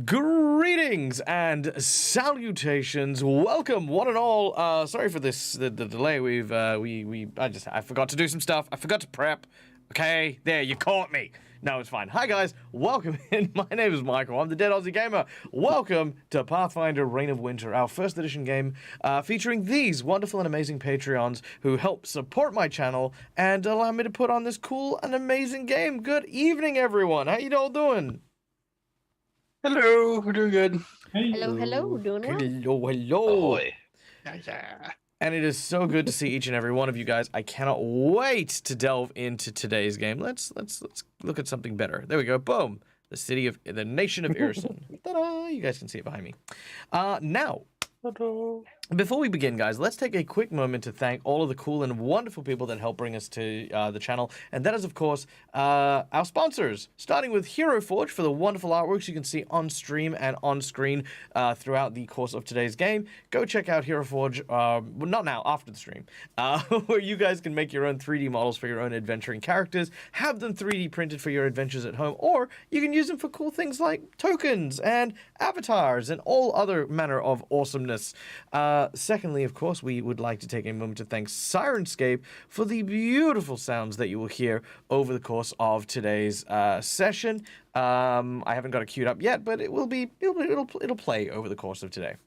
Greetings and salutations. Welcome, one and all. Sorry for the delay. I forgot to do some stuff. I forgot to prep. Okay, there, you caught me. No, it's fine. Hi guys, welcome in. My name is Michael. I'm the Dead Aussie Gamer. Welcome to Pathfinder Reign of Winter, our first edition game, featuring these wonderful and amazing Patreons who help support my channel and allow me to put on this cool and amazing game. Good evening, everyone. How you all doing? Hello, we're doing good. Hello, doing well. Hello. Ahoy. Yeah. And it is so good to see each and every one of you guys. I cannot wait to delve into today's game. Let's look at something better. There we go. Boom. The nation of Irrisen. Ta-da! You guys can see it behind me. Now, before we begin, guys, let's take a quick moment to thank all of the cool and wonderful people that help bring us to the channel. And that is, of course, our sponsors, starting with Hero Forge for the wonderful artworks you can see on stream and on screen throughout the course of today's game. Go check out Hero Forge, well, not now, after the stream, where you guys can make your own 3D models for your own adventuring characters, have them 3D printed for your adventures at home, or you can use them for cool things like tokens and avatars and all other manner of awesomeness. Secondly, of course, we would like to take a moment to thank Sirenscape for the beautiful sounds that you will hear over the course of today's session. I haven't got it queued up yet, but it'll play over the course of today.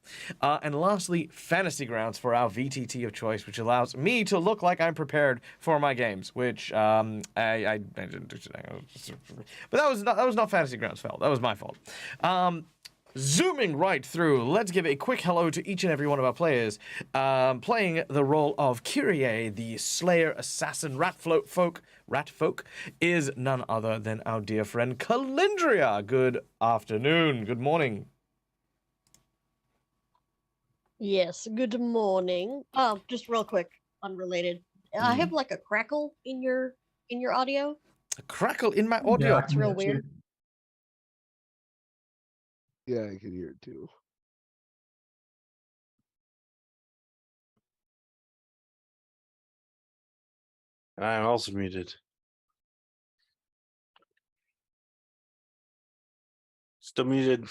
And lastly, Fantasy Grounds for our VTT of choice, which allows me to look like I'm prepared for my games, which I didn't do today. But that was not Fantasy Grounds' fault. That was my fault. Zooming right through, let's give a quick hello to each and every one of our players. Playing the role of Kyrie, the Slayer Assassin Rat Folk, is none other than our dear friend Calindria. Good afternoon. Good morning. Yes, good morning. Just real quick, unrelated. I have like a crackle in your audio. A crackle in my audio. Yeah, It's real weird. Yeah, I can hear it too. I'm also muted. Still muted.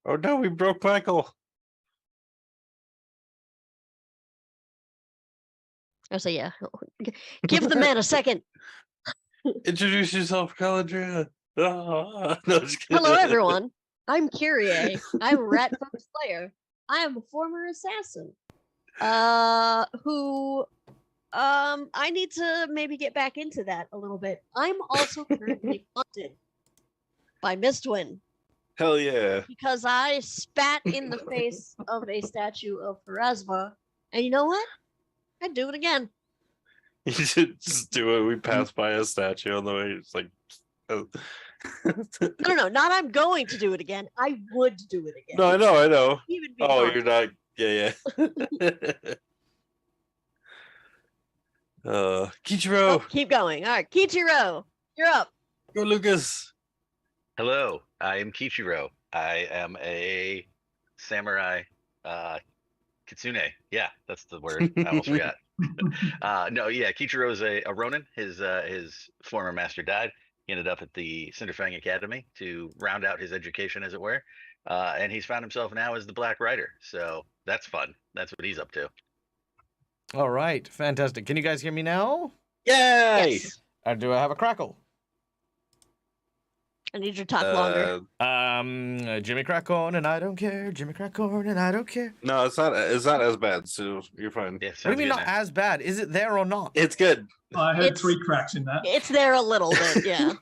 Oh no, we broke Michael. I say, yeah. Give the man a second. Introduce yourself, Calandria. No, just kidding. Hello, everyone. I'm Kyrie. I'm Rat Folk Slayer. I am a former assassin. Who I need to maybe get back into that a little bit. I'm also currently haunted by Mistwind Hell yeah. because I spat in the face of a statue of Pharasma, and you know what? I'd do it again. You should just do it. We passed by a statue on the way. It's like No, not I'm going to do it again. I would do it again. No, I know. Even be Oh, haunted. you're not. Yeah. Kichiro. Oh, keep going. All right, Kichiro, you're up. Go, Lucas. Hello, I am Kichiro. I am a samurai kitsune. Yeah, that's the word. I almost forgot. Kichiro is a Ronin. His former master died. He ended up at the Cinderfang Academy to round out his education, as it were. And he's found himself now as the Black Rider. So that's fun. That's what he's up to. All right, fantastic. Can you guys hear me now? Yay! Yes. Or do I have a crackle? I need you to talk longer. Jimmy Crackhorn and I don't care. Jimmy Crackhorn and I don't care. No, it's not. It's not as bad. So you're fine. Yeah, What do you sounds mean good not now. as bad? Is it there or not? It's good. I heard It's- 3 cracks in that. It's there a little bit, yeah.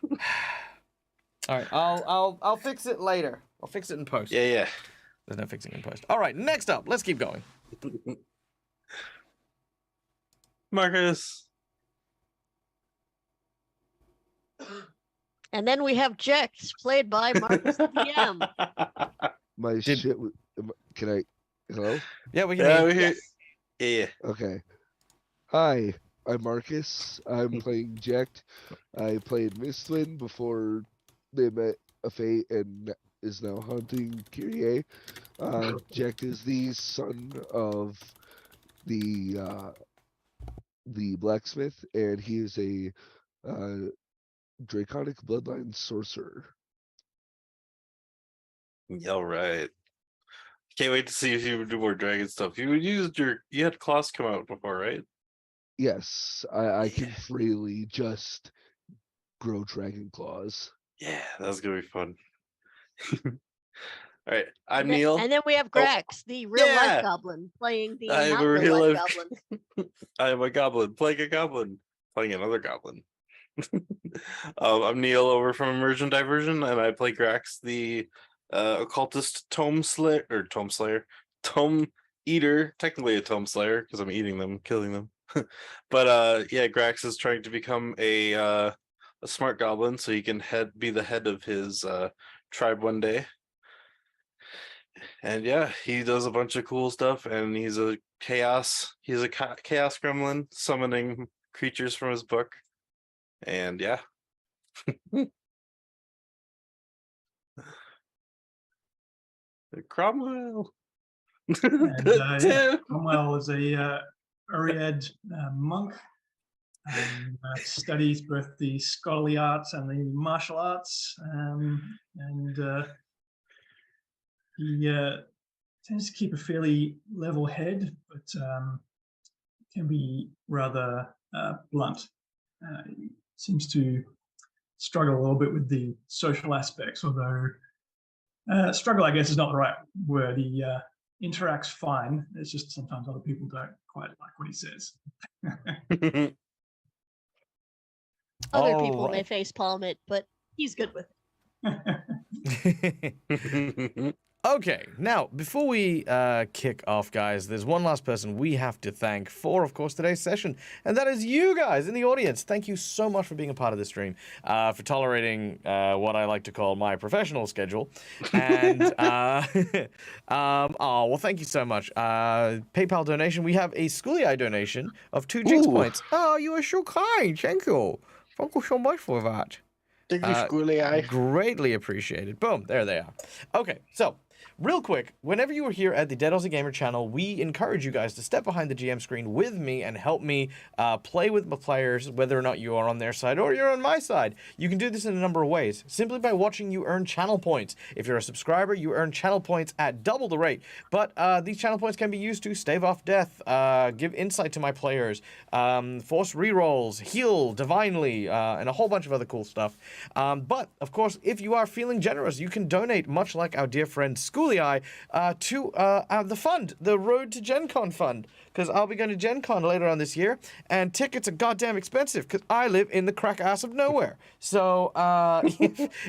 All right, I'll fix it later. I'll fix it in post. Yeah. There's no fixing in post. All right, next up, let's keep going. Marcus. And then we have Jex, played by Marcus DM. My Did- shit. Can I? Hello. Yeah, we can. Yeah, hear we you. hear. Yes. Yeah. Okay. Hi, I'm Marcus. I'm playing Jack. I played Mistwind before they met a fate and is now hunting Kyrie. Jack is the son of the blacksmith, and he is a draconic bloodline sorcerer. Yeah, all right. Can't wait to see if you do more dragon stuff. You had claws come out before, right? Yes, I can freely just grow dragon claws. Yeah, that's gonna be fun. All right, I'm And then, Neil. and then we have Oh, Grex, the real life yeah! goblin, playing the I am not a real real life life goblin. I am a goblin playing a goblin playing another goblin. I'm Neil over from Immersion Diversion, and I play Grax, the occultist tome slayer, tome eater. Technically a tome slayer because I'm eating them, killing them. But yeah, Grax is trying to become a smart goblin so he can be the head of his tribe one day. And yeah, he does a bunch of cool stuff, and he's a chaos gremlin summoning creatures from his book. And yeah. Cromwell. And yeah, Cromwell is a Ariad monk. Studies both the scholarly arts and the martial arts, and he tends to keep a fairly level head, but can be rather blunt. He seems to struggle a little bit with the social aspects, although struggle, I guess, is not the right word. He interacts fine. It's just sometimes other people don't quite like what he says. Other All people may right. face palm it, but he's good with it. Okay, now before we kick off, guys, there's one last person we have to thank for, of course, today's session, and that is you guys in the audience. Thank you so much for being a part of this stream, for tolerating what I like to call my professional schedule, and oh well, thank you so much. PayPal donation. We have a Schooly Eye donation of 2 Jinx Ooh. points. Oh, you are so kind. Thank you. Thank you so much for that. Thank you, Schooly Eye. Greatly appreciated. Boom, there they are. Okay, so real quick, whenever you are here at the Dead Aussie Gamer channel, we encourage you guys to step behind the GM screen with me and help me play with my players, whether or not you are on their side or you're on my side. You can do this in a number of ways. Simply by watching, you earn channel points. If you're a subscriber, you earn channel points at double the rate. But these channel points can be used to stave off death, give insight to my players, force rerolls, heal divinely, and a whole bunch of other cool stuff. But, of course, if you are feeling generous, you can donate, much like our dear friend Schooly Eye, to the fund, the Road to Gen Con fund, because I'll be going to Gen Con later on this year, and tickets are goddamn expensive, because I live in the crack ass of nowhere. So,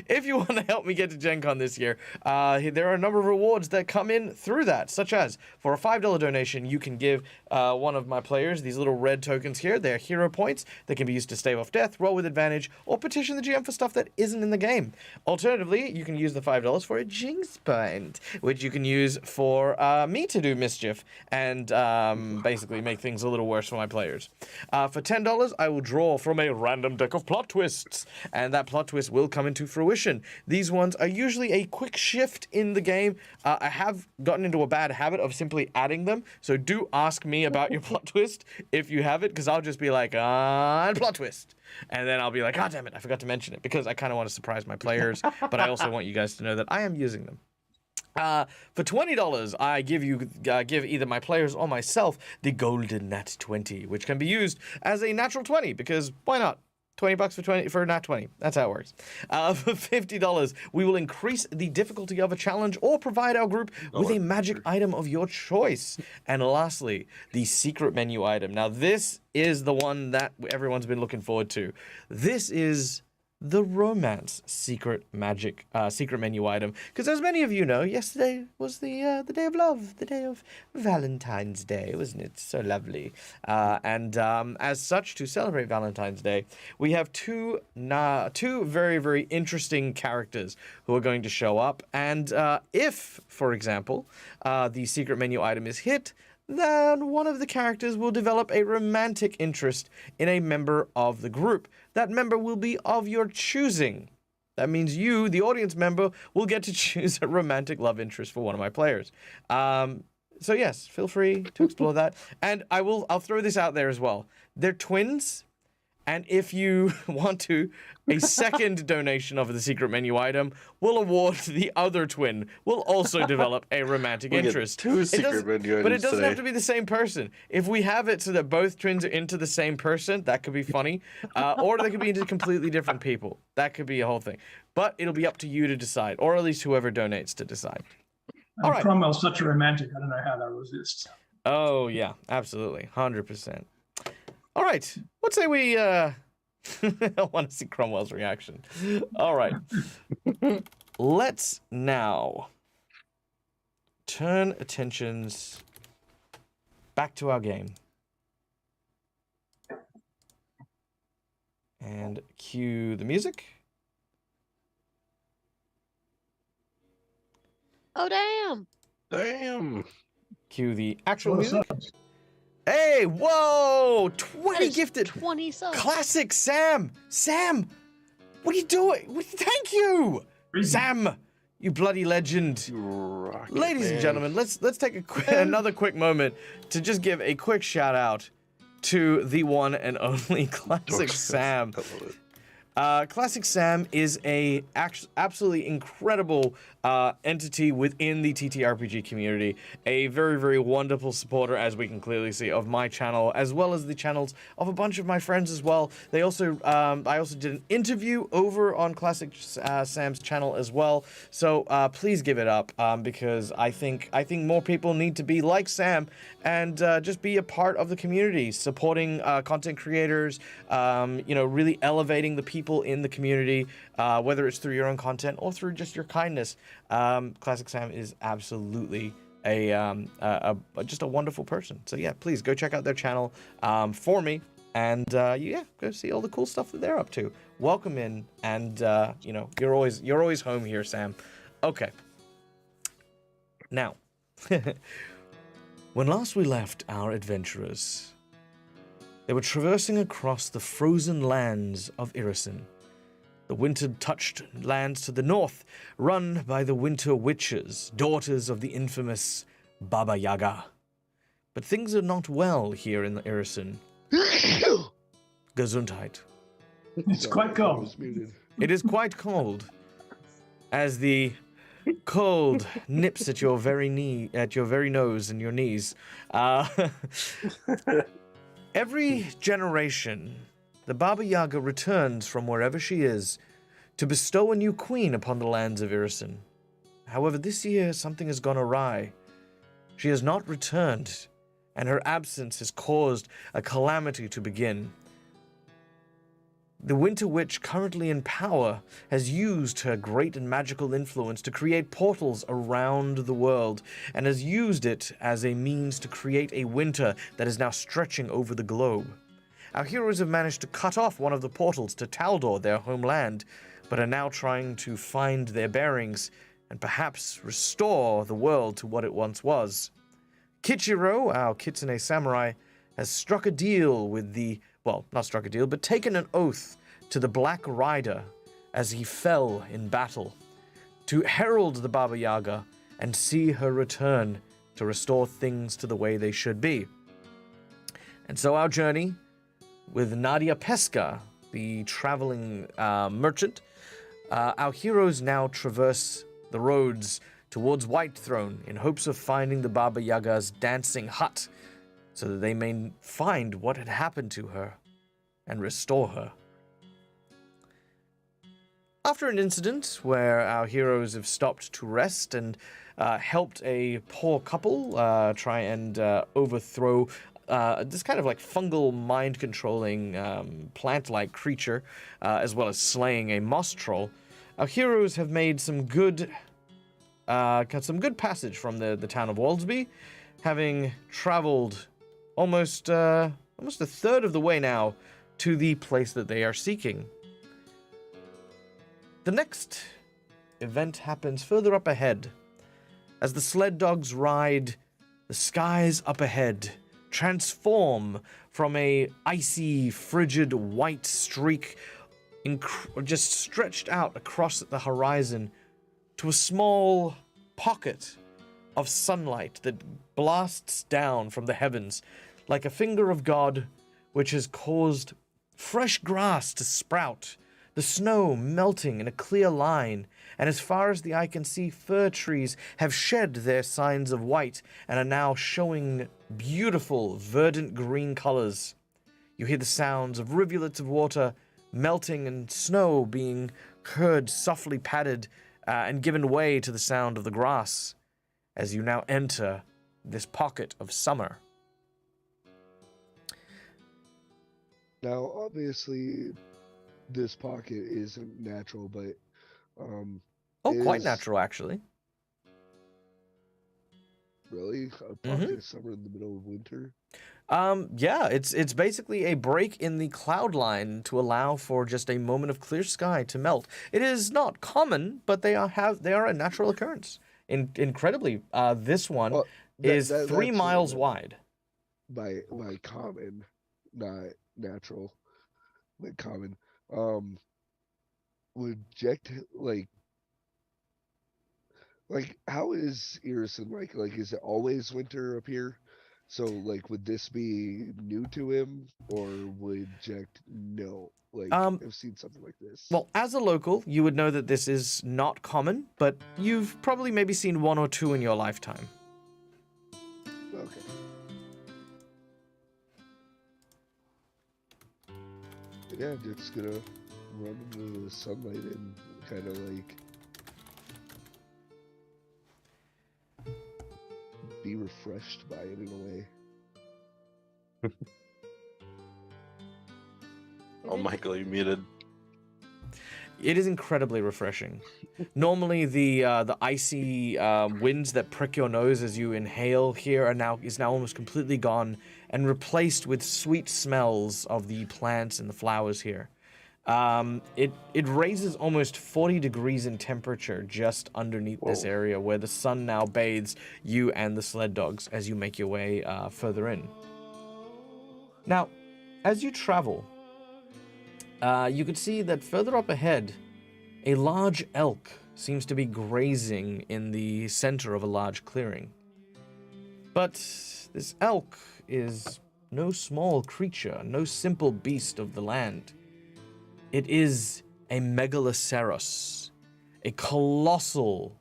if you want to help me get to Gen Con this year, there are a number of rewards that come in through that, such as, for a $5 donation, you can give one of my players these little red tokens here. They're hero points. They can be used to stave off death, roll with advantage, or petition the GM for stuff that isn't in the game. Alternatively, you can use the $5 for a Jinx point, which you can use for me to do mischief and basically make things a little worse for my players. For $10, I will draw from a random deck of plot twists, and that plot twist will come into fruition. These ones are usually a quick shift in the game. I have gotten into a bad habit of simply adding them, so do ask me about your plot twist if you have it, because I'll just be like, plot twist. And then I'll be like, damn it, I forgot to mention it, because I kind of want to surprise my players, but I also want you guys to know that I am using them. For $20, I give either my players or myself the Golden Nat 20, which can be used as a natural 20, because why not? $20 for nat 20. That's how it works. For $50, we will increase the difficulty of a challenge or provide our group with a magic item of your choice. And lastly, the secret menu item. Now, this is the one that everyone's been looking forward to. This is the romance secret menu item, because as many of you know, yesterday was the day of love, the day of Valentine's Day, wasn't it? So lovely. And as such, to celebrate Valentine's Day, we have two very, very interesting characters who are going to show up. And if, for example, the secret menu item is hit, then one of the characters will develop a romantic interest in a member of the group. That member will be of your choosing. That means you, the audience member, will get to choose a romantic love interest for one of my players. So yes, feel free to explore that. And I'll throw this out there as well. They're twins, And if you want to, a second donation of the secret menu item will award the other twin. Will also develop a romantic We get interest. 2 It secret doesn't- menu but it items doesn't have to today. be the same person. If we have it so that both twins are into the same person, that could be funny. Or they could be into completely different people. That could be a whole thing. But it'll be up to you to decide, or at least whoever donates to decide. All right. Cromwell's such a romantic. I don't know how that resists. Oh yeah, absolutely, 100%. All right, let's say we. I want to see Cromwell's reaction. All right, let's now turn attentions back to our game and cue the music. Oh damn! Damn. Cue the actual Well, music. subs. Hey, whoa! That 20 is gifted. 20 subs. Classic Sam! Sam! What are you doing? Thank you! Sam! You bloody legend. You rocket Ladies and man. gentlemen, let's take another quick moment to just give a quick shout out to the one and only Classic Sam. I love it. Classic Sam is a absolutely incredible entity within the TTRPG community. A very, very wonderful supporter, as we can clearly see, of my channel, as well as the channels of a bunch of my friends as well. They also, I also did an interview over on Classic Sam's channel as well. So please give it up because I think more people need to be like Sam and just be a part of the community, supporting content creators, you know, really elevating the people in the community, whether it's through your own content or through just your kindness. Classic Sam is absolutely just a wonderful person. So yeah, please go check out their channel for me, and yeah, go see all the cool stuff that they're up to. Welcome in, and you know, you're always home here, Sam. Okay. Now, when last we left our adventurers, they were traversing across the frozen lands of Irrisen, the winter-touched lands to the north, run by the Winter Witches, daughters of the infamous Baba Yaga. But things are not well here in Irrisen. Gesundheit. It's Sorry, quite I cold. was muted. It is quite cold, as the cold nips at your very nose and your knees. Every generation, the Baba Yaga returns from wherever she is to bestow a new queen upon the lands of Irrisen. However, this year something has gone awry. She has not returned, and her absence has caused a calamity to begin. The Winter Witch, currently in power, has used her great and magical influence to create portals around the world, and has used it as a means to create a winter that is now stretching over the globe. Our heroes have managed to cut off one of the portals to Taldor, their homeland, but are now trying to find their bearings and perhaps restore the world to what it once was. Kichiro, our Kitsune samurai, has struck a deal with the... well, not struck a deal, but taken an oath to the Black Rider as he fell in battle, to herald the Baba Yaga and see her return to restore things to the way they should be. And so our journey with Nadia Pesca, the traveling merchant, our heroes now traverse the roads towards Whitethrone in hopes of finding the Baba Yaga's dancing hut, so that they may find what had happened to her and restore her. After an incident where our heroes have stopped to rest and helped a poor couple try and overthrow this kind of like fungal mind-controlling plant-like creature, as well as slaying a moss troll, our heroes have made some good passage from the town of Waldsby, having traveled almost a third of the way now to the place that they are seeking. The next event happens further up ahead. As the sled dogs ride, the skies up ahead transform from a icy, frigid white streak just stretched out across the horizon to a small pocket of sunlight that blasts down from the heavens like a finger of God, which has caused fresh grass to sprout, the snow melting in a clear line, and as far as the eye can see, fir trees have shed their signs of white and are now showing beautiful, verdant green colors. You hear the sounds of rivulets of water melting and snow being heard softly padded and given way to the sound of the grass as you now enter this pocket of summer. Now, obviously, this pocket isn't natural, but Oh, quite is natural, actually. really a pocket of summer in the middle of winter. Yeah, it's basically a break in the cloud line to allow for just a moment of clear sky to melt. It is not common, but they are a natural occurrence. Incredibly, this one Well, is that's 3 miles wide. by common, not natural, but common. Would Ject like how is Irrisen like? Like, is it always winter up here? So, like, would this be new to him, or would Ject know? Like, I've seen something like this. Well, as a local, you would know that this is not common, but you've probably maybe seen 1 or 2 in your lifetime. Okay. Yeah, just gonna run into the sunlight and kind of like be refreshed by it in a way. Oh, Michael, you muted. It is incredibly refreshing. Normally, the icy winds that prick your nose as you inhale here is now almost completely gone and replaced with sweet smells of the plants and the flowers here. It raises almost 40 degrees in temperature just underneath this area where the sun now bathes you and the sled dogs as you make your way further in. Now, as you travel, you could see that further up ahead, a large elk seems to be grazing in the center of a large clearing. But this elk is no small creature, no simple beast of the land. It is a megaloceros, a colossal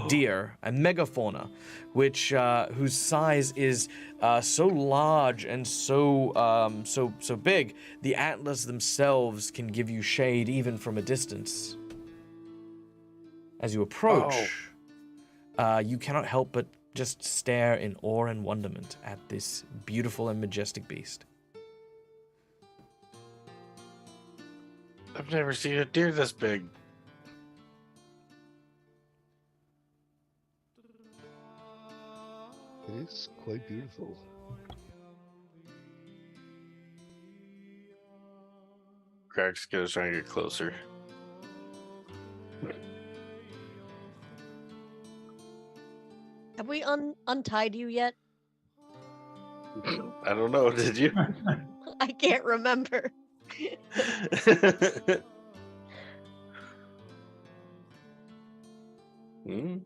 deer, a megafauna, whose size is so large and so big, the antlers themselves can give you shade even from a distance. As you approach, you cannot help but just stare in awe and wonderment at this beautiful and majestic beast. I've never seen a deer this big. It is quite beautiful. Crack's gonna try and get closer. Have we untied you yet? I don't know. Did you? I can't remember. Hmm?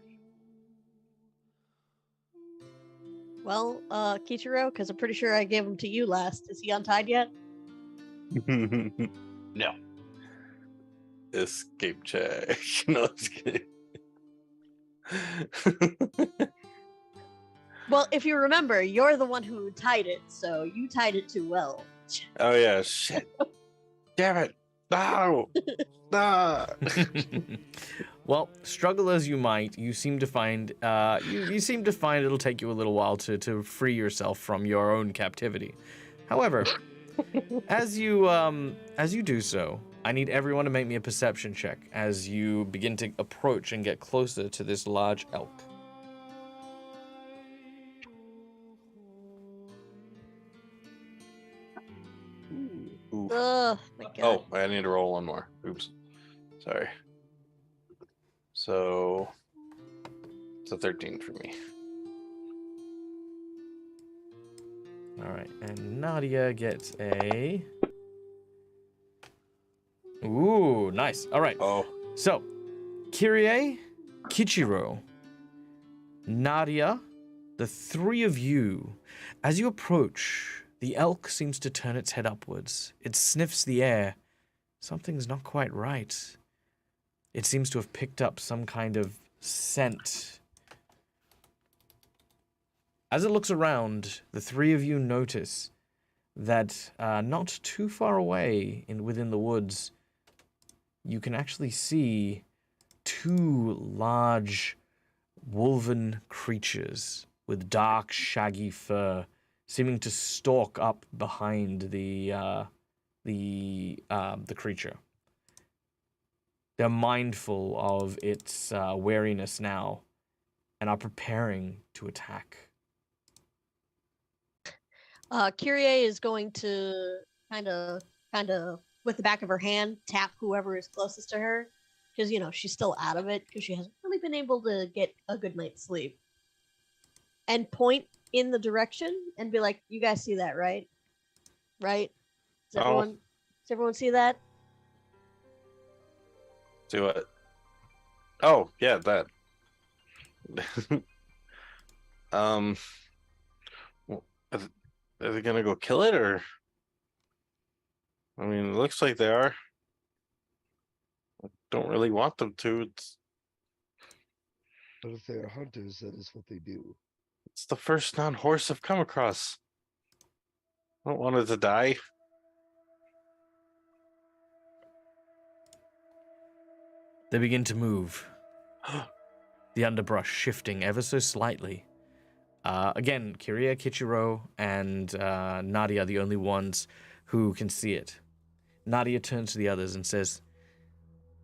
Well, Kichiro, because I'm pretty sure I gave him to you last. Is he untied yet? No. Escape check. No, I'm just kidding. Well, if you remember, you're the one who tied it, so you tied it too well. Oh yeah, shit. Damn it. No. No. Well, struggle as you might, you seem to find it'll take you a little while to free yourself from your own captivity. However, as you do so, I need everyone to make me a perception check as you begin to approach and get closer to this large elk. Oof. Oh my god. Oh, I need to roll one more. Oops. Sorry. So it's a 13 for me. All right, and Nadia gets a... Ooh, nice. All right. Oh. So, Kyrie, Kichiro, Nadia, the three of you, as you approach The elk seems to turn its head upwards. It sniffs the air. Something's not quite right. It seems to have picked up some kind of scent. As it looks around, the three of you notice that not too far away within the woods, you can actually see two large wolven creatures with dark, shaggy fur, seeming to stalk up behind the creature. They're mindful of its wariness now, and are preparing to attack. Kyrie is going to kind of, with the back of her hand, tap whoever is closest to her, because she's still out of it because she hasn't really been able to get a good night's sleep, and point in the direction and be like, "You guys see that, right? Right? Does everyone see that?" Do it. Oh, yeah, that. Well, are they gonna go kill it, or? I mean, it looks like they are. I don't really want them to. But if they are hunters, that is what they do. It's the first non-horse I've come across. I don't want it to die. They begin to move. The underbrush shifting ever so slightly. Again, Kiria, Kichiro, and Nadia are the only ones who can see it. Nadia turns to the others and says,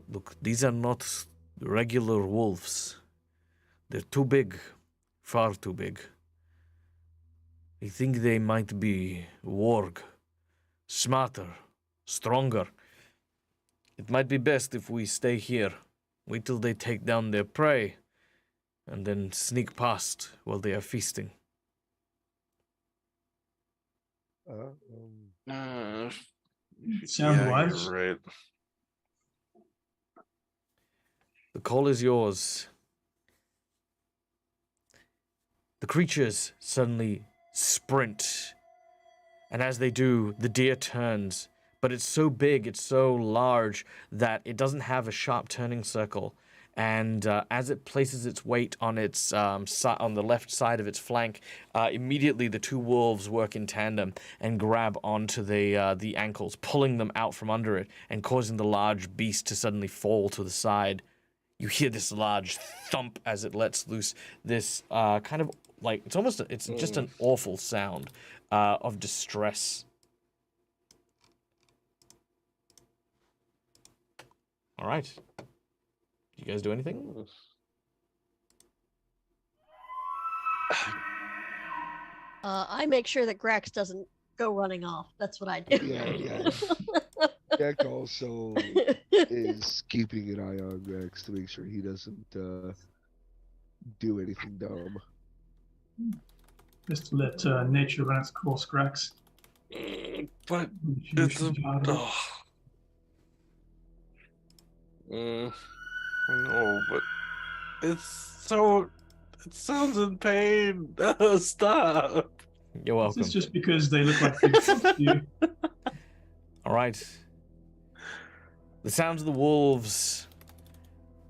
"Look, these are not regular wolves. They're too big, far too big. I think they might be warg, smarter, stronger. It might be best if we stay here, wait till they take down their prey, and then sneak past while they are feasting." Sound yeah, wise. you're right. The call is yours. The creatures suddenly sprint, and as they do, the deer turns, but it's so big, it's so large, that it doesn't have a sharp turning circle, and as it places its weight on its on the left side of its flank, immediately the two wolves work in tandem and grab onto the ankles, pulling them out from under it, and causing the large beast to suddenly fall to the side. You hear this large thump as it lets loose this kind of like, it's just an awful sound of distress. All right. You guys do anything? I make sure that Grax doesn't go running off. That's what I do. Yeah. Jack also is keeping an eye on Rex to make sure he doesn't do anything dumb. Just to let nature run its course, Grax. But You it's should be out of it. No, but it sounds in pain. Stop. You're welcome. It's just because they look like big dogs to you. All right. The sounds of the wolves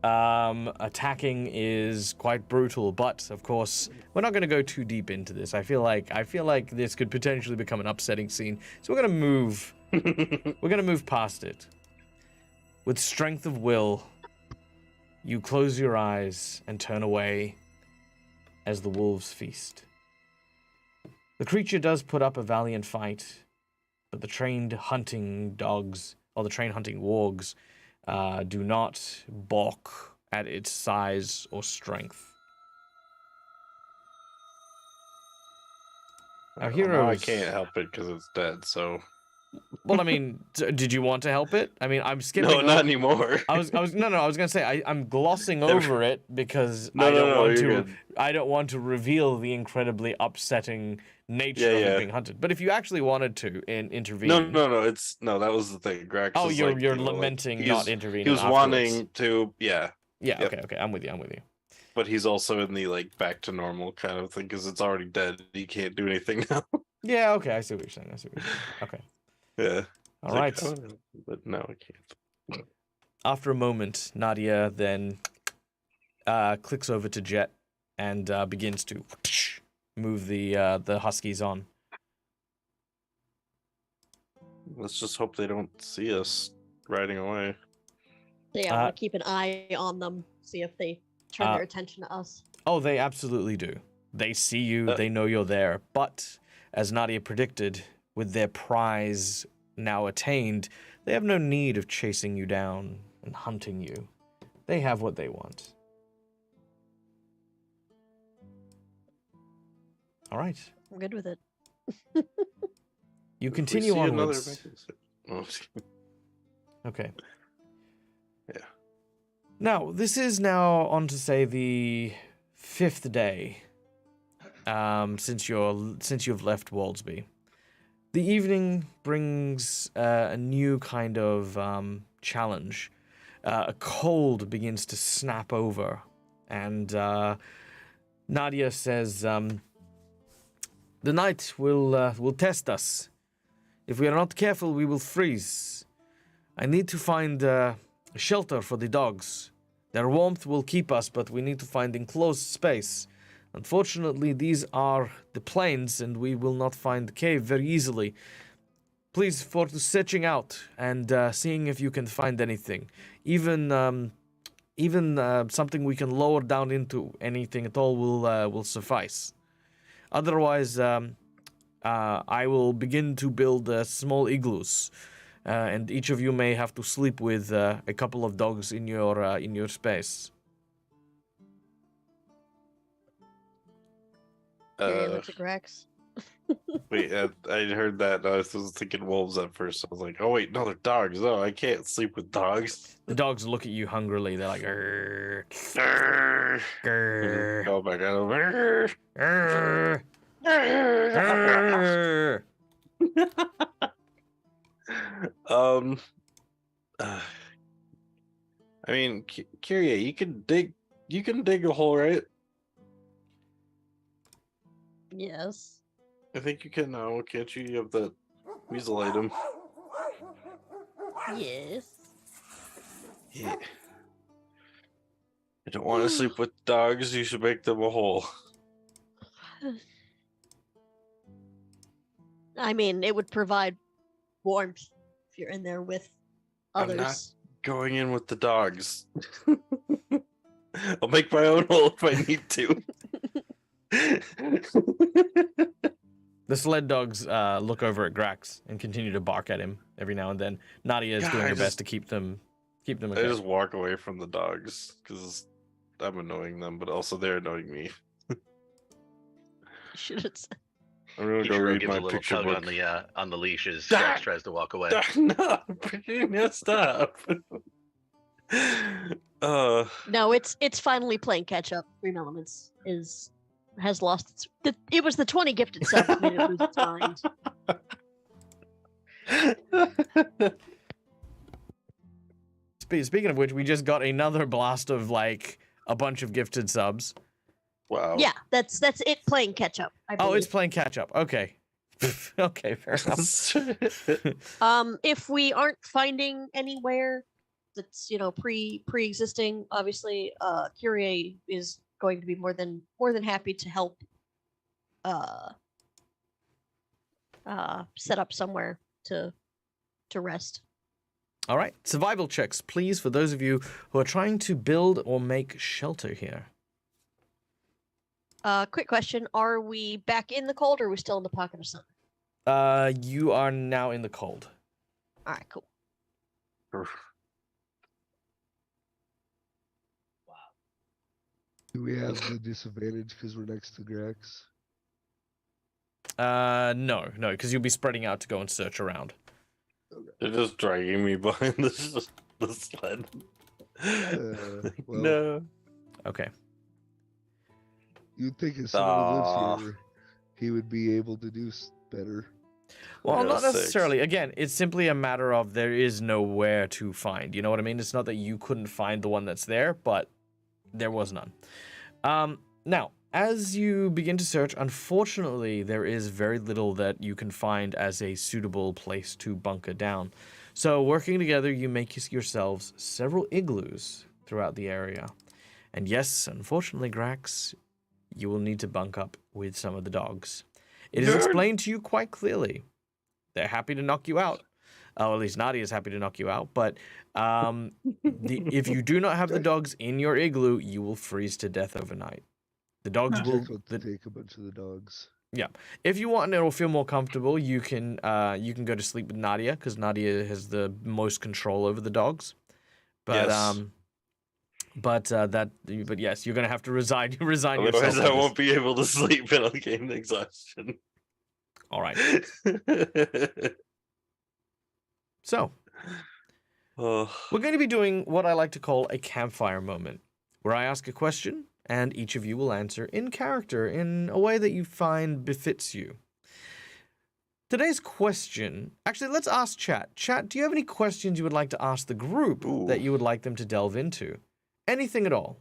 attacking is quite brutal, but of course we're not going to go too deep into this. I feel like this could potentially become an upsetting scene, so we're going to move. We're going to move past it. With strength of will, you close your eyes and turn away as the wolves feast. The creature does put up a valiant fight, but the trained hunting dogs, or the trained hunting wargs, do not balk at its size or strength. Our heroes... Now I can't help it because it's dead, so... Well, I mean, did you want to help it? I mean, I'm skipping. No, not anymore. I was gonna say I'm glossing over it because I don't want to reveal the incredibly upsetting nature of it being hunted. But if you actually wanted to intervene, no, that was the thing. Grax. Oh, is you're lamenting not intervening. He was afterwards. wanting to, Yeah. Yep. Okay. I'm with you. But he's also in the back to normal kind of thing because it's already dead. He can't do anything now. Yeah, okay, I see what you're saying. I see what you're saying. Okay. Yeah. All It's right. like, I wanna- but no, I can't. After a moment, Nadia then clicks over to Jet and begins to move the huskies on. Let's just hope they don't see us riding away. So yeah, I want to keep an eye on them, see if they turn their attention to us. Oh, they absolutely do. They see you, they know you're there. But, as Nadia predicted, with their prize now attained, they have no need of chasing you down and hunting you. They have what they want. All right. I'm good with it. You If we continue see another onwards. vacancy- Oh, just kidding. Okay. Yeah. Now, this is now on to say the 5th day since you've left Waldsby. The evening brings a new kind of challenge. A cold begins to snap over, and Nadia says, "The night will test us. If we are not careful, we will freeze. I need to find a shelter for the dogs. Their warmth will keep us, but we need to find enclosed space. Unfortunately, these are the plains, and we will not find the cave very easily. Please, for searching out and seeing if you can find anything, even something we can lower down into, anything at all will suffice. Otherwise, I will begin to build small igloos, and each of you may have to sleep with a couple of dogs in your space." Kyrie looks at Grex. Wait, I heard that. And I was thinking wolves at first. I was like, oh wait, no, they're dogs. No, I can't sleep with dogs. The dogs look at you hungrily. They're like, "Grrr, Grrr. grrr, Go back out over. grrr, grrr." um, I mean, Kyrie, you can dig a hole, right? Yes. I think you can now, can't you? You have that weasel item. Yes. Yeah. I don't want to sleep with dogs. You should make them a hole. I mean, it would provide warmth if you're in there with I'm others. not going in with the dogs. I'll make my own hole if I need to. The sled dogs look over at Grax and continue to bark at him every now and then. Nadia is God, doing I her just- best to keep them I okay. just walk away from the dogs because I'm annoying them, but also they're annoying me. Should have said. I'm gonna go Kichiro read gives my a little picture tug book. on the leash as Ah! Drax tries to walk away. No, Virginia, stop. No, it's finally playing catch up. Green Elements has lost its. It was the 20 gifted subs made it lose its mind. Speaking of which, we just got another blast of like a bunch of gifted subs. Wow. Yeah, that's it playing catch up. Oh, it's playing catch up. Okay. Okay, fair enough. If we aren't finding anywhere that's pre-existing, obviously Kyrie is going to be more than happy to help set up somewhere to rest. All right, survival checks, please, for those of you who are trying to build or make shelter here. Quick question: are we back in the cold, or are we still in the pocket of sun? You are now in the cold. All right, cool. Do we have the disadvantage because we're next to Grex? No, because you'll be spreading out to go and search around. They're just dragging me behind the sled. Well, No. Okay. you'd think if someone who Aw. lives here, he would be able to do better. Well, Yeah, not 6. necessarily. Again, it's simply a matter of there is nowhere to find. You know what I mean? It's not that you couldn't find the one that's there, but there was none. Now, as you begin to search, unfortunately, there is very little that you can find as a suitable place to bunker down. So, working together, you make yourselves several igloos throughout the area. And yes, unfortunately, Grax, you will need to bunk up with some of the dogs. It is explained to you quite clearly. They're happy to knock you out. Or at least Nadia is happy to knock you out. But if you do not have the dogs in your igloo, you will freeze to death overnight. The dogs will. Jack wants to take a bunch of the dogs. Yeah, if you want and it'll feel more comfortable, you can go to sleep with Nadia because Nadia has the most control over the dogs. But Yes. but yes, you're gonna have to resign yourself. Otherwise, to I this. won't be able to sleep and I'll gain exhaustion. All right. So Oh, we're going to be doing what I like to call a campfire moment, where I ask a question and each of you will answer in character in a way that you find befits you. Today's question, actually, let's ask chat. Chat, do you have any questions you would like to ask the group that you would like them to delve into? Anything at all?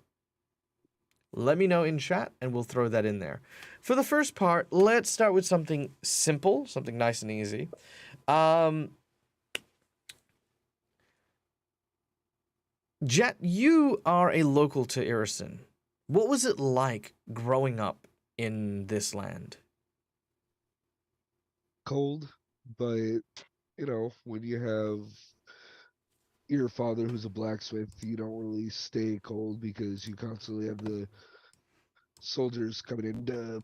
Let me know in chat and we'll throw that in there. For the first part, let's start with something simple, something nice and easy. Jet, you are a local to Irrisen. What was it like growing up in this land? Cold, but when you have your father who's a blacksmith, you don't really stay cold because you constantly have the soldiers coming in to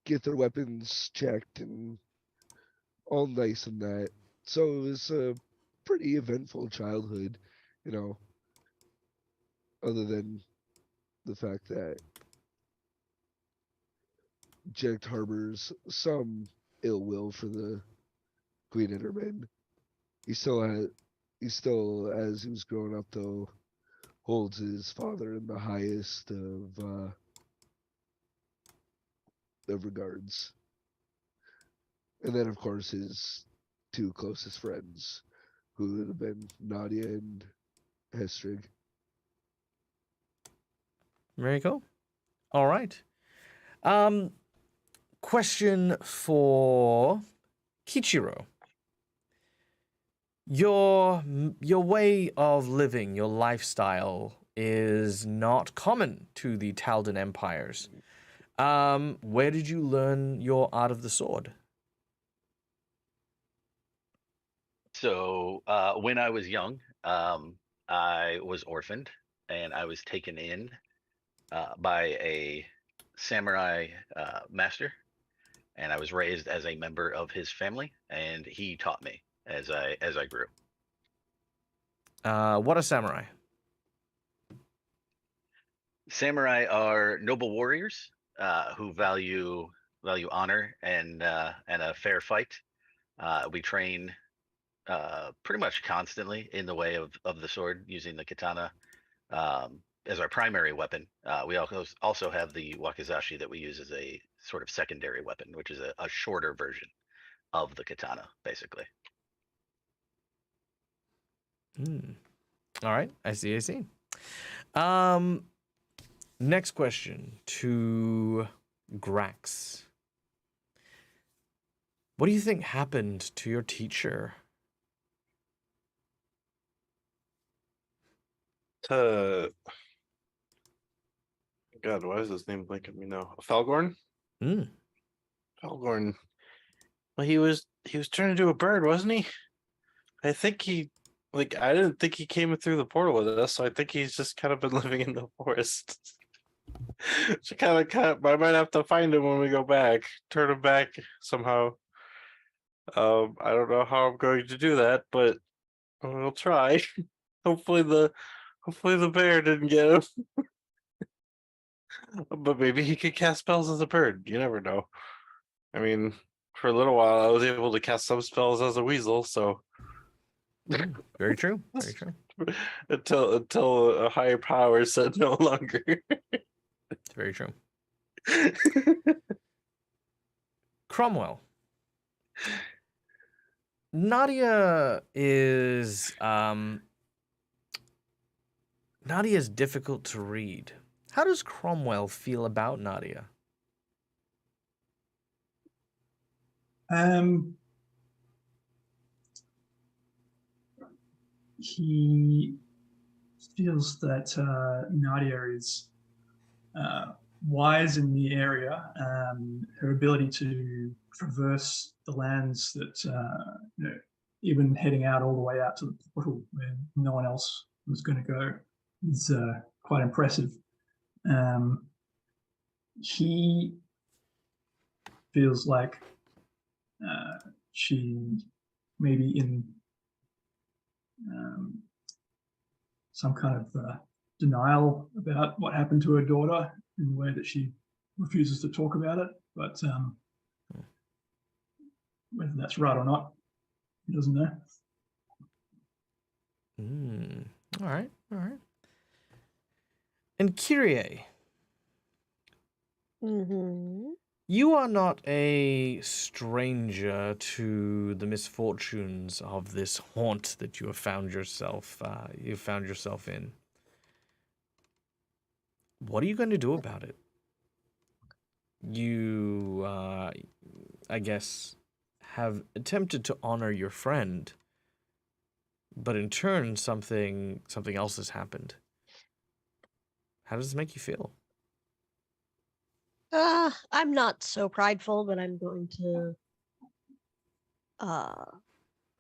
get their weapons checked and all nice and that. So it was a pretty eventful childhood, other than the fact that Jack harbors some ill will for the Queen and her men. He still, as he was growing up, though, holds his father in the highest of regards. And then, of course, his two closest friends, who would have been Nadia and Hestrig. Very cool. All right. Question for Kichiro. Your way of living, your lifestyle is not common to the Taldan empires. Where did you learn your art of the sword? So when I was young, I was orphaned and I was taken in by a samurai master, and I was raised as a member of his family, and he taught me as I grew. What are samurai? Samurai are noble warriors who value honor and a fair fight. We train pretty much constantly in the way of the sword, using the katana as our primary weapon. We also have the wakizashi that we use as a sort of secondary weapon, which is a shorter version of the katana, basically. All right, I see. Next question to Grax. What do you think happened to your teacher? God, why is his name blinking me now? Falgorn? Falgorn. Well, he was turned into a bird, wasn't he? I think I didn't think he came through the portal with us, so I think he's just kind of been living in the forest. So I might have to find him when we go back, turn him back somehow. I don't know how I'm going to do that, but we'll try. Hopefully the bear didn't get him. But maybe he could cast spells as a bird. You never know. I mean, for a little while I was able to cast some spells as a weasel, so Very true. Very true. until a higher power said no longer. It's very true. Cromwell. Nadia is difficult to read. How does Cromwell feel about Nadia? Um, he feels that Nadia is wise in the area. Her ability to traverse the lands that, even heading out all the way out to the portal where no one else was going to go is quite impressive. He feels like she maybe in some kind of denial about what happened to her daughter in the way that she refuses to talk about it. But whether that's right or not, he doesn't know. All right, all right. And Kyrie, Mm-hmm. you are not a stranger to the misfortunes of this haunt that you have found yourself in. What are you going to do about it? You, I guess, have attempted to honor your friend, but in turn, something else has happened. How does this make you feel? I'm not so prideful, but I'm going to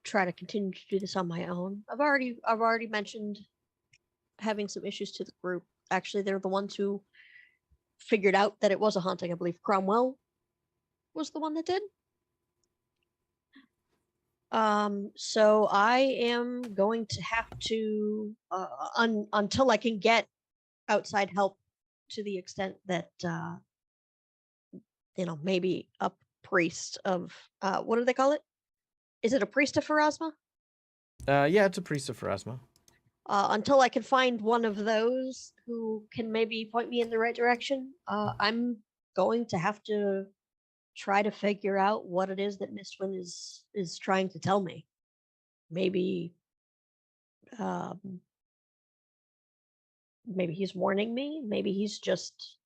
try to continue to do this on my own. I've already mentioned having some issues to the group. Actually, they're the ones who figured out that it was a haunting. I believe Cromwell was the one that did. So I am going to have to until I can get outside help to the extent that maybe a priest of what do they call it? Is it a priest of Pharasma? Yeah, it's a priest of Pharasma. Until I can find one of those who can maybe point me in the right direction, I'm going to have to try to figure out what it is that Mistwind is trying to tell me. Maybe maybe he's warning me. Maybe he's just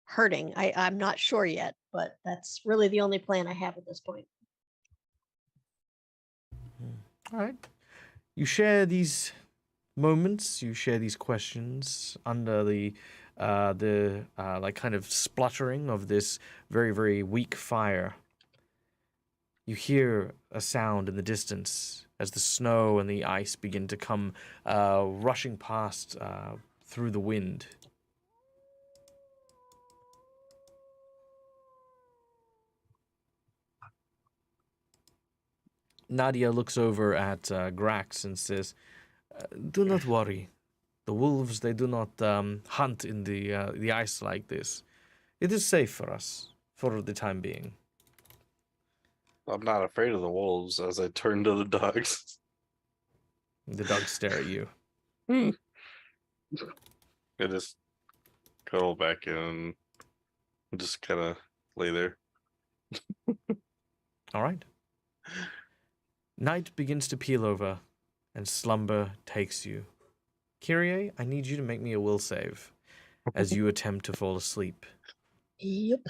hurting. I'm not sure yet, but that's really the only plan I have at this point. All right. You share these moments, you share these questions under the like kind of spluttering of this very, very weak fire. You hear a sound in the distance as the snow and the ice begin to come rushing past through the wind. Nadia looks over at Grax and says, "Do not worry. The wolves, they do not hunt in the ice like this. It is safe for us for the time being." I'm not afraid of the wolves as I turn to the dogs. The dogs stare at you. I just cuddle back in and just kind of lay there. All right. Night begins to peel over, and slumber takes you. Kyrie, I need you to make me a will save as you attempt to fall asleep. Yep.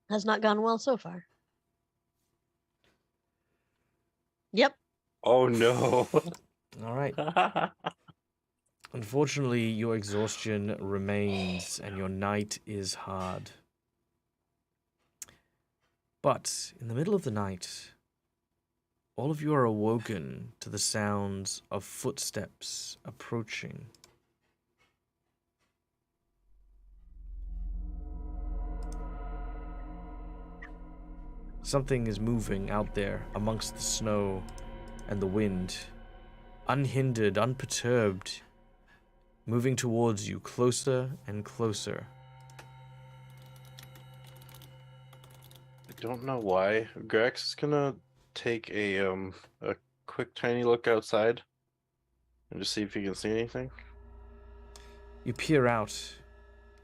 Has not gone well so far. Yep. Oh no. All right. Unfortunately, your exhaustion remains, and your night is hard. But in the middle of the night, all of you are awoken to the sounds of footsteps approaching. Something is moving out there amongst the snow and the wind, unhindered, unperturbed, moving towards you closer and closer. I don't know why. Grax is gonna take a quick tiny look outside and just see if he can see anything. You peer out.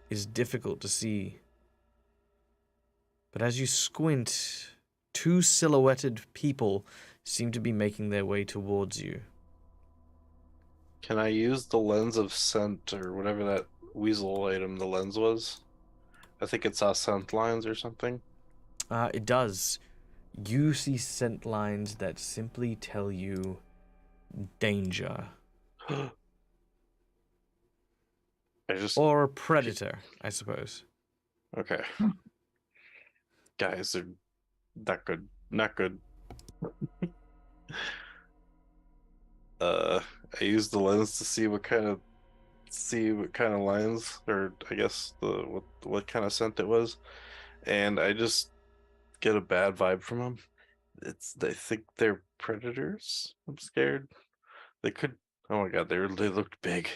It is difficult to see. But as you squint, two silhouetted people seem to be making their way towards you. Can I use the lens of scent or whatever that weasel item the lens was? I think it saw scent lines or something. It does. You see scent lines that simply tell you danger. I just Or predator, I suppose. okay. Guys are not good. Not good. I used the lens to see what kind of lines, or I guess what kind of scent it was, and I just get a bad vibe from them. They think they're predators. I'm scared. They could. Oh my god, they looked big.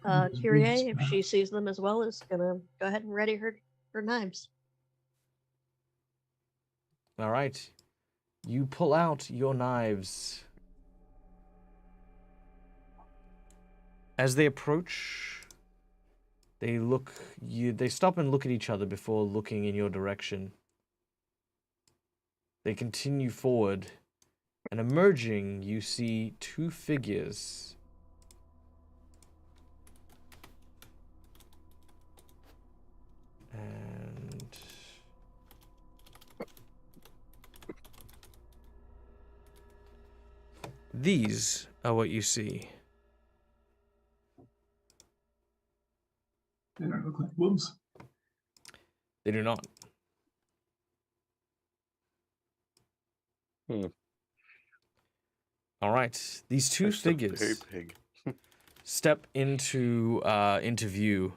Those Kyrie, wolves, if she sees them as well, is gonna go ahead and ready her knives. All right. You pull out your knives. As they approach, they stop and look at each other before looking in your direction. They continue forward, and emerging, you see two figures. And these are what you see. they don't look like wolves. They do not. All right. These two They're still figures very big. step into view,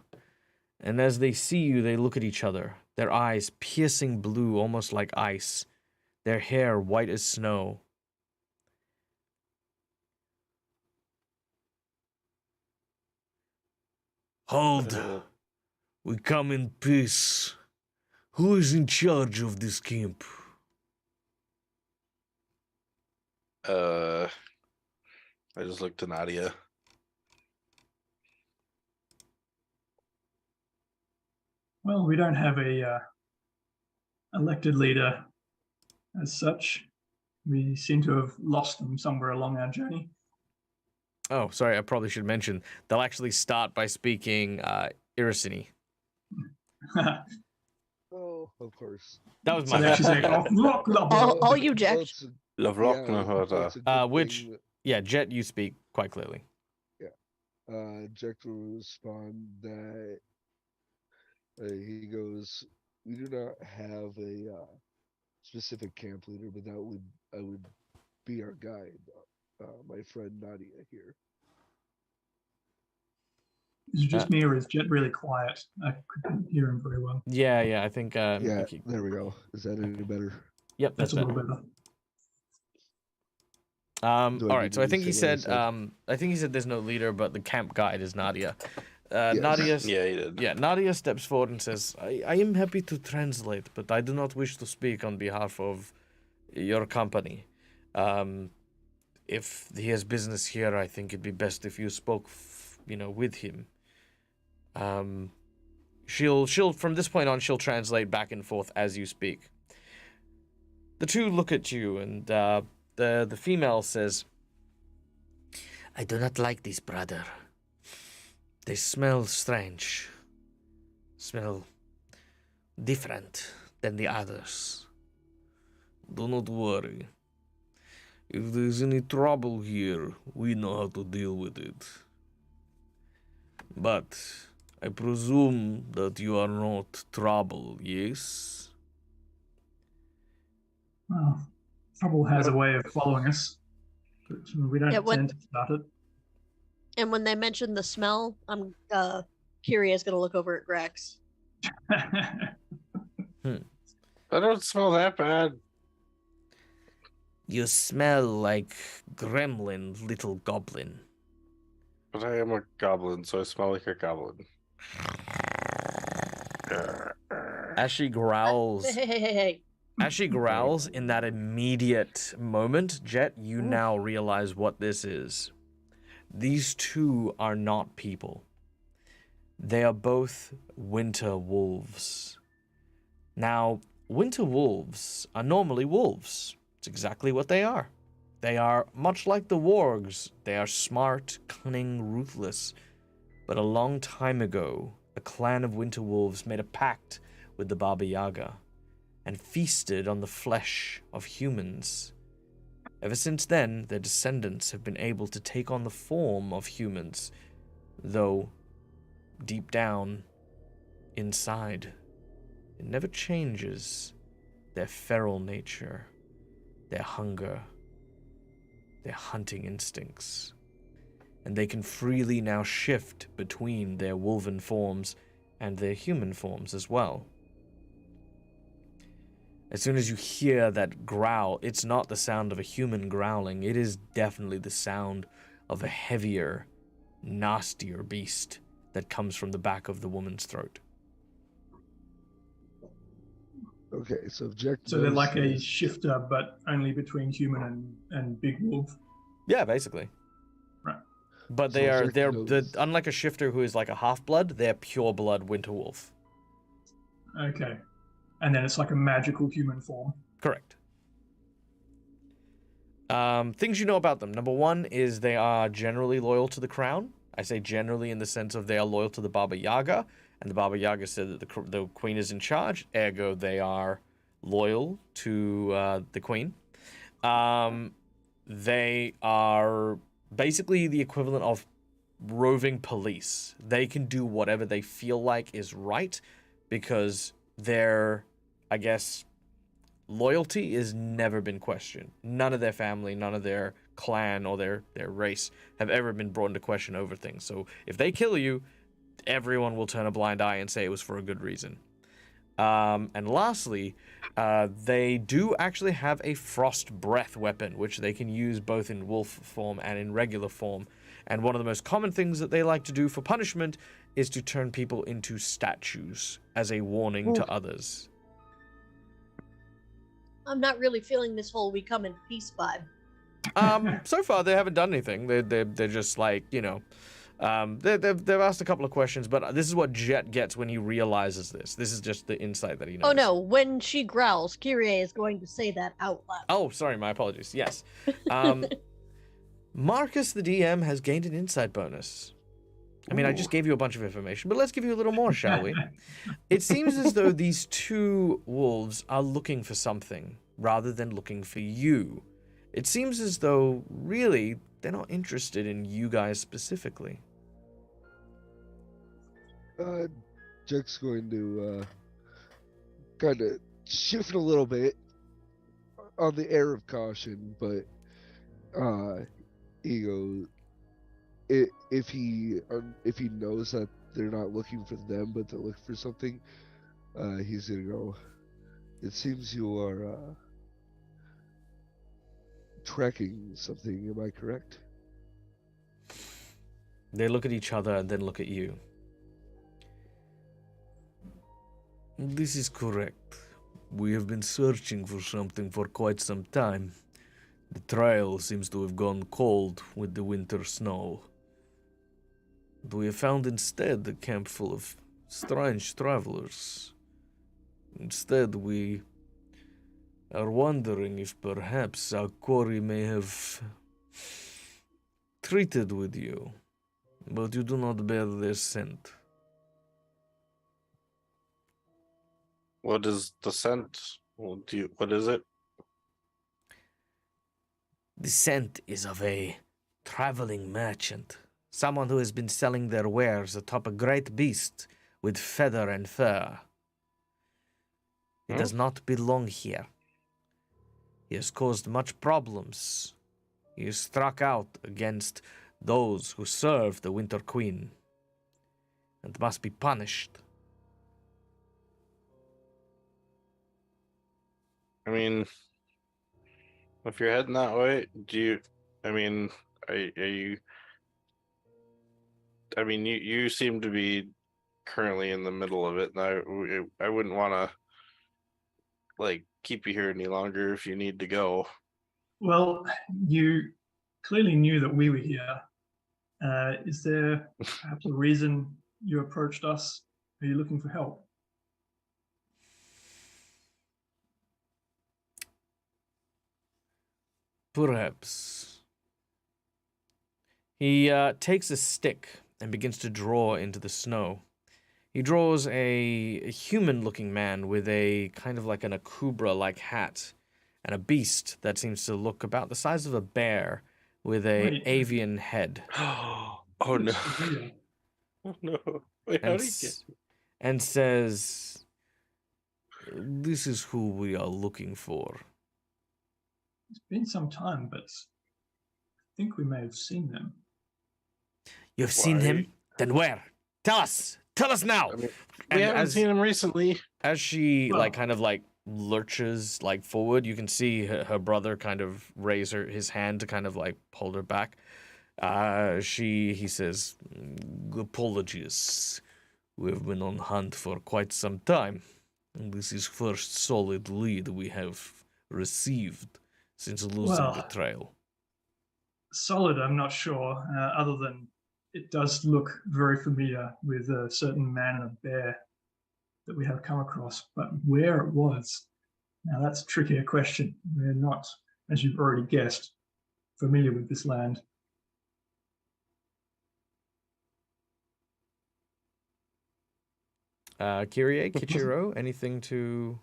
and as they see you, they look at each other. Their eyes piercing blue, almost like ice. Their hair white as snow. Hold. We come in peace. Who is in charge of this camp? I just looked to Nadia. Well, we don't have a elected leader as such. We seem to have lost them somewhere along our journey. Oh, sorry, I probably should mention. They'll actually start by speaking Irrisen. Oh, of course. That was So my they actually say, bad. "Oh, look, look, All you, Well, Jack. it's a- Love yeah, rock well, it's a good Which- thing Yeah, Jet, you speak quite clearly. Jack will respond that he goes, we do not have a specific camp leader, but I would be our guide. My friend Nadia here. is it just me or is Jet really quiet? I couldn't hear him very well. Yeah, I think. Yeah, Mickey- there we go. Is that any better? Yep, That's a better. little better. Do I All need right. So I to think he say what said. I think he said there's no leader, but the camp guide is Nadia. Yes. Nadia. Yeah, he did. Yeah, Nadia steps forward and says, I am happy to translate, but I do not wish to speak on behalf of your company. If he has business here, I think it'd be best if you spoke, with him. She'll from this point on, she'll translate back and forth as you speak. The two look at you, and the female says, I do not like this, brother. They smell strange. Smell different than the others. Do not worry. If there's any trouble here, we know how to deal with it. But I presume that you are not trouble, yes? Well, trouble has a way of following us, but we don't Yeah, what- tend to start it. And when they mention the smell, I'm Kyrie is gonna look over at Grex. I don't smell that bad. You smell like gremlin, little goblin. But I am a goblin, so I smell like a goblin. As she growls, Hey. as she growls in that immediate moment, Jet, you now realize what this is. These two are not people. They are both winter wolves. Now, winter wolves are normally wolves. It's exactly what they are. They are much like the wargs. They are smart, cunning, ruthless. But a long time ago, a clan of winter wolves made a pact with the Baba Yaga and feasted on the flesh of humans. Ever since then, their descendants have been able to take on the form of humans, though deep down, inside, it never changes their feral nature, their hunger, their hunting instincts. And they can freely now shift between their wolven forms and their human forms as well. As soon as you hear that growl, it's not the sound of a human growling. It is definitely the sound of a heavier, nastier beast that comes from the back of the woman's throat. Okay, so Jack. So they're knows like a this. shifter, but only between human and big wolf. Yeah, basically. Right. But So they're Jack knows- unlike a shifter who is like a half-blood, they're pure blood winter wolf. Okay. And then it's like a magical human form. Correct. Things you know about them. Number one is they are generally loyal to the crown. I say generally in the sense of they are loyal to the Baba Yaga, and the Baba Yaga said that the queen is in charge, ergo they are loyal to the queen. They are basically the equivalent of roving police. They can do whatever they feel like is right because their, I guess, loyalty has never been questioned. None of their family, none of their clan or their race have ever been brought into question over things. So if they kill you, everyone will turn a blind eye and say it was for a good reason. And lastly, they do actually have a frost breath weapon, which they can use both in wolf form and in regular form. And one of the most common things that they like to do for punishment is to turn people into statues as a warning to others. I'm not really feeling this whole we come in peace vibe. So far they haven't done anything. They're just like, you know, they've asked a couple of questions, but this is what Jet gets when he realizes this. This is just the insight that he knows. Oh no, when she growls, Kyrie is going to say that out loud. Oh, sorry, my apologies. Yes. Marcus, the DM, has gained an insight bonus. I mean, I just gave you a bunch of information, but let's give you a little more, shall we? It seems as though these two wolves are looking for something rather than looking for you. It seems as though, really, they're not interested in you guys specifically. Jack's going to kind of shift a little bit on the air of caution, but he goes, if he knows that they're not looking for them, but they're looking for something, he's gonna go. It seems you are tracking something. Am I correct? They look at each other and then look at you. This is correct. We have been searching for something for quite some time. The trail seems to have gone cold with the winter snow. But we have found instead a camp full of strange travelers. Instead, we are wondering if perhaps our quarry may have treated with you, but you do not bear their scent. What is the scent? What is it? The scent is of a traveling merchant, someone who has been selling their wares atop a great beast with feather and fur. He does not belong here. He has caused much problems. He has struck out against those who serve the Winter Queen and must be punished. I mean, if you're heading that way, I mean, are you? I mean, you seem to be currently in the middle of it, and I wouldn't want to like keep you here any longer if you need to go. Well, you clearly knew that we were here. Is there perhaps a reason you approached us? Are you looking for help? Perhaps. He takes a stick and begins to draw into the snow. He draws a human-looking man with a kind of like an akubra-like hat, and a beast that seems to look about the size of a bear with a Wait. avian head. Oh Looks no. familiar. Oh no. Wait, how And, did he get? and says, "This is who we are looking for." It's been some time, but I think we may have seen them. You've seen Why? him? Then where? Tell us! Tell us now! I mean, And we haven't as- seen him recently. As she Well- kind of lurches forward, you can see her brother kind of raise his hand to kind of hold her back. He says, "Apologies. We've been on hunt for quite some time, and this is first solid lead we have received since losing the Well- trail." Solid, I'm not sure, other than it does look very familiar with a certain man and a bear that we have come across. But where it was, now that's a trickier question. We're not, as you've already guessed, familiar with this land. Kyrie, Kichiro, anything to...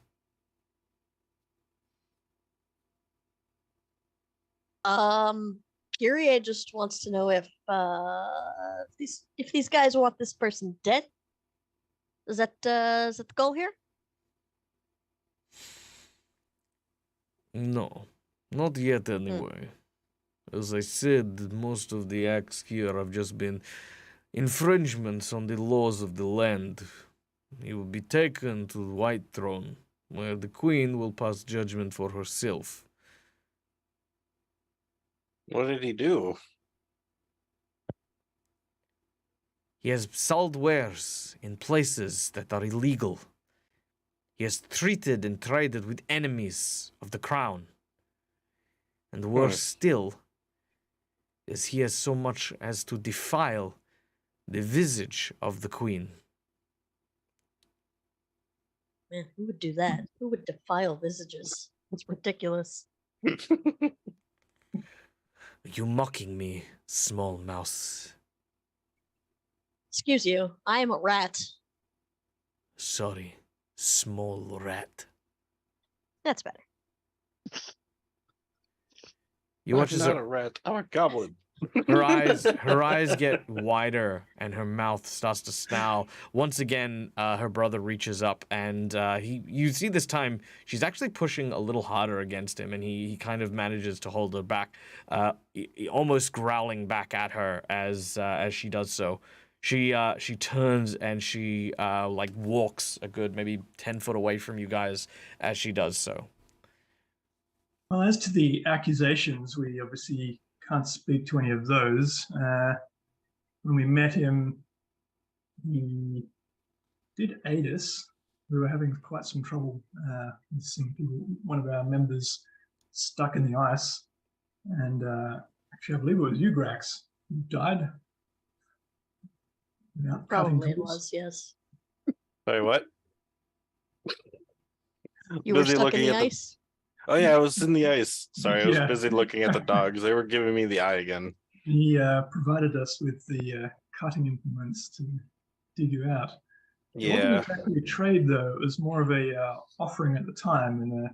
Kyrie just wants to know if these guys want this person dead. Is that the goal here? No, not yet anyway. As I said, most of the acts here have just been infringements on the laws of the land. He will be taken to the Whitethrone, where the Queen will pass judgment for herself. What did he do? He has sold wares in places that are illegal. He has treated and traded with enemies of the crown. And worse still, is he has so much as to defile the visage of the Queen. Man, who would do that? Who would defile visages? That's ridiculous. You mocking me, small mouse? Excuse you, I am a rat. Sorry, small rat. That's better. You I'm watch as not her, a rat. I'm a goblin. her eyes get wider and her mouth starts to snarl. Once again, her brother reaches up and you see this time she's actually pushing a little harder against him, and he kind of manages to hold her back, almost growling back at her as she does so. She turns and she walks a good maybe 10 foot away from you guys as she does so. Well, as to the accusations, we obviously can't speak to any of those. When we met him, he did aid us. We were having quite some trouble with some people. One of our members stuck in the ice, and actually, I believe it was you, Grax, who died. without cutting Probably it tools. was, yes. Sorry, what? You were Busy stuck in looking the at the- ice. Oh yeah, I was in the ice. Sorry, I was Yeah. busy looking at the dogs. They were giving me the eye again. He provided us with the cutting implements to dig you out. It wasn't Yeah. exactly a trade, though. It was more of a offering at the time and a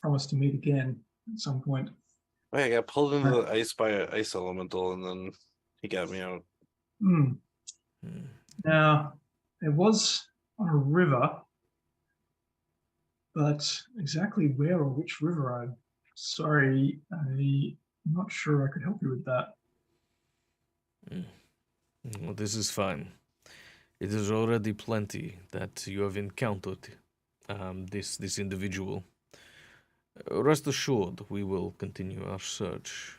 promise to meet again at some point. Wait, I got pulled into the ice by an ice elemental, and then he got me out. Hmm. Hmm. Now, it was on a river, but exactly where or which river, I'm sorry, I'm not sure I could help you with that. Well, this is fine. It is already plenty that you have encountered this individual. Rest assured, we will continue our search.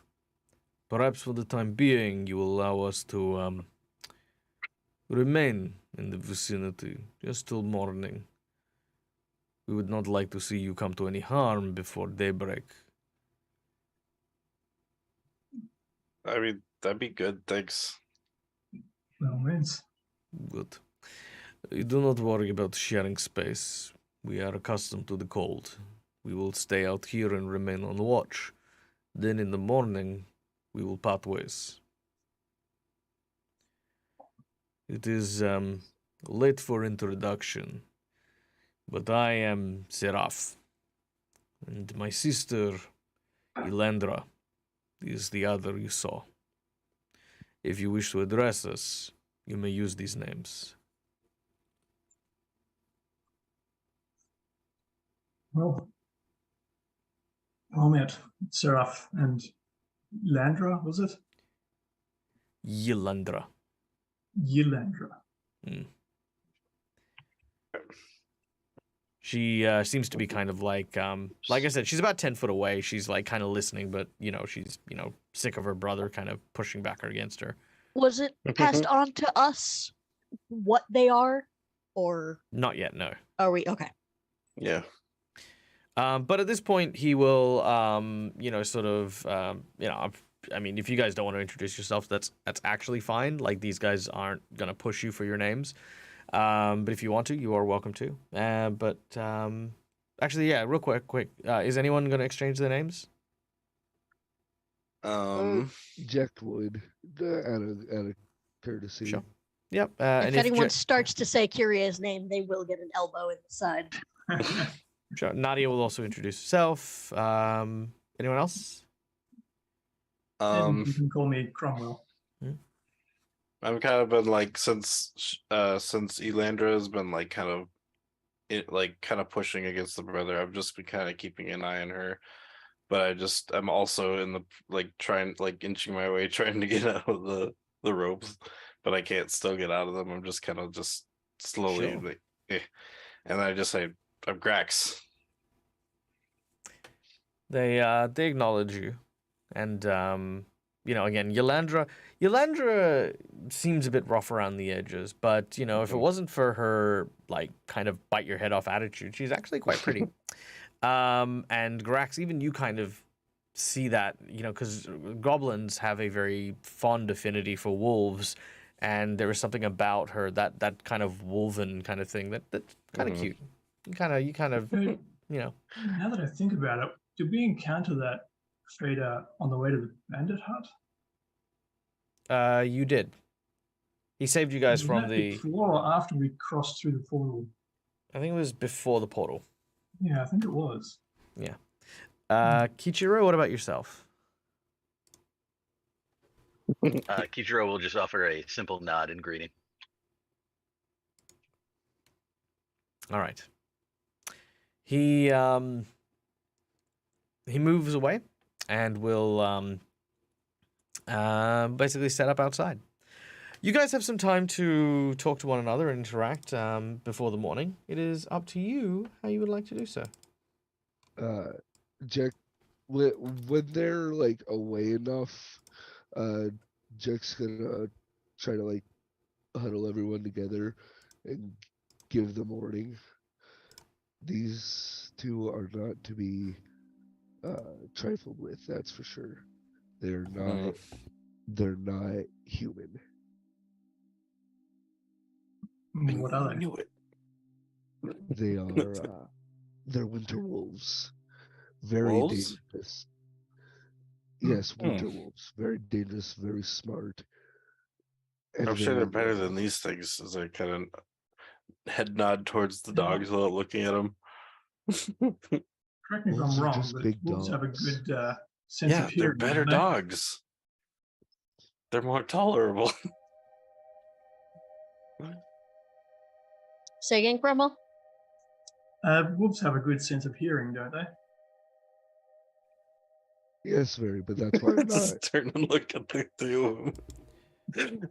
Perhaps for the time being, you will allow us to remain in the vicinity just till morning. We would not like to see you come to any harm before daybreak. I mean, that'd be good. Thanks. Well, means. Good. You do not worry about sharing space. We are accustomed to the cold. We will stay out here and remain on watch. Then in the morning, we will part ways. It is late for introduction, but I am Seraph, and my sister, Elandra, is the other you saw. If you wish to address us, you may use these names. Well, I met Seraph and Landra, was it? Yelandra. Yelandra. She seems to be kind of like I said, she's about 10 foot away. She's like kind of listening, but she's sick of her brother kind of pushing back against her. Was it passed on to us what they are, or Not yet, no. are we okay? Yeah. But at this point, he will, I mean, if you guys don't want to introduce yourself, that's actually fine. Like, these guys aren't gonna push you for your names. But if you want to, you are welcome to. Actually, yeah, real quick. Is anyone gonna exchange their names? Jack would, out of courtesy. Sure. Yep. If anyone starts to say Kyrie's name, they will get an elbow in the side. Sure. Nadia will also introduce herself. Anyone else? And you can call me Cromwell. I've kind of been like since Elandra has been like kind of pushing against the brother. I've just been kind of keeping an eye on her, but I'm also in the inching my way trying to get out of the ropes, but I can't still get out of them. I'm just kind of slowly Sure. and then I just say I'm Grax. They acknowledge you, and again, Yelandra seems a bit rough around the edges, but if it wasn't for her like kind of bite your head off attitude, she's actually quite pretty. And Grax, even you kind of see that, because goblins have a very fond affinity for wolves, and there is something about her that kind of wolven kind of thing that's kind of cute. You kind of Now that I think about it, did we encounter that trader on the way to the bandit hut? You did. He saved you guys Was from that the. before or after we crossed through the portal? I think it was before the portal. Yeah, I think it was. Yeah. Kichiro, what about yourself? Kichiro will just offer a simple nod and greeting. All right. He moves away and will basically set up outside. You guys have some time to talk to one another and interact before the morning. It is up to you how you would like to do so. Jack, when they're like away enough, Jack's gonna try to like huddle everyone together and give them warning. These two are not to be trifled with, that's for sure. They're not human. What are they? Knew it. They are they're winter wolves. Very Wolves? dangerous. Yes, winter wolves. Very dangerous, very smart. I'm sure they're very better loyal. than these things. As I kind of head nod towards the dogs without looking at them. Correct me if Wolves I'm are wrong, just but big wolves have a dogs. good sense Yeah, of hearing. they're better don't they? dogs. They're more tolerable. Say again, Cromwell? Wolves have a good sense of hearing, don't they? Yes, very, but that's why I'm not. Just turn and look at the two of them.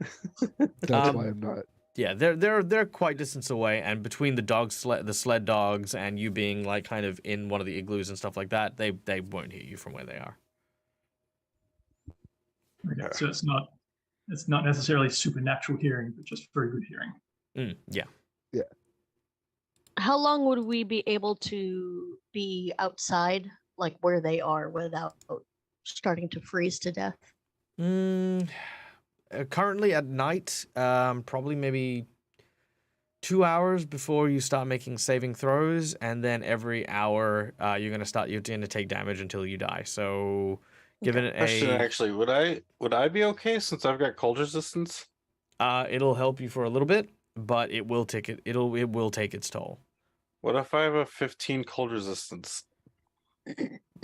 That's why I'm not. Yeah, they're quite distance away, and between the sled dogs and you being like kind of in one of the igloos and stuff like that, they won't hear you from where they are. Okay, so it's not necessarily supernatural hearing, but just very good hearing. Yeah. How long would we be able to be outside, like where they are, without starting to freeze to death? Currently at night, probably maybe 2 hours before you start making saving throws, and then every hour you're going to take damage until you die. So given it Question actually, would I be okay since I've got cold resistance? It'll help you for a little bit, but it will take its toll. What if I have a 15 cold resistance?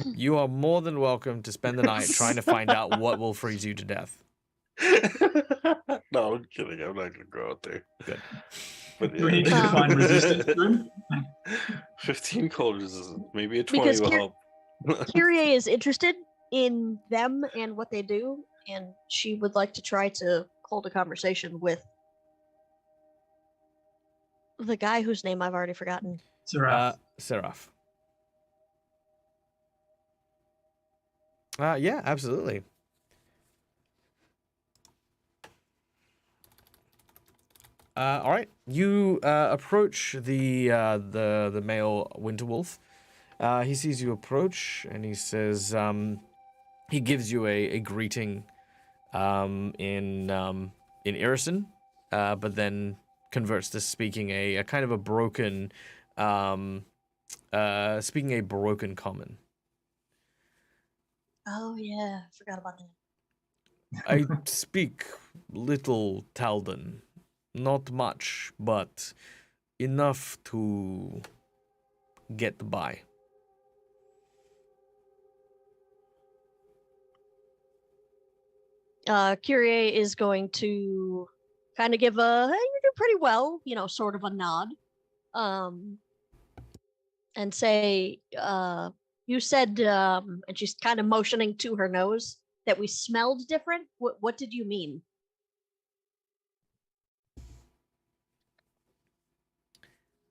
You are more than welcome to spend the night trying to find out what will freeze you to death. No, I'm kidding. I'm not gonna go out there. Good. But Do we need to yeah. define resistance, Grim? 15 cold resistance. Maybe a 20 Because will help. Kyrie is interested in them and what they do, and she would like to try to hold a conversation with the guy whose name I've already forgotten. Seraph. Seraph. Yeah, absolutely. All right, you approach the male winter wolf. He sees you approach, and he says, he gives you a greeting, in Irrisen, but then converts to speaking a kind of a broken, speaking a broken common. Oh yeah, forgot about that. I speak little Taldan. Not much, but enough to get by. Kyrie is going to kind of give a, hey, you do pretty well, sort of a nod. And say, you said, and she's kind of motioning to her nose, that we smelled different. What did you mean?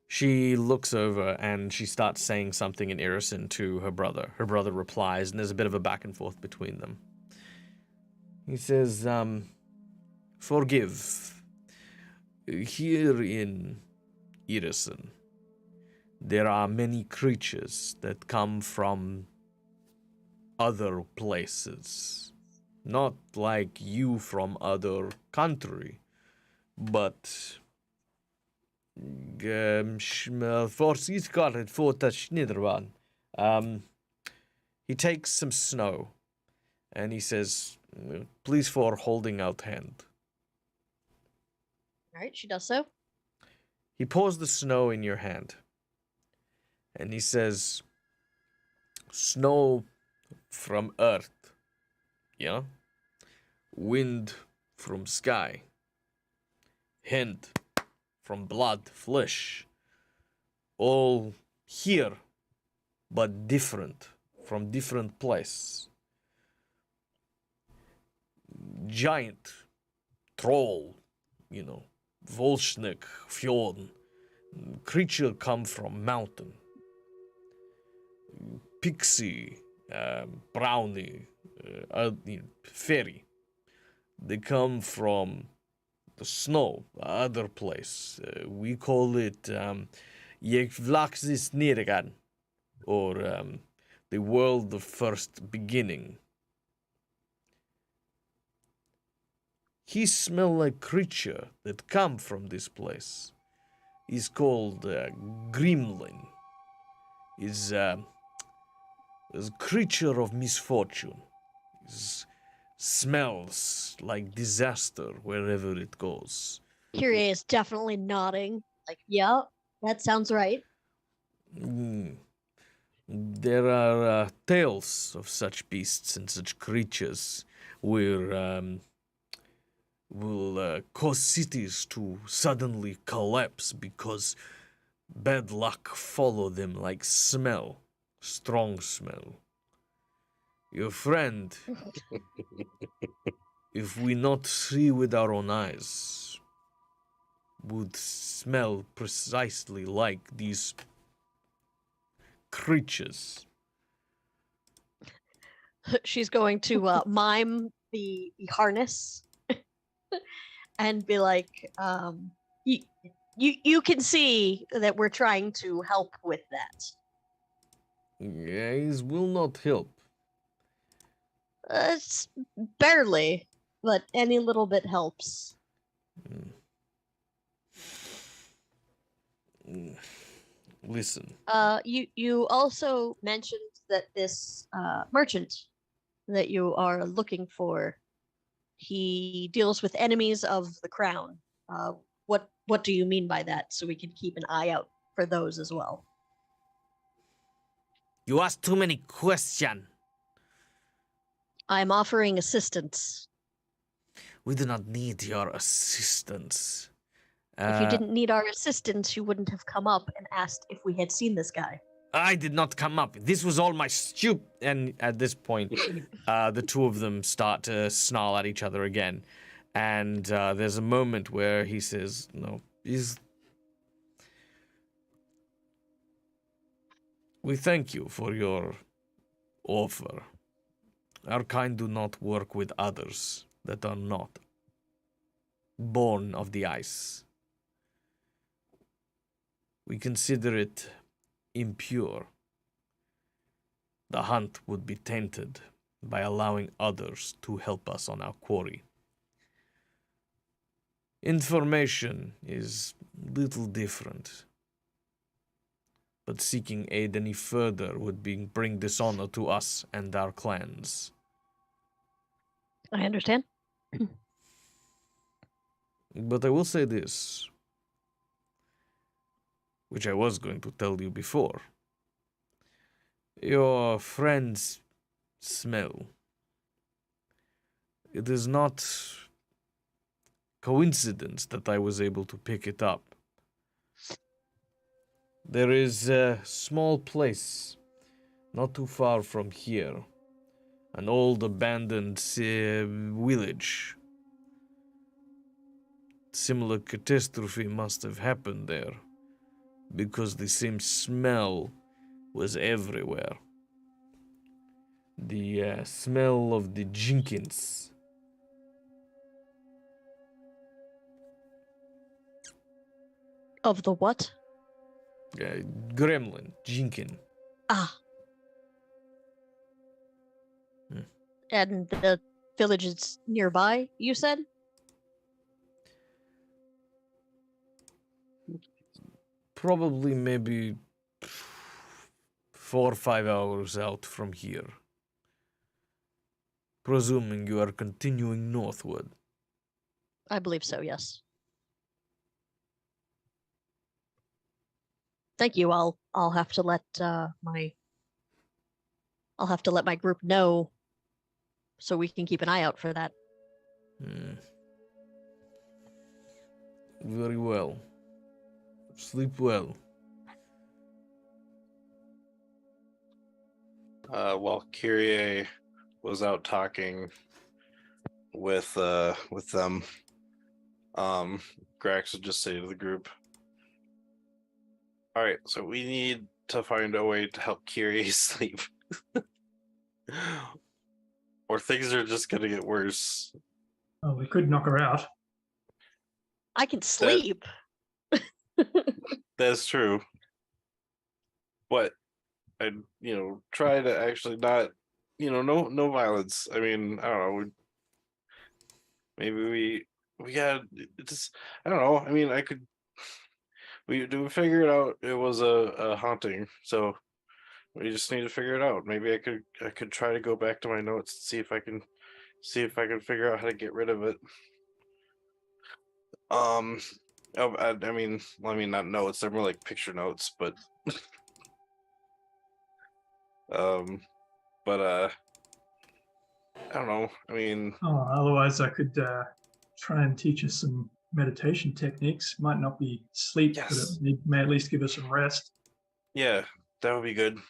She looks over and she starts saying something in Irrisen to her brother. Her brother replies, and there's a bit of a back and forth between them. He says, forgive. Here in Irrisen, there are many creatures that come from other places. Not like you from other country, but he takes some snow and he says, please for holding out hand. All right, she does so. He pours the snow in your hand and he says, snow from earth, yeah? Wind from sky, hand from blood, flesh, all here, but different, from different place. Giant, troll, Volshnik, fjord, creature come from mountain. Pixie, brownie, fairy. They come from the snow, other place. We call it Yevlaxis Nirgan, or the world of first beginning. He smell like creature that come from this place. He's called Gremlin. Is a creature of misfortune. Smells like disaster wherever it goes. Kyrie is definitely nodding. Like, yeah, that sounds right. There are tales of such beasts and such creatures where will cause cities to suddenly collapse because bad luck follow them like smell, strong smell. Your friend, if we not see with our own eyes, would smell precisely like these creatures. She's going to mime the harness and be like, you can see that we're trying to help with that. Guys will not help. It's barely, but any little bit helps. Listen. You also mentioned that this merchant that you are looking for, he deals with enemies of the crown. What do you mean by that? So we can keep an eye out for those as well. You ask too many questions. I'm offering assistance. We do not need your assistance. If you didn't need our assistance, you wouldn't have come up and asked if we had seen this guy. I did not come up. This was all my And at this point, the two of them start to snarl at each other again. And there's a moment where he says, "No, we thank you for your offer. Our kind do not work with others that are not born of the ice. We consider it impure. The hunt would be tainted by allowing others to help us on our quarry. Information is little different, but seeking aid any further would bring dishonor to us and our clans." I understand. But I will say this, which I was going to tell you before. Your friend's smell. It is not coincidence that I was able to pick it up. There is a small place not too far from here, an old abandoned village. Similar catastrophe must have happened there, because the same smell was everywhere. The smell of the Jenkins. Of the what? Gremlin, Jinkin. Ah. Hmm. And the village is nearby, you said? Probably maybe 4 or 5 hours out from here. Presuming you are continuing northward. I believe so, yes. Thank you. I'll have to let my group know so we can keep an eye out for that. Very well. Sleep well. While Kyrie was out talking with them, Grax would just say to the group, "All right, so we need to find a way to help Kyrie sleep, or things are just gonna get worse." Oh, we could knock her out. I can sleep. That's true, but I'd try to actually not no violence. I mean, I don't know. Maybe we got just I don't know. I mean, we figure it out. It was a haunting, so we just need to figure it out. Maybe I could try to go back to my notes and see if I can figure out how to get rid of it. I mean, not notes. They're more like picture notes, but I don't know. I mean, otherwise I could try and teach us some meditation techniques. Might not be sleep, but it may at least give us some rest. Yeah, that would be good.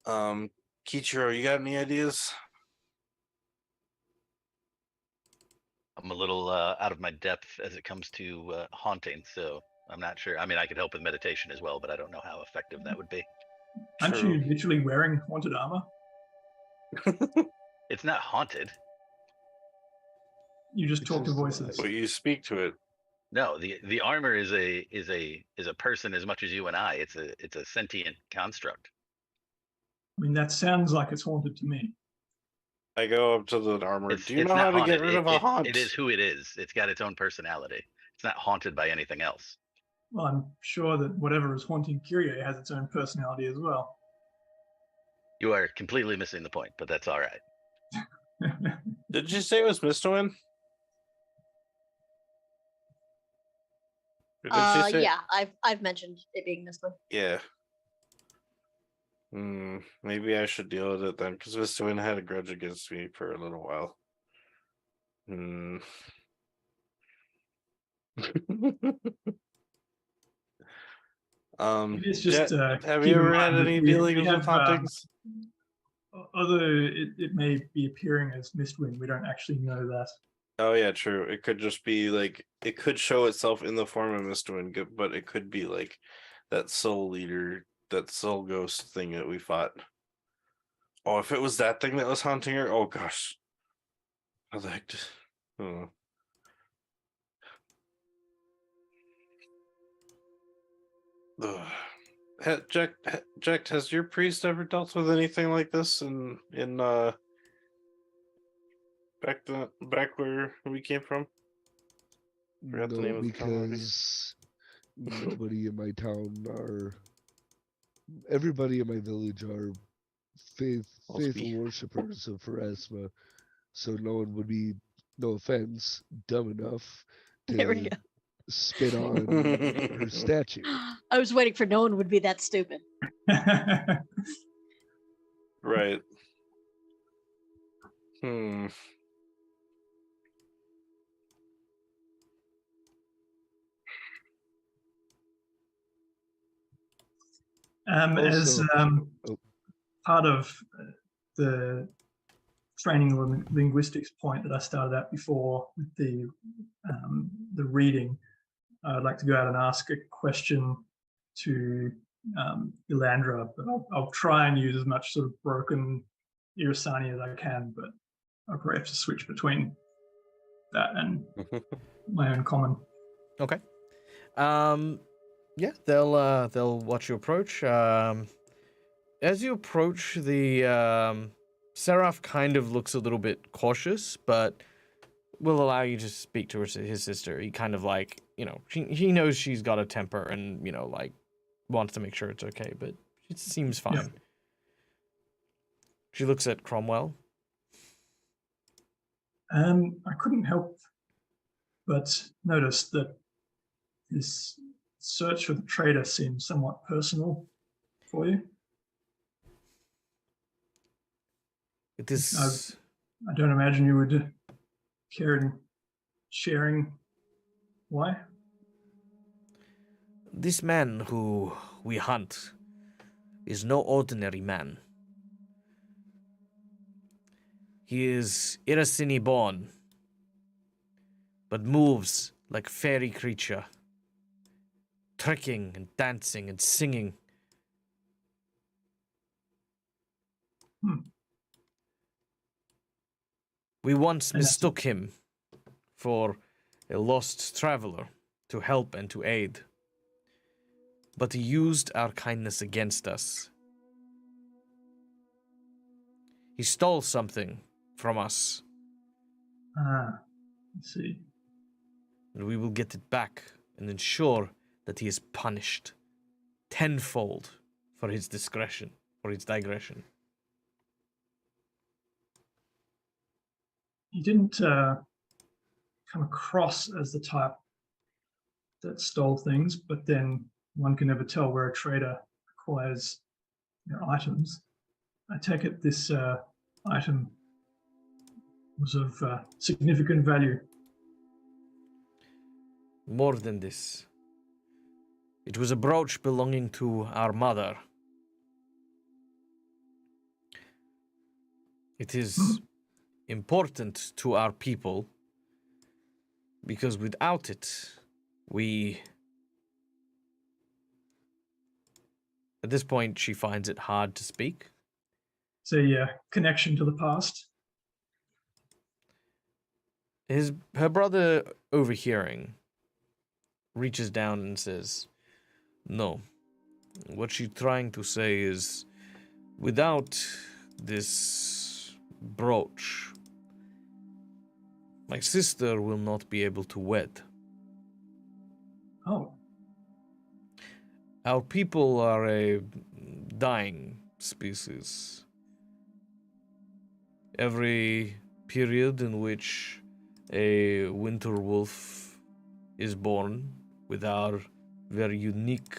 Kichiro, you got any ideas? I'm a little out of my depth as it comes to haunting, so I'm not sure. I mean, I could help with meditation as well, but I don't know how effective that would be. Aren't you literally wearing haunted armor? It's not haunted. You just talk to voices. Well, you speak to it. No, the armor is a person as much as you and I. It's a sentient construct. I mean, that sounds like it's haunted to me. I go up to the armor. Do you It's know how not to haunted. get rid of a haunt? It is who it is. It's got its own personality. It's not haunted by anything else. Well, I'm sure that whatever is haunting Kyrie has its own personality as well. You are completely missing the point, but that's all right. Did you say it was Mistwin? Or did she say? Yeah, I've mentioned it being this one. Yeah. Maybe I should deal with it then, because Mistwin had a grudge against me for a little while. Maybe it's Jet, just have keep you in ever had mind that any we dealings with have, hauntings? although it may be appearing as Mistwind, we don't actually know that. Oh yeah, true. It could just be like it could show itself in the form of Mistwin, but it could be like that soul leader, that soul ghost thing that we fought. Oh, if it was that thing that was haunting her, oh gosh. How the heck did... Oh. Ugh. Jack, has your priest ever dealt with anything like this in back where we came from? Forgot the No, name of the town already. because nobody in my town are. Everybody in my village are faithful worshippers of Pharasma, so no one would be, no offense, dumb enough There we to go. spit on her statue. I was waiting for no one would be that stupid. Right. As Also, part of the training linguistics point that I started at before with the reading, I'd like to go out and ask a question to Elandra, but I'll try and use as much sort of broken Irrisani as I can, but I'll probably have to switch between that and my own common. Okay. Yeah, they'll watch you approach. As you approach, the Seraph kind of looks a little bit cautious, but will allow you to speak to his sister. He kind of like, he knows she's got a temper and, like wants to make sure it's okay, but it seems fine. Yeah. She looks at Cromwell. I couldn't help but notice that this search for the traitor seems somewhat personal for you. It is. I don't imagine you would care in sharing. Why? This man who we hunt is no ordinary man. He is Irrisini born, but moves like fairy creature, tricking and dancing and singing. We once mistook him for a lost traveler to help and to aid, but he used our kindness against us. He stole something from us. I see. And we will get it back and ensure that he is punished tenfold for his discretion, for his digression. He didn't come across as the type that stole things, but then one can never tell where a trader acquires items. I take it this item was of significant value. More than this. It was a brooch belonging to our mother. It is important to our people because without it, we... At this point, she finds it hard to speak. It's a connection to the past. Her brother, overhearing, reaches down and says, "No. What she's trying to say is, without this brooch, my sister will not be able to wed. Oh. Our people are a dying species. Every period in which a winter wolf is born with our very unique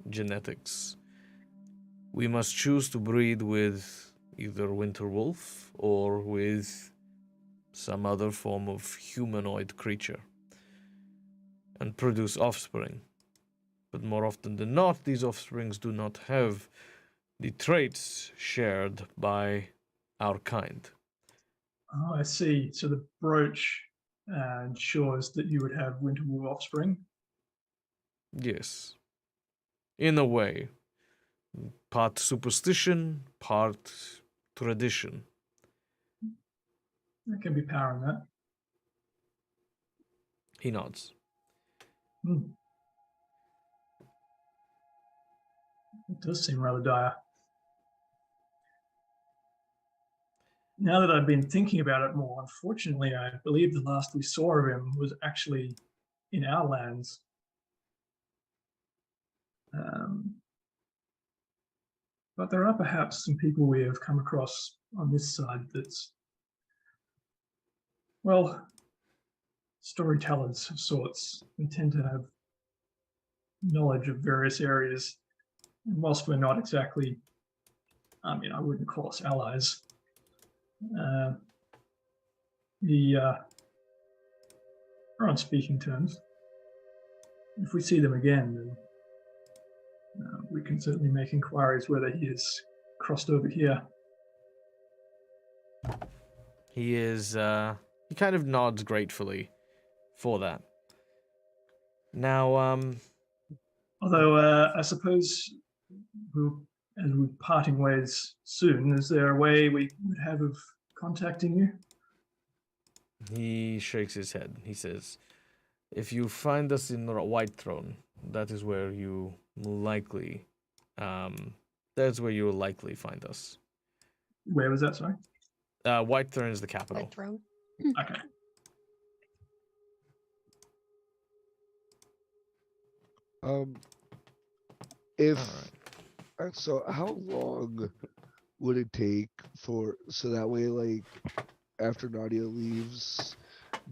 genetics. We must choose to breed with either winter wolf or with some other form of humanoid creature and produce offspring. But more often than not, these offsprings do not have the traits shared by our kind. Oh, I see. So the brooch ensures that you would have winter wolf offspring. Yes. In a way. Part superstition, part tradition. That can be powering that. He nods. Hmm. It does seem rather dire. Now that I've been thinking about it more, unfortunately, I believe the last we saw of him was actually in our lands. But there are perhaps some people we have come across on this side that's, well, storytellers of sorts. We tend to have knowledge of various areas. And whilst we're not exactly, I wouldn't call us allies, we're on speaking terms. If we see them again, then we can certainly make inquiries whether he is crossed over here. He is, he kind of nods gratefully for that. Now, Although I suppose as we're parting ways soon, is there a way we would have of contacting you? he shakes his head. He says, if you find us in the Whitethrone, that is where you will likely, that's where you will likely find us. Where was that, sorry? Whitethrone is the capital. Whitethrone. Okay. If Alright. so, how long would it take so that way, like, after Nadia leaves,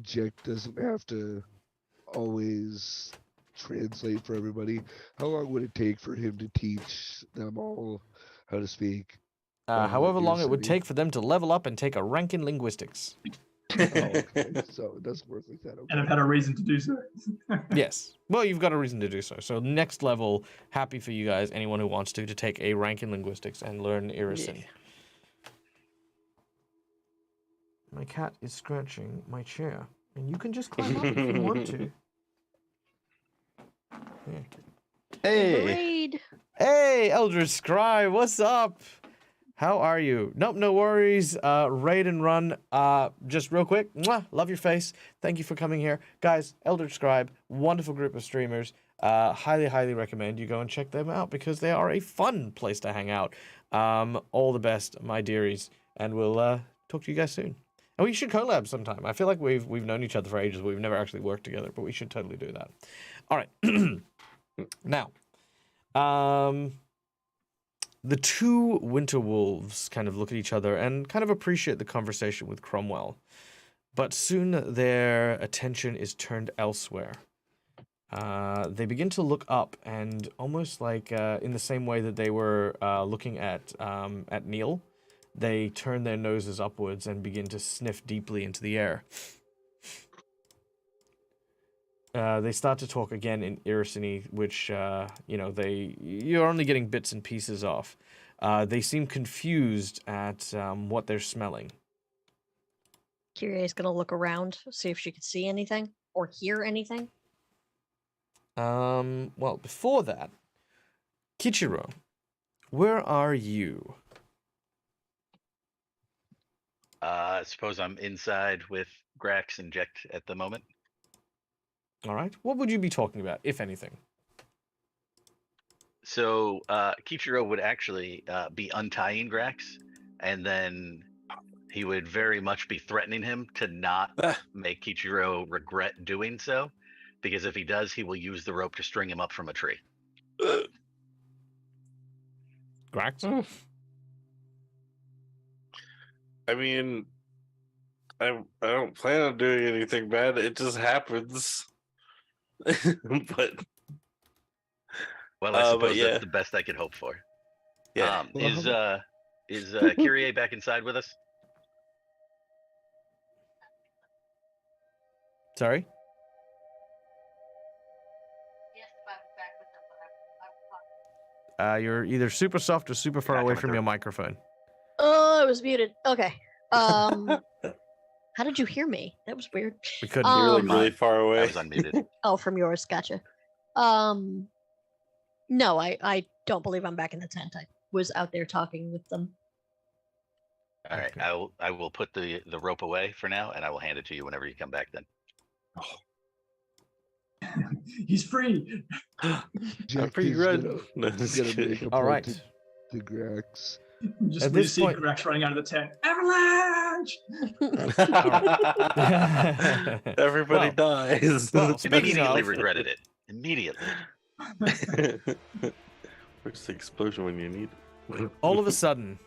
Jack doesn't have to always translate for everybody? How long would it take for him to teach them all how to speak? However long it would Irrisen? take for them to level up and take a rank in linguistics. Oh, okay. So it doesn't work like that. Okay. And I've had a reason to do so. Yes. Well, you've got a reason to do so. So next level, happy for you guys, anyone who wants to take a rank in linguistics and learn Irrisen. Yeah. My cat is scratching my chair, and you can just climb up if you want to. Yeah. Hey, Parade. Hey, Eldritch Scribe, what's up? How are you? Nope, no worries. Raid and run. Just real quick. Mwah, love your face. Thank you for coming here. Guys, Eldritch Scribe, wonderful group of streamers. Highly, highly recommend you go and check them out because they are a fun place to hang out. All the best, my dearies. And we'll talk to you guys soon. And we should collab sometime. I feel like we've known each other for ages, but we've never actually worked together, but we should totally do that. All right. Now, the two winter wolves kind of look at each other and kind of appreciate the conversation with Cromwell. But soon their attention is turned elsewhere. They begin to look up and almost like in the same way that they were looking at Neil, they turn their noses upwards and begin to sniff deeply into the air. They start to talk again in Irrisen, which, you're only getting bits and pieces off. They seem confused at what they're smelling. Kyrie's gonna look around, see if she could see anything or hear anything. Well, before that, Kichiro, where are you? I suppose I'm inside with Grax and Jekt at the moment. All right. What would you be talking about, if anything? So Kichiro would actually be untying Grax, and then he would very much be threatening him to not make Kichiro regret doing so, because if he does, he will use the rope to string him up from a tree. Grax? I mean, I don't plan on doing anything bad. It just happens. but Well, I suppose yeah, that's the best I could hope for. yeah. Well, Is Kyrie back inside with us? Sorry. You're either super soft or super far not away coming from through. your microphone. Oh, I was muted. Okay. How did you hear me? That was weird. We couldn't. You're like Um, really far I away. was unmuted. Oh, from yours, gotcha. No, I don't believe I'm back in the tent. I was out there talking with them. All right, Okay. I will put the rope away for now, and I will hand it to you whenever you come back. Then. He's free. Jack Free is run. No, gonna just kidding. make a All point right. to Grax. Just At we this see point- Grax running out of the tent. Avalanche! Everybody Well- dies. well, speaking Immediately of- regretted it. Immediately. Where's the explosion when you need it? All of a sudden,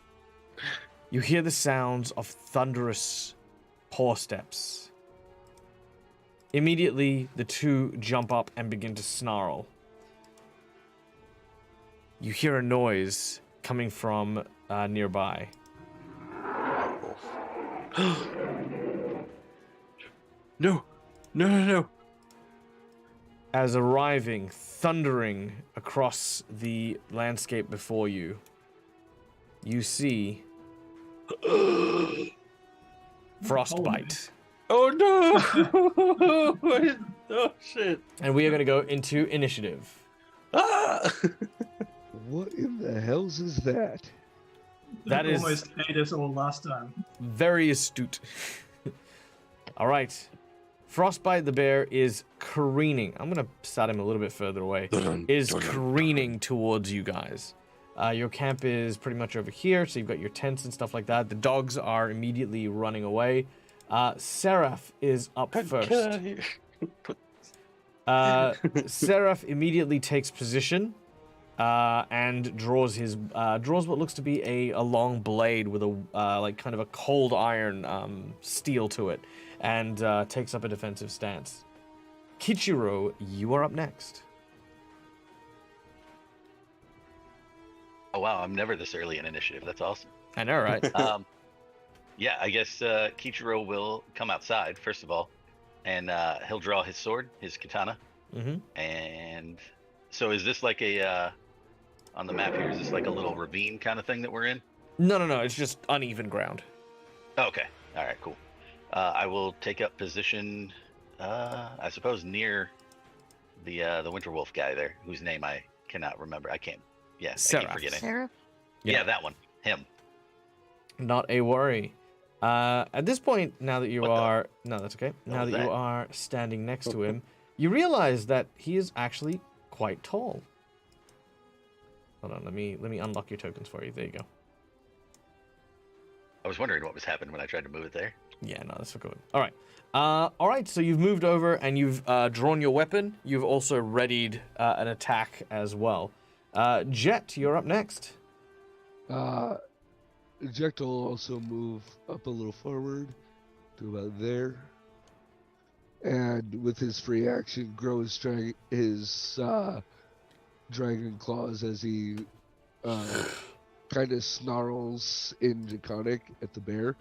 you hear the sounds of thunderous paw steps. Immediately, the two jump up and begin to snarl. You hear a noise coming from nearby. No, no. As arriving, thundering across the landscape before you, you see Frostbite. Oh no! Oh shit! And we are going to go into initiative. Ah! What in the hell's is that? That They is- almost ate us all last time. Very astute. All right. Frostbite the bear is careening. I'm going to start him a little bit further away. Is careening towards you guys. Your camp is pretty much over here, so you've got your tents and stuff like that. The dogs are immediately running away. Seraph is up first. Get out of here. Seraph immediately takes position and draws what looks to be a long blade with a like kind of a cold iron steel to it, and takes up a defensive stance. Kichiro, you are up next. Oh wow, I'm never this early in initiative. That's awesome. I know, right? Yeah, I guess Kichiro will come outside first of all, and he'll draw his sword, his katana. Mm-hmm. And so, is this like a on the map here? Is this like a little ravine kind of thing that we're in? No. It's just uneven ground. Oh, okay. All right. Cool. I will take up position. I suppose near the Winter Wolf guy there, whose name I cannot remember. I can't. Yeah, I Seraph. keep forgetting. Sarah? Yeah, that one. Him. Not a worry. At this point, now that you What the- are no, that's okay. What Now was that you that? are standing next to him, you realize that he is actually quite tall. Hold on, let me unlock your tokens for you. There you go. I was wondering what was happening when I tried to move it there. Yeah, no, that's good. All right. All right, so you've moved over and you've drawn your weapon. You've also readied an attack as well. Jet, you're up next. Jack will also move up a little forward to about there. And with his free action, grow his dragon claws as he kind of snarls in Draconic at the bear.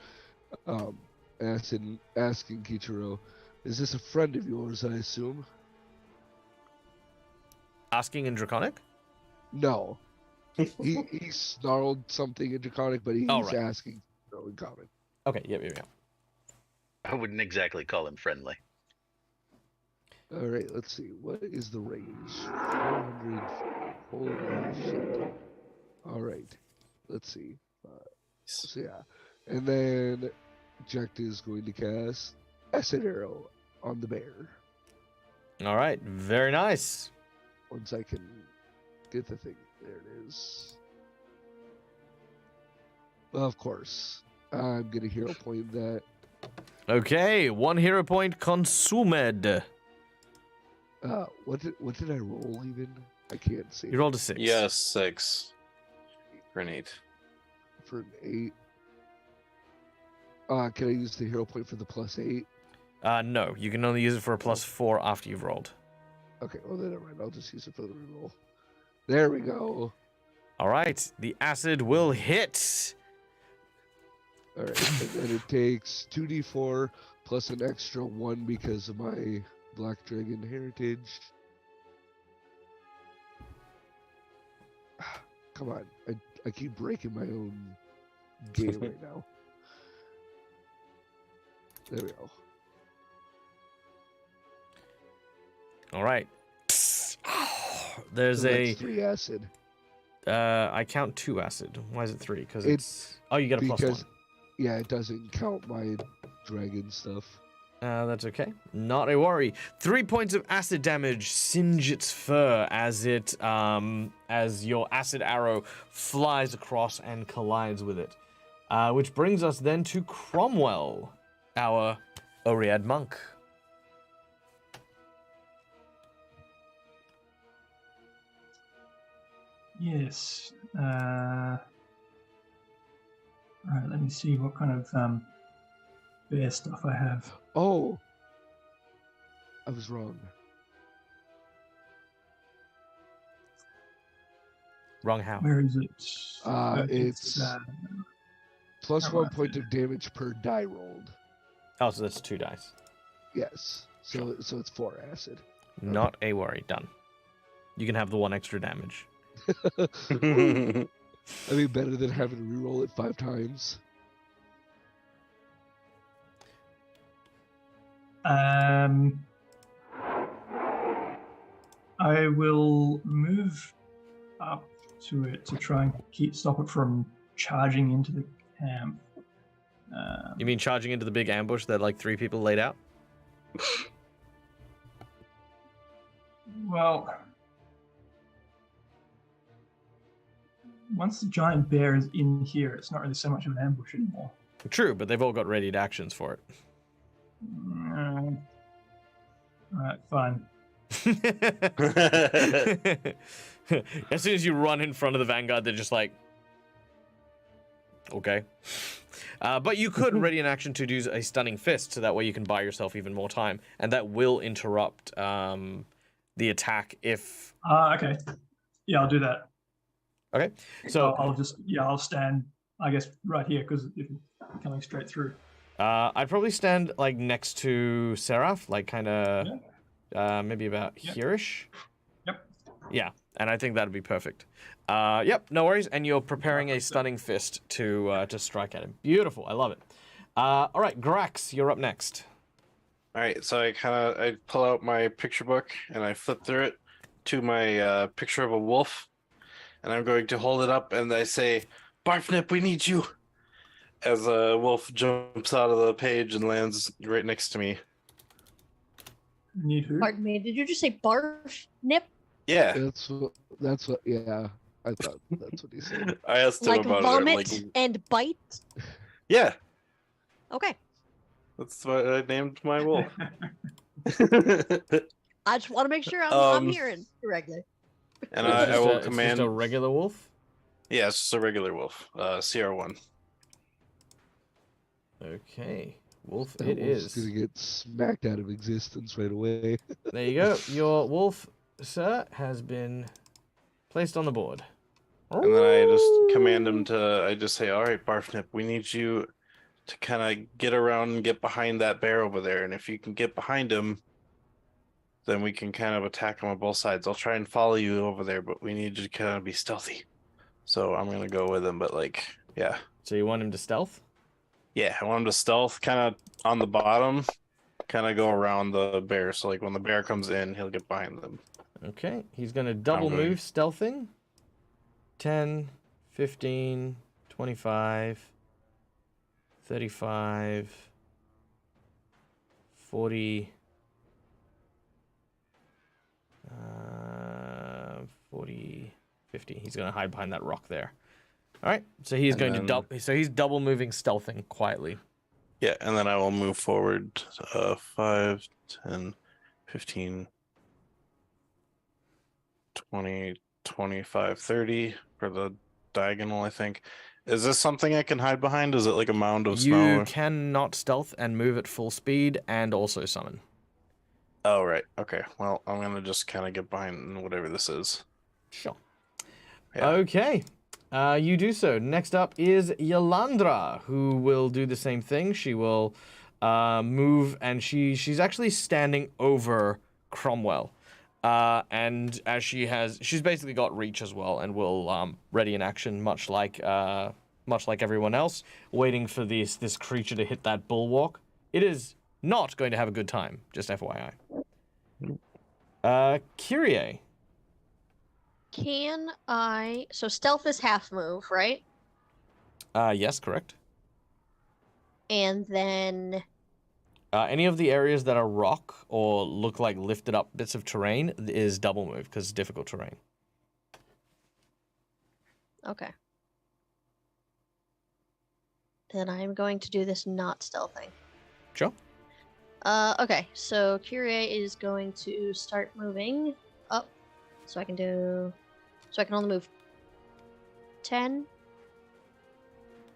Asking Kichiro, is this a friend of yours, I assume? Asking in Draconic? No. he snarled something in Draconic, but he's Oh, right. asking in common. Okay, yep. I wouldn't exactly call him friendly. All right, let's see. What is the range? 400. Holy shit. All right. Let's see. So yeah. And then Jack is going to cast Acid Arrow on the bear. All right, very nice. Once I can get the thing. There it is. Of course. I'm going to hero point that. Okay, 1 hero point consumed. What did I roll even? I can't see. You rolled a 6. Yes, 6. Grenade. For an 8. Can I use the hero point for the +8? No, you can only use it for a +4 after you've rolled. Okay, well then never mind. I'll just use it for the reroll. There we go. All right, the acid will hit. All right, and then it takes 2d4 plus an extra 1 because of my Black Dragon heritage. Come on, I keep breaking my own game right now. There we go. All right. There's So a. that's 3 acid. I count 2 acid. Why is it 3? Because it's. Oh, you get a +1. Yeah, it doesn't count my dragon stuff. That's okay. Not a worry. 3 points of acid damage singe its fur as it, as your acid arrow flies across and collides with it. Which brings us then to Cromwell, our Oread monk. Yes. Right, let me see what kind of bear stuff I have. Oh, I was wrong. Wrong how? Where is it? It's plus oh, 1 point of damage per die rolled. Oh, so that's 2 dice. Yes. So it's 4 acid. Not a worry. Done. You can have the 1 extra damage. I mean, better than having to reroll it 5 times. I will move up to it to try and stop it from charging into the camp. You mean charging into the big ambush that like 3 people laid out? Well, once the giant bear is in here, it's not really so much of an ambush anymore. True, but they've all got readied actions for it. Alright, fine. As soon as you run in front of the vanguard, they're just like, okay. But you could ready an action to do a stunning fist, so that way you can buy yourself even more time, and that will interrupt the attack if. Okay. Yeah, I'll do that. Okay, so I'll stand, I guess, right here because if it's coming straight through. I'd probably stand like next to Seraph, like kind of, maybe about here-ish. Yep. Yeah, and I think that'd be perfect. Yep, no worries. And you're preparing a stunning fist to strike at him. Beautiful, I love it. All right, Grax, you're up next. All right, so I pull out my picture book and I flip through it to my picture of a wolf, and I'm going to hold it up and I say, "Barfnip, we need you," as a wolf jumps out of the page and lands right next to me. Need who? Pardon me, did you just say barf nip? Yeah, That's what. Yeah, I thought that's what he said. I asked him Like about vomit it. and bite? Yeah, Okay. that's what I named my wolf. I just want to make sure I'm hearing correctly. And It's I just will a- it's command. just a regular wolf. Yeah, it's just a regular wolf. CR1. Okay, wolf That it wolf's is. gonna get smacked out of existence right away. There you go. Your wolf, sir, has been placed on the board. And then I just command him to. I just say, "All right, Barfnip, we need you to kind of get around and get behind that bear over there. And if you can get behind him, then we can kind of attack him on both sides. I'll try and follow you over there, but we need you to kind of be stealthy." So I'm gonna go with him, but like, yeah, So you want him to stealth? yeah, I want him to stealth, kind of on the bottom, kind of go around the bear. So like when the bear comes in, he'll get behind them. Okay, he's going to double going- move stealthing. 10, 15, 25, 35, 40, 40, 50. He's going to hide behind that rock there. All right, so he's And going then- to double. So he's double moving stealthing quietly. Yeah, and then I will move forward 5, 10, 15, 20, 25, 30 for the diagonal, I think. Is this something I can hide behind? Is it like a mound of You snow? cannot stealth and move at full speed and also summon. Oh, right. Okay. Well, I'm gonna just kind of get behind whatever this is. Sure. Yeah. Okay. You do so. Next up is Yolandra, who will do the same thing. She will move, and she's actually standing over Cromwell. And as she's basically got reach as well, and will ready in action, much like everyone else, waiting for this creature to hit that bulwark. It is not going to have a good time, just FYI. Kyrie. Can I? So stealth is half move, right? Yes, correct. And then Any of the areas that are rock or look like lifted up bits of terrain is double move because it's difficult terrain. okay. Then I'm going to do this not stealthing. Sure. Okay, so Kyrie is going to start moving up, so I can only move 10,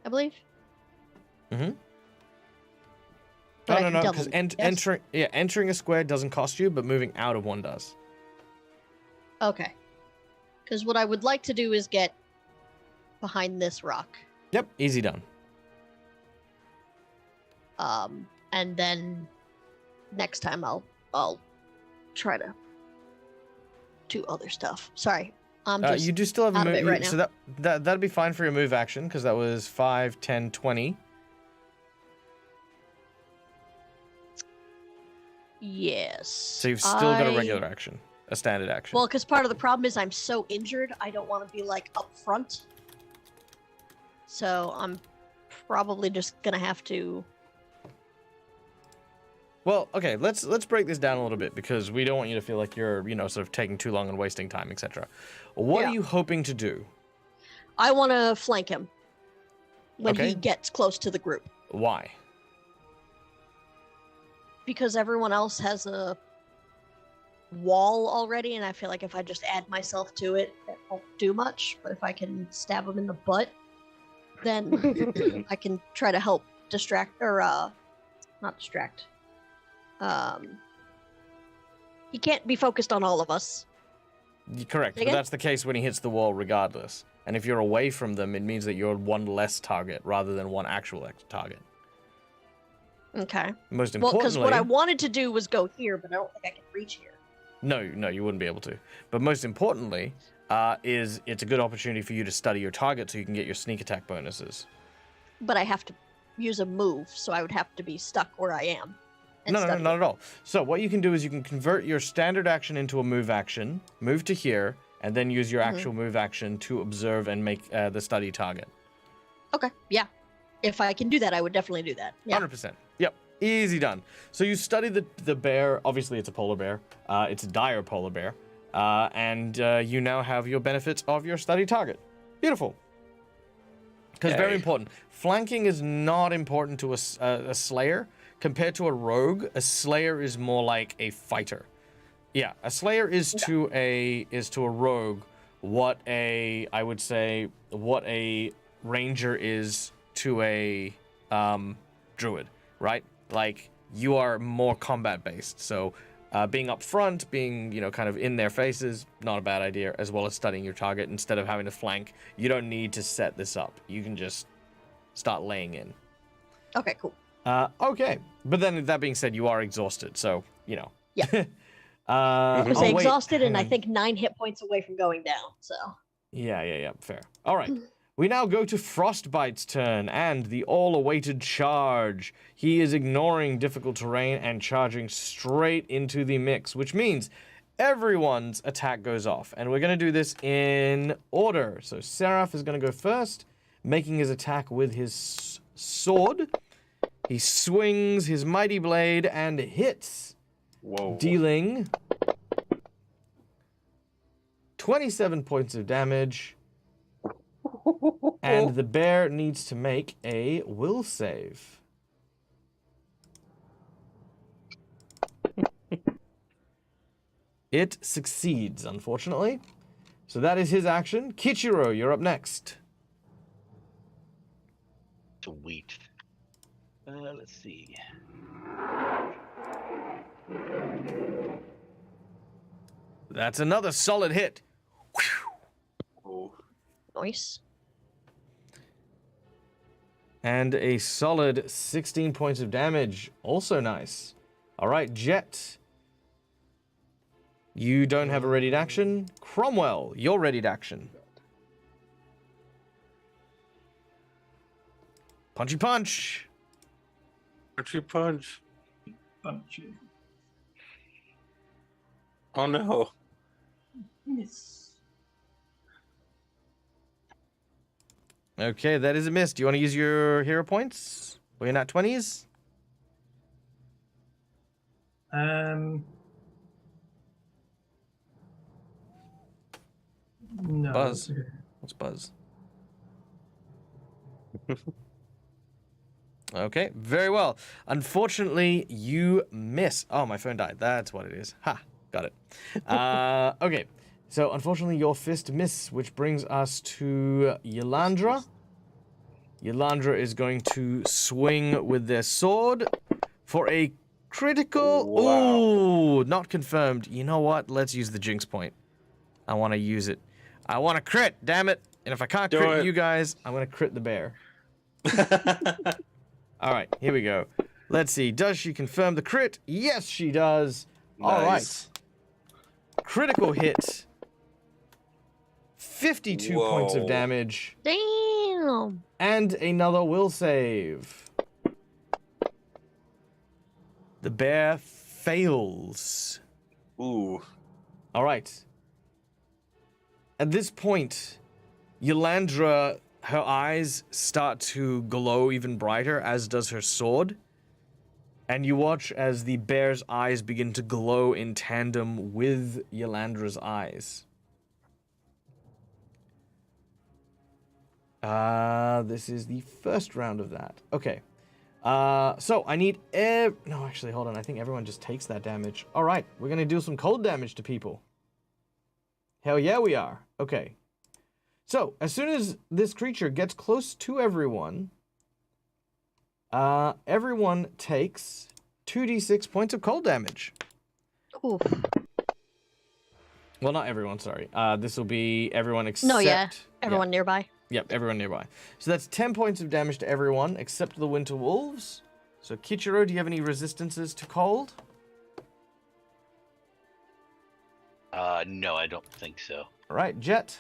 I believe. Mm-hmm. But I No, can no, double because move, yes? entering a square doesn't cost you, but moving out of one does. Okay. Because what I would like to do is get behind this rock. Yep, easy done. And then next time I'll try to do other stuff. Sorry, I'm just You do still have a out of move, it right so now. that'd be fine for your move action because that was 5, 10, 20. Yes. So you've still got a regular action, a standard action. Well, because part of the problem is I'm so injured, I don't want to be like up front. So I'm probably just gonna have to. Well, okay, let's break this down a little bit because we don't want you to feel like you're, sort of taking too long and wasting time, etc. What Yeah. are you hoping to do? I want to flank him when Okay. he gets close to the group Why? because everyone else has a wall already, and I feel like if I just add myself to it, it won't do much. But if I can stab him in the butt, then I can try to help distract or not distract. He can't be focused on all of us. Correct, but Again? that's the case when he hits the wall regardless. And if you're away from them, it means that you're one less target rather than one actual target. Okay. Most Well, because importantly, what I wanted to do was go here, but I don't think I can reach here. no, you wouldn't be able to. But most importantly, is it's a good opportunity for you to study your target so you can get your sneak attack bonuses. But I have to use a move, so I would have to be stuck where I am. and No, study not it. at all. So what you can do is you can convert your standard action into a move action, move to here, and then use your actual move action to observe and make the study target. Okay, yeah. If I can do that, I would definitely do that. Yeah. 100%. Yep. Easy done. So you study the bear. Obviously, it's a polar bear. It's a dire polar bear. And you now have your benefits of your study target. Beautiful. Because very Yay. important. Flanking is not important to a slayer. Compared to a rogue, a slayer is more like a fighter. Yeah, a slayer is to a rogue what a ranger is to a druid, right? Like you are more combat based. So being up front, being kind of in their faces, not a bad idea, as well as studying your target instead of having to flank. You don't need to set this up. You can just start laying in. Okay, cool. Okay, but then that being said, you are exhausted, so Yeah. I I was wait, exhausted and I hang on. think 9 hit points away from going down, so. Yeah, fair. All right. We now go to Frostbite's turn and the all-awaited charge. He is ignoring difficult terrain and charging straight into the mix, which means everyone's attack goes off. And we're going to do this in order. So Seraph is going to go first, making his attack with his sword. He swings his mighty blade and hits, Whoa. dealing 27 points of damage. And the bear needs to make a will save. It succeeds, unfortunately. So that is his action. Kichiro, you're up next. Sweet. Let's see. That's another solid hit. Oh, Nice. And a solid 16 points of damage. Also nice. All right, Jet. You don't have a readied action. Cromwell, you're readied action. Punchy punch. Archie punch. Punchy. Oh no. Miss. Okay, that is a miss. Do you want to use your hero points? Or your nat 20s? No. Buzz. that's okay. What's buzz? Okay, very well. Unfortunately, you miss. Oh, my phone died. That's what it is. Ha, got it. Okay, so unfortunately, your fist miss, which brings us to Ylandra. Ylandra is going to swing with their sword for a critical. Wow. Ooh, not confirmed. You know what? Let's use the jinx point. I want to use it. I want to crit, damn it. And if I can't Do crit it. you guys, I'm going to crit the bear. All right, here we go. Let's see. Does she confirm the crit? Yes, she does. All right. Nice. Critical hit. 52 points of Whoa. damage. Damn. And another will save. The bear fails. Ooh. All right. At this point, Ylandra, her eyes start to glow even brighter, as does her sword. And you watch as the bear's eyes begin to glow in tandem with Ylandra's eyes. This is the first round of that. Okay. So I need no, actually, hold on. I think everyone just takes that damage. All right, we're gonna do some cold damage to people. Hell yeah, we are. Okay. So as soon as this creature gets close to everyone, everyone takes 2d6 points of cold damage. Oof. Well, not everyone. Sorry. This will be everyone except. No, yeah. Everyone nearby. Yep, everyone nearby. So that's 10 points of damage to everyone except the Winter Wolves. So Kichiro, do you have any resistances to cold? No, I don't think so. All right, Jet.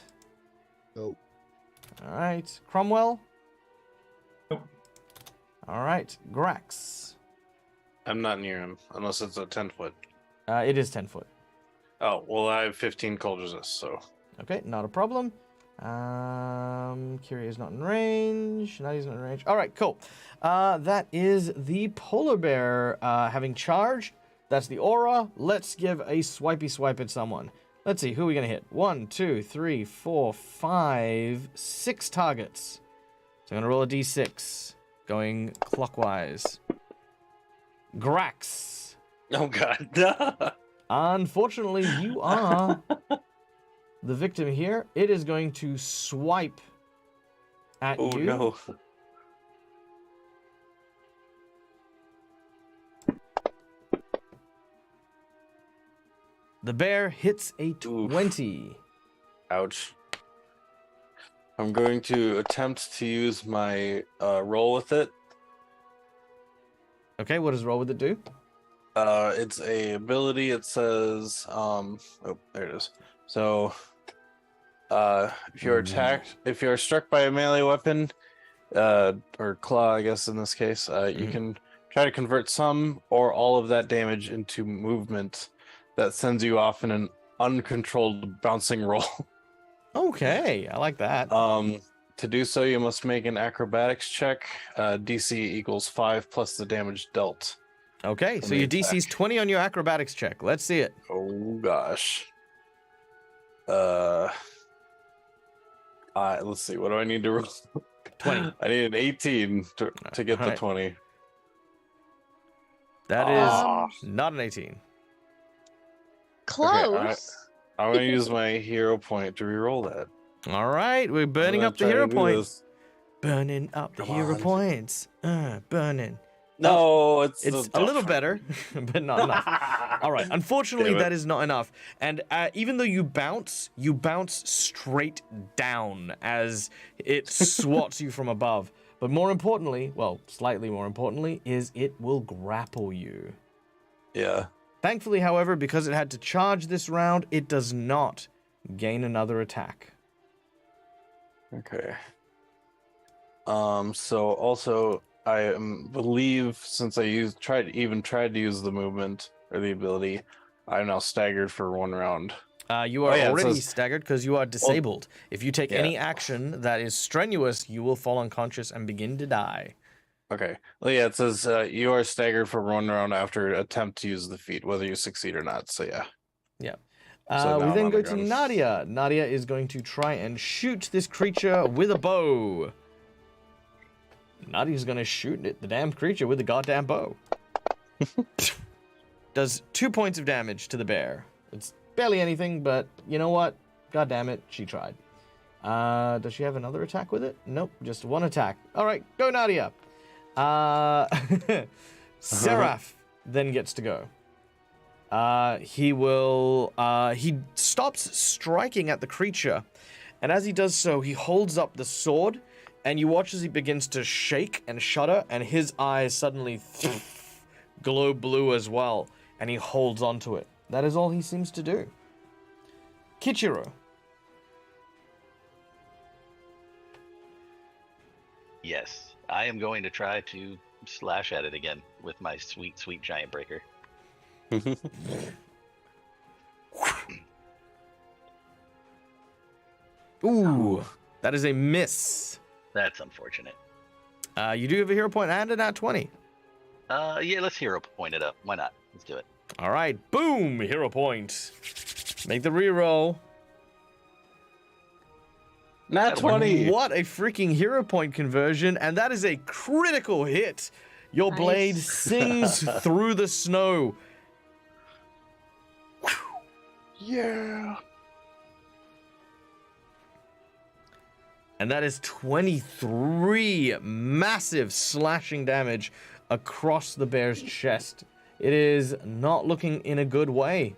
Nope. All right, Cromwell. Nope. All right, Grax. I'm not near him unless it's a 10-foot. It is 10 foot. Oh, well, I have 15 cold resist, so. Okay, not a problem. Kyrie is not in range. Nadia's not in range. All right, cool. That is the polar bear having charged. That's the aura. Let's give a swipey swipe at someone. Let's see, who are we going to hit? 1, 2, 3, 4, 5, 6 targets. So I'm going to roll a d6, going clockwise. Grax. Oh, God. Unfortunately, you are the victim here. It is going to swipe at Oh, you. no. The bear hits a 20. Ouch. I'm going to attempt to use my roll with it. Okay, what does roll with it do? It's a ability. It says, oh, there it is. So, if you're attacked, if you're struck by a melee weapon, or claw, I guess in this case, you can try to convert some or all of that damage into movement that sends you off in an uncontrolled bouncing roll. Okay, I like that. To do so, you must make an acrobatics check. DC equals 5 plus the damage dealt. Okay, so your DC's 20 on your acrobatics check. Let's see it. Oh gosh. Let's see. What do I need to roll? 20. I need an 18 to get the Alright. 20. That Ah. is not an 18. Close. I'm gonna use my hero point to reroll that. All right, we're burning I'm up the gonna hero try to do point. this. Burning up the Come hero on. points. Burning. No, It's a little better, but not enough. All right. Unfortunately, Damn it. that is not enough. And even though you bounce straight down as it swats you from above. But more importantly, well, slightly more importantly, is it will grapple you. Yeah. Thankfully, however, because it had to charge this round, it does not gain another attack. Okay. So also I believe since I tried to use the movement or the ability, I'm now staggered for 1 round. You are yeah, it already says- staggered because you are disabled. If you take yeah. any action that is strenuous, you will fall unconscious and begin to die. Okay. Well, yeah, it says you are staggered for 1 round after attempt to use the feat, whether you succeed or not. So yeah. Yeah. So now We I'm then on go the to ground. Nadia. Nadia is going to try and shoot this creature with a bow. Nadia's going to shoot the damn creature with the goddamn bow. Does 2 points of damage to the bear. It's barely anything, but you know what? God damn it, she tried. Does she have another attack with it? Nope, just 1 attack. All right, go Nadia. Seraph then gets to go. He stops striking at the creature, and as he does so, he holds up the sword, and you watch as he begins to shake and shudder, and his eyes suddenly glow blue as well, and he holds onto it. That is all he seems to do. Kichiro. Yes, I am going to try to slash at it again with my sweet, sweet giant breaker. Ooh, that is a miss. That's unfortunate. You do have a hero point and a nat 20. Yeah, let's hero point it up. Why not? Let's do it. All right, boom, hero point. Make the reroll. Nat 20. What a freaking hero point conversion, and that is a critical hit. Your blade Nice. sings through the snow. Yeah. And that is 23 massive slashing damage across the bear's chest. It is not looking in a good way.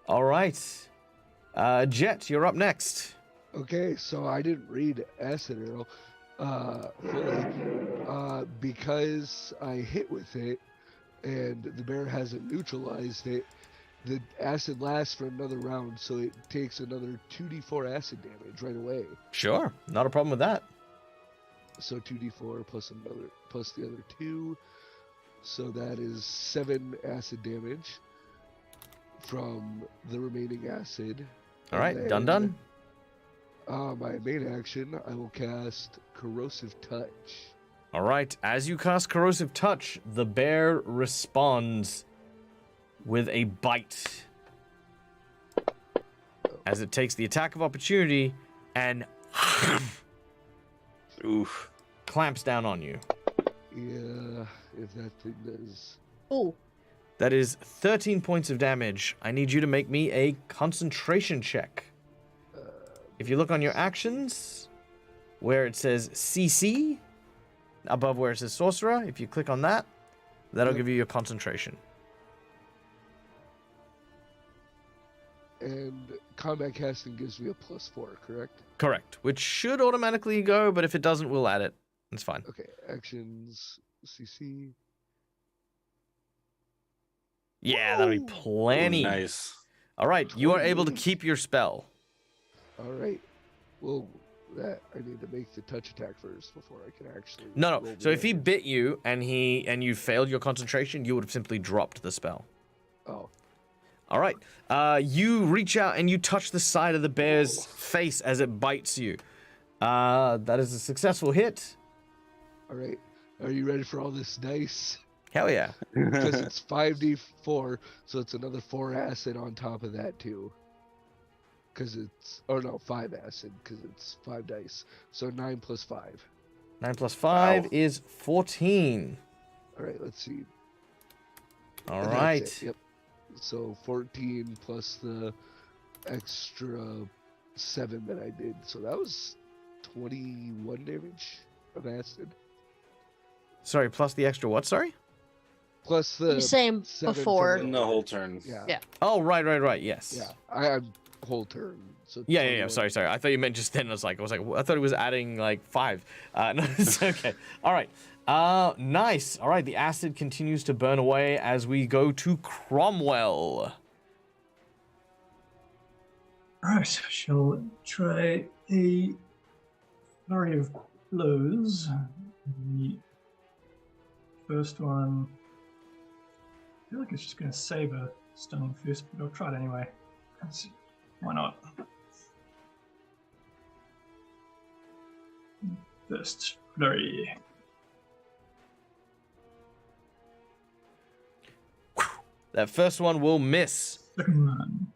All right. Jet, you're up next. Okay, so I didn't read Acid Arrow fully because I hit with it and the bear hasn't neutralized it. The acid lasts for another round, so it takes another 2d4 acid damage right away. Sure, not a problem with that. So 2d4 plus the other 2. So that is 7 acid damage from the remaining acid. All right, And done. My main action, I will cast Corrosive Touch. All right, as you cast Corrosive Touch, the bear responds with a bite as it takes the attack of opportunity and Oof. clamps down on you. Yeah, if that thing does. Ooh. That is 13 points of damage. I need you to make me a concentration check. If you look on your actions, where it says CC, above where it says Sorcerer, if you click on that, that'll Yep. give you your concentration. And combat casting gives me a +4, correct? Correct. Which should automatically go, but if it doesn't, we'll add it. It's fine. Okay, actions, CC. Yeah, that'll be Woo! plenty. Nice. All right, you are able to Sweet. keep your spell. All right. Well, that I need to make the touch attack first before I can actually. No. roll So if he damage. bit you and you failed your concentration, you would have simply dropped the spell. Oh, All right. You reach out and you touch the side of the bear's face as it bites you. That is a successful hit. all right. Are you ready for all this dice? Hell yeah. Because it's 5d4, so it's another 4 acid on top of that too. Because it's, or no, 5 acid, because it's 5 dice. So 9 plus 5. 9 plus 5 Wow. is 14. All right, let's see. All And that's right. it, Yep. So 14 plus the extra 7 that I did, so that was 21 damage of acid. Sorry, plus the extra what? Sorry. Plus the You're saying 7 from before. In the whole turn. Yeah. Yeah. Oh, right. Yes. Yeah. I had whole turn. So Yeah. 21. Sorry. I thought you meant just then. I was like, I thought it was adding like 5. No, it's okay. All right. Nice. All right. The acid continues to burn away as we go to Cromwell. Right, I shall try a flurry of blows. The first one, I feel like it's just going to save a stunning fist, but I'll try it anyway. Why not? First flurry. That first one will miss. Second one.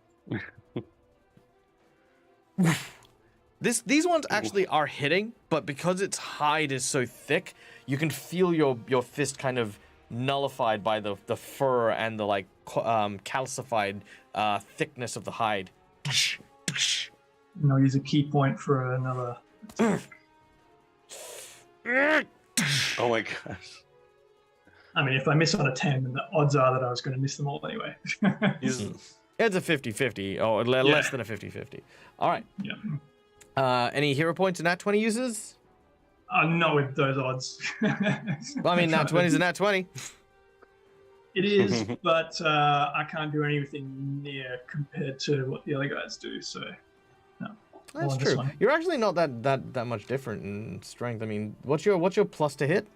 These ones actually are hitting, but because its hide is so thick, you can feel your fist kind of nullified by the fur and the like calcified thickness of the hide. And I'll use a key point for another. Oh my gosh. I mean, if I miss on a 10, then the odds are that I was going to miss them all anyway. He's, It's a 50-50, or less than a 50-50. All right. Yeah. Any hero points in Nat 20 users? Not with those odds. Well, I mean, Nat 20 is a Nat 20. It is, but I can't do anything near compared to what the other guys do. So no. That's on this true. one. You're actually not that much different in strength. I mean, what's your plus to hit?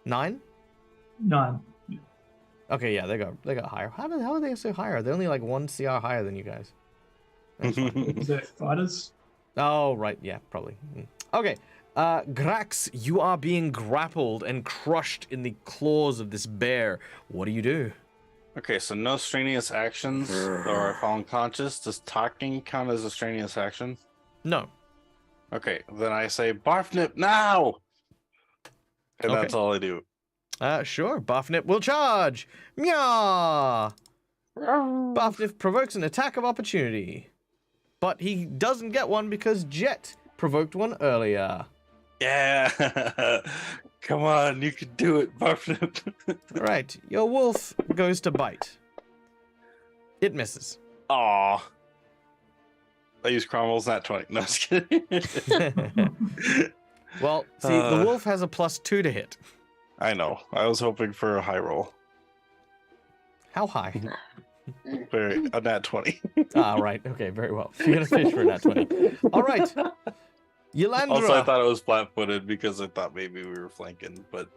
9? 9. Yeah. Okay, yeah, they got higher. How are they so higher? They're only like 1 CR higher than you guys. That's fine. Is that fighters? Oh, right, yeah, probably. Okay, Grax, you are being grappled and crushed in the claws of this bear. What do you do? okay, so no strenuous actions or I fall unconscious. Does talking count as a strenuous action? No. Okay, then I say Barfnip now! And Okay. that's all I do. Sure, Buffnip will charge. Meow. Buffnip provokes an attack of opportunity. But he doesn't get one because Jet provoked one earlier. Yeah! Come on, you can do it, Barfnip. All right, your wolf goes to bite. It misses. Aw. I use Cromwell's Nat 20. No, just kidding. Well, see, the wolf has a +2 to hit. I know. I was hoping for a high roll. How high? A Nat 20. Right. Okay, very well. You're going to fish for a Nat 20. All right. Yolandra. Also, I thought it was flat-footed because I thought maybe we were flanking, but...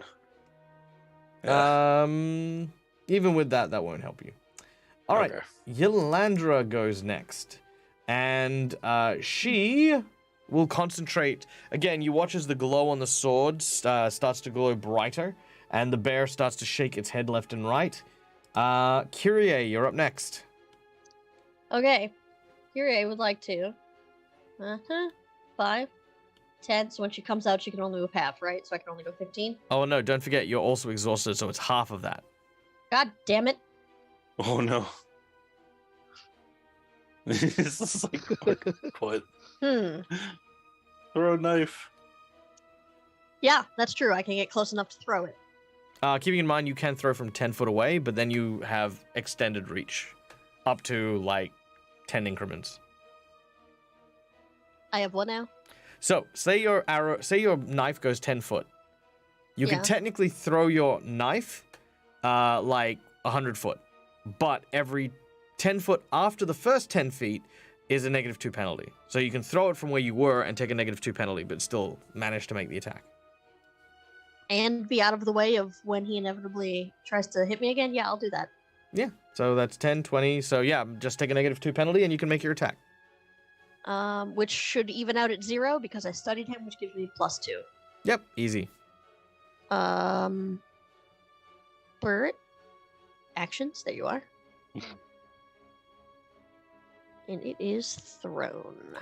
Even with that won't help you. All right. Okay. Yolandra goes next. And she will concentrate. Again, you watch as the glow on the sword starts to glow brighter, and the bear starts to shake its head left and right. Kyrie, you're up next. Okay. Kyrie would like to. 5, 10. So when she comes out, she can only move half, right? So I can only go 15. Oh, no, don't forget, you're also exhausted, so it's half of that. God damn it. Oh, no. This is like, what? Throw a knife. Yeah, that's true. I can get close enough to throw it. Keeping in mind, you can throw from 10 foot away, but then you have extended reach. Up to, like, 10 increments. I have one now. So, say your knife goes 10 foot. You Yeah. can technically throw your knife, like 100 foot. But every 10 foot after the first 10 feet is a -2 penalty. So you can throw it from where you were and take a -2 penalty, but still manage to make the attack. And be out of the way of when he inevitably tries to hit me again. Yeah, I'll do that. Yeah, so that's 10, 20. So yeah, just take a -2 penalty and you can make your attack. Which should even out at 0 because I studied him, which gives me +2. Yep, easy. Bert. Actions. There you are. And it is thrown.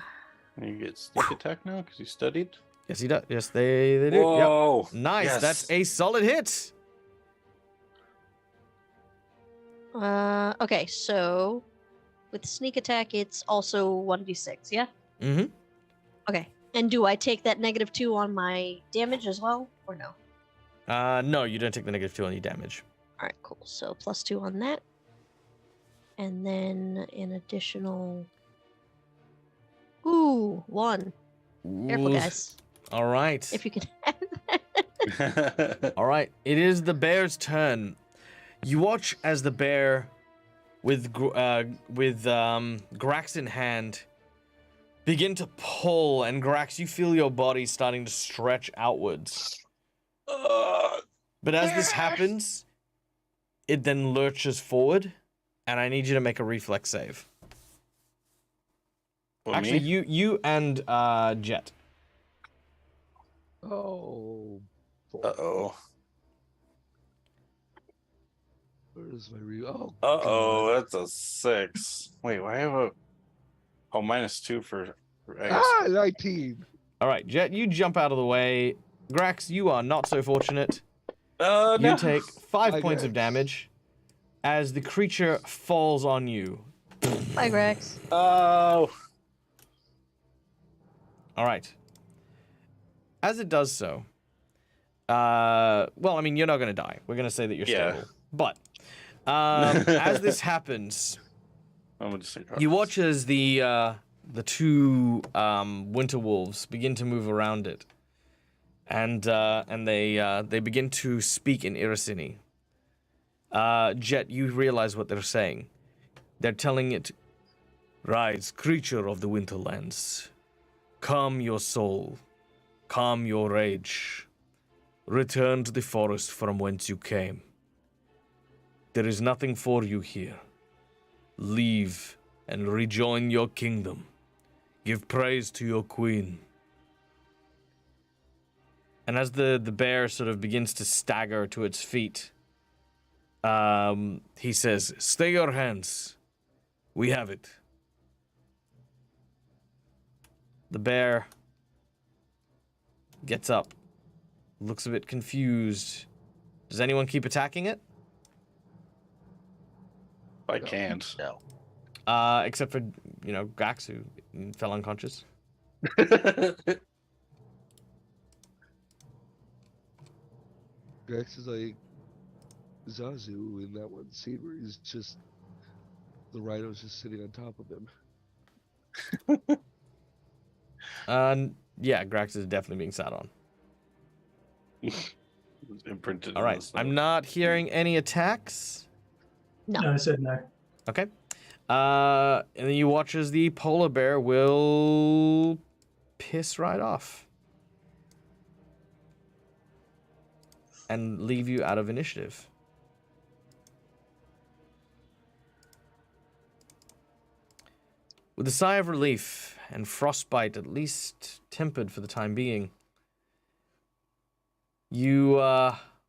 You get sneak attack now because you studied? Yes, he does. Yes, they do. Yep. Whoa! Nice, Yes. that's a solid hit. Okay, so with sneak attack, it's also 1d6, yeah? Mm-hmm. Okay. And do I take that -2 on my damage as well, or no? No, you don't take the -2 on your damage. All right, cool. So +2 on that, and then an additional. Ooh, 1. Careful, Ooh, guys. All right. If you can. All right. It is the bear's turn. You watch as the bear, with Grax in hand, begin to pull, and Grax, you feel your body starting to stretch outwards. But as this happens, it then lurches forward, and I need you to make a reflex save. Well, Actually, me? you and Jet. Oh. Boy. Uh-oh. Where's my Oh. Uh-oh, God. that's a 6. Wait, why have a... Oh, -2 for... I guess. Ah, 19. All right, Jet, you jump out of the way. Grax, you are not so fortunate. No. You take 5 Hi, points of Grax. damage as the creature falls on you. Bye, Grex. Oh. All right. As it does so, well, I mean, you're not going to die. We're going to say that you're Yeah. stable. But as this happens, I'm just you watch as the 2 winter wolves begin to move around it, and they begin to speak in Irrisen. Jet, you realize what they're saying. They're telling it, "Rise, creature of the winterlands, calm your soul, calm your rage, return to the forest from whence you came. There is nothing for you here. Leave and rejoin your kingdom. Give praise to your queen." And as the bear sort of begins to stagger to its feet, he says, "Stay your hands. We have it." The bear gets up, looks a bit confused. Does anyone keep attacking it? I can't. No. Except for, Gax, who fell unconscious. Grax is like Zazu in that one scene where he's just the rhino's just sitting on top of him. Yeah, Grax is definitely being sat on. Imprinted. All right, I'm not hearing any attacks. No. No, I said no. Okay. And then you watch as the polar bear will piss right off and leave you out of initiative. With a sigh of relief and frostbite at least tempered for the time being, you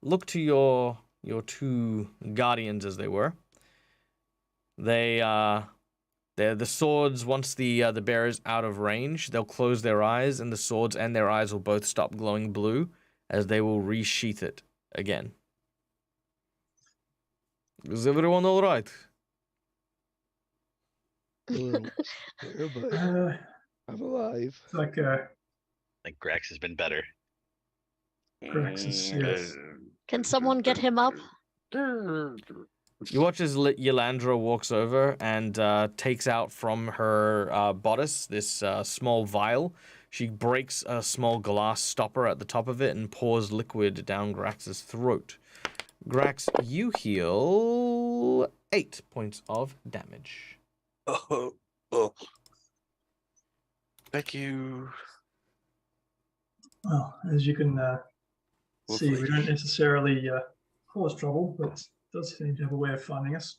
look to your 2 guardians, as they were. They're the swords. Once the bear is out of range, they'll close their eyes, and the swords and their eyes will both stop glowing blue as they will resheath it again. Is everyone all right? A little scared, but I'm alive. It's like I think Grax has been better. Grax is yes. Can someone get him up? You watch as Yelandra walks over and takes out from her bodice this small vial. She breaks a small glass stopper at the top of it and pours liquid down Grax's throat. Grax, you heal 8 points of damage. Oh. Thank you. Well, as you can see, we Hopefully. don't necessarily cause trouble, but it does seem to have a way of finding us.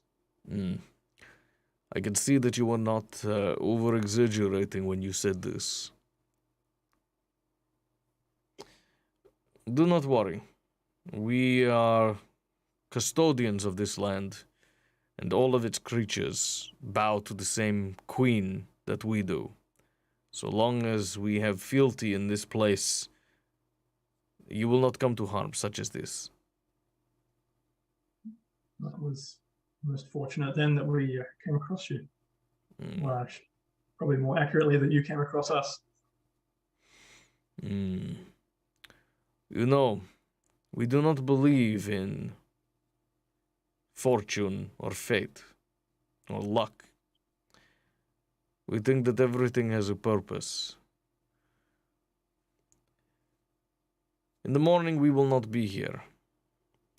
I can see that you were not over-exaggerating when you said this. Do not worry. We are custodians of this land, and all of its creatures bow to the same queen that we do. So long as we have fealty in this place, you will not come to harm such as this. That was most fortunate then that we came across you. Well, probably more accurately that you came across us. You know, we do not believe in fortune or fate or luck. We think that everything has a purpose. In the morning, we will not be here,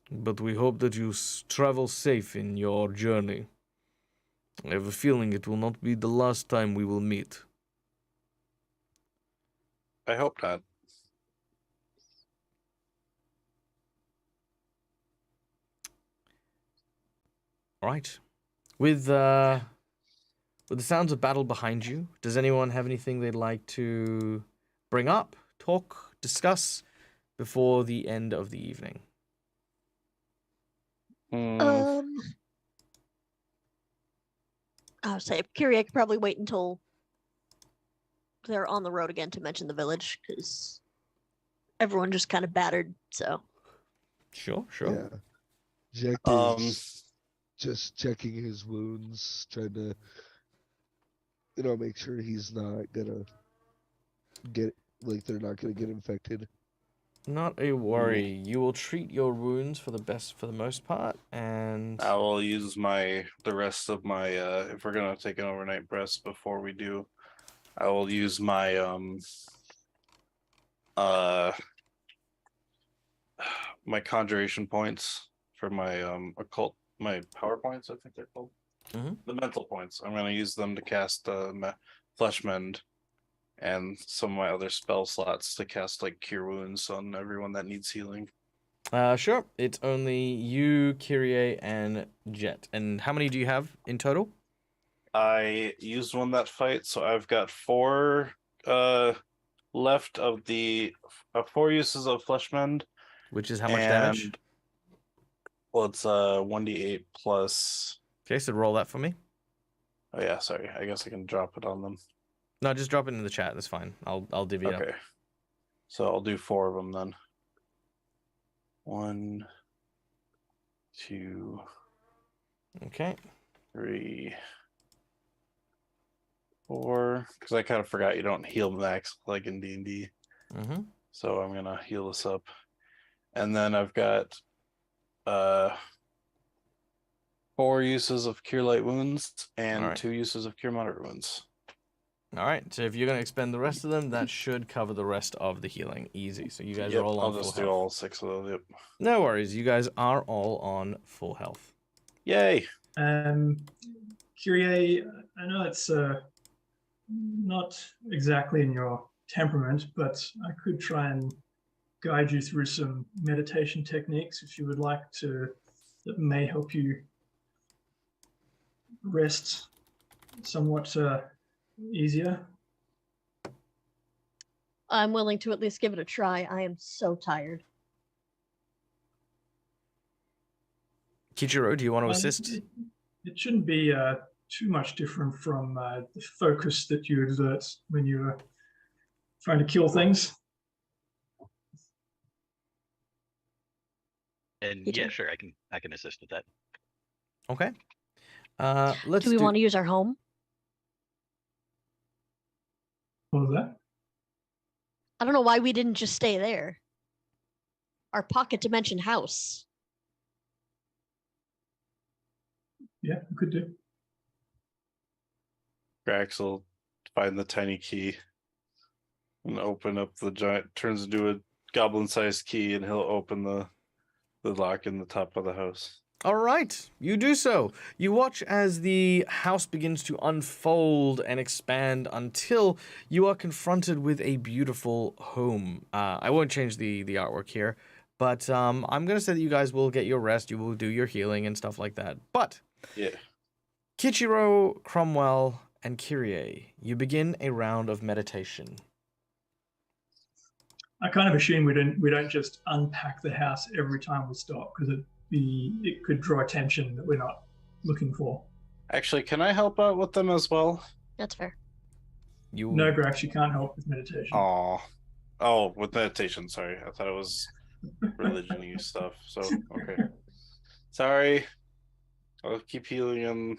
but we hope that you travel safe in your journey. I have a feeling it will not be the last time we will meet. I hope not. All right. With the sounds of battle behind you, does anyone have anything they'd like to bring up, talk, discuss before the end of the evening? I would say Kyrie could probably wait until they're on the road again to mention the village, because everyone just kind of battered, so. Sure. Yeah. Jack is just checking his wounds, trying to, make sure he's not gonna get, they're not gonna get infected. Not a worry. You will treat your wounds for the most part, and I will use the rest of my if we're gonna take an overnight rest before we do, I will use my my conjuration points for my occult, my power points, I think they're called. The mental points. I'm gonna use them to cast flesh mend and some of my other spell slots to cast like cure wounds on everyone that needs healing. Sure. It's only you, Kyrie, and Jet. And how many do you have in total? I used one that fight, so I've got 4 left of the 4 uses of flesh mend. Which is how much damage? Well, it's 1d8 plus. Okay, so roll that for me. Oh yeah, sorry. I guess I can drop it on them. No, just drop it in the chat. That's fine. I'll divvy it up. Okay. So I'll do 4 of them then. 1, 2. Okay. 3, 4. Because I kind of forgot you don't heal max like in D&D. So I'm gonna heal this up, and then I've got 4 uses of cure light wounds and 2 uses of cure moderate wounds. All right. So if you're gonna expend the rest of them, that should cover the rest of the healing. Easy. So you guys are all on full health. I'll just do all 6 of those. Yep. No worries. You guys are all on full health. Yay. Kyrie, I know it's not exactly in your temperament, but I could try and guide you through some meditation techniques if you would like to, that may help you rest somewhat easier. I'm willing to at least give it a try. I am so tired. Kichiro, do you want to assist? It shouldn't be too much different from the focus that you exert when you're trying to kill things. And yeah, sure, I can assist with that. Okay. Let's do we want to use our home? What was that? I don't know why we didn't just stay there. Our pocket dimension house. Yeah, we could do. Grax will find the tiny key and open up the giant, turns into a goblin-sized key, and he'll open the lock in the top of the house. All right, you do so. You watch as the house begins to unfold and expand until you are confronted with a beautiful home. I won't change the artwork here, but I'm going to say that you guys will get your rest, you will do your healing and stuff like that. But yeah, Kichiro, Cromwell, and Kyrie, you begin a round of meditation. I kind of assume we don't just unpack the house every time we stop, because it could draw attention that we're not looking for. Actually, can I help out with them as well? That's fair. No, Grax, you can't help with meditation. Oh, with meditation. Sorry, I thought it was religion-y stuff. So okay, sorry. I'll keep healing them.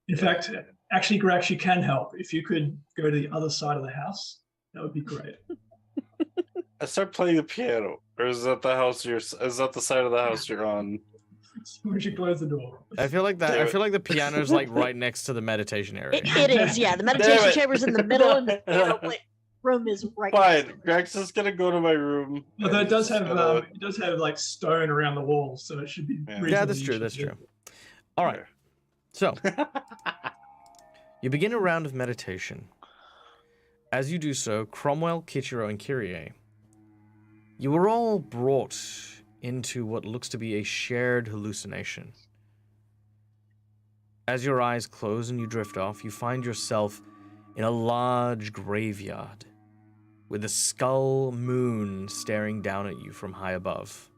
In fact, Actually, Grax, you can help. If you could go to the other side of the house, that would be great. I start playing the piano, or is that the house you're? Is that the side of the house you're on? We should close the door. I feel like that. Damn I it. feel like the piano's like right next to the meditation area. It is, yeah. The meditation it. chamber's in the middle, and the piano room is right next to Fine, it. Grax is gonna go to my room. Although and it does he's have gonna- it does have like stone around the walls, so it should be. Yeah. Yeah, reasonably that's true. easy That's to- true. All right. So you begin a round of meditation. As you do so, Cromwell, Kichiro, and Kyrie, you are all brought into what looks to be a shared hallucination. As your eyes close and you drift off, you find yourself in a large graveyard with a skull moon staring down at you from high above.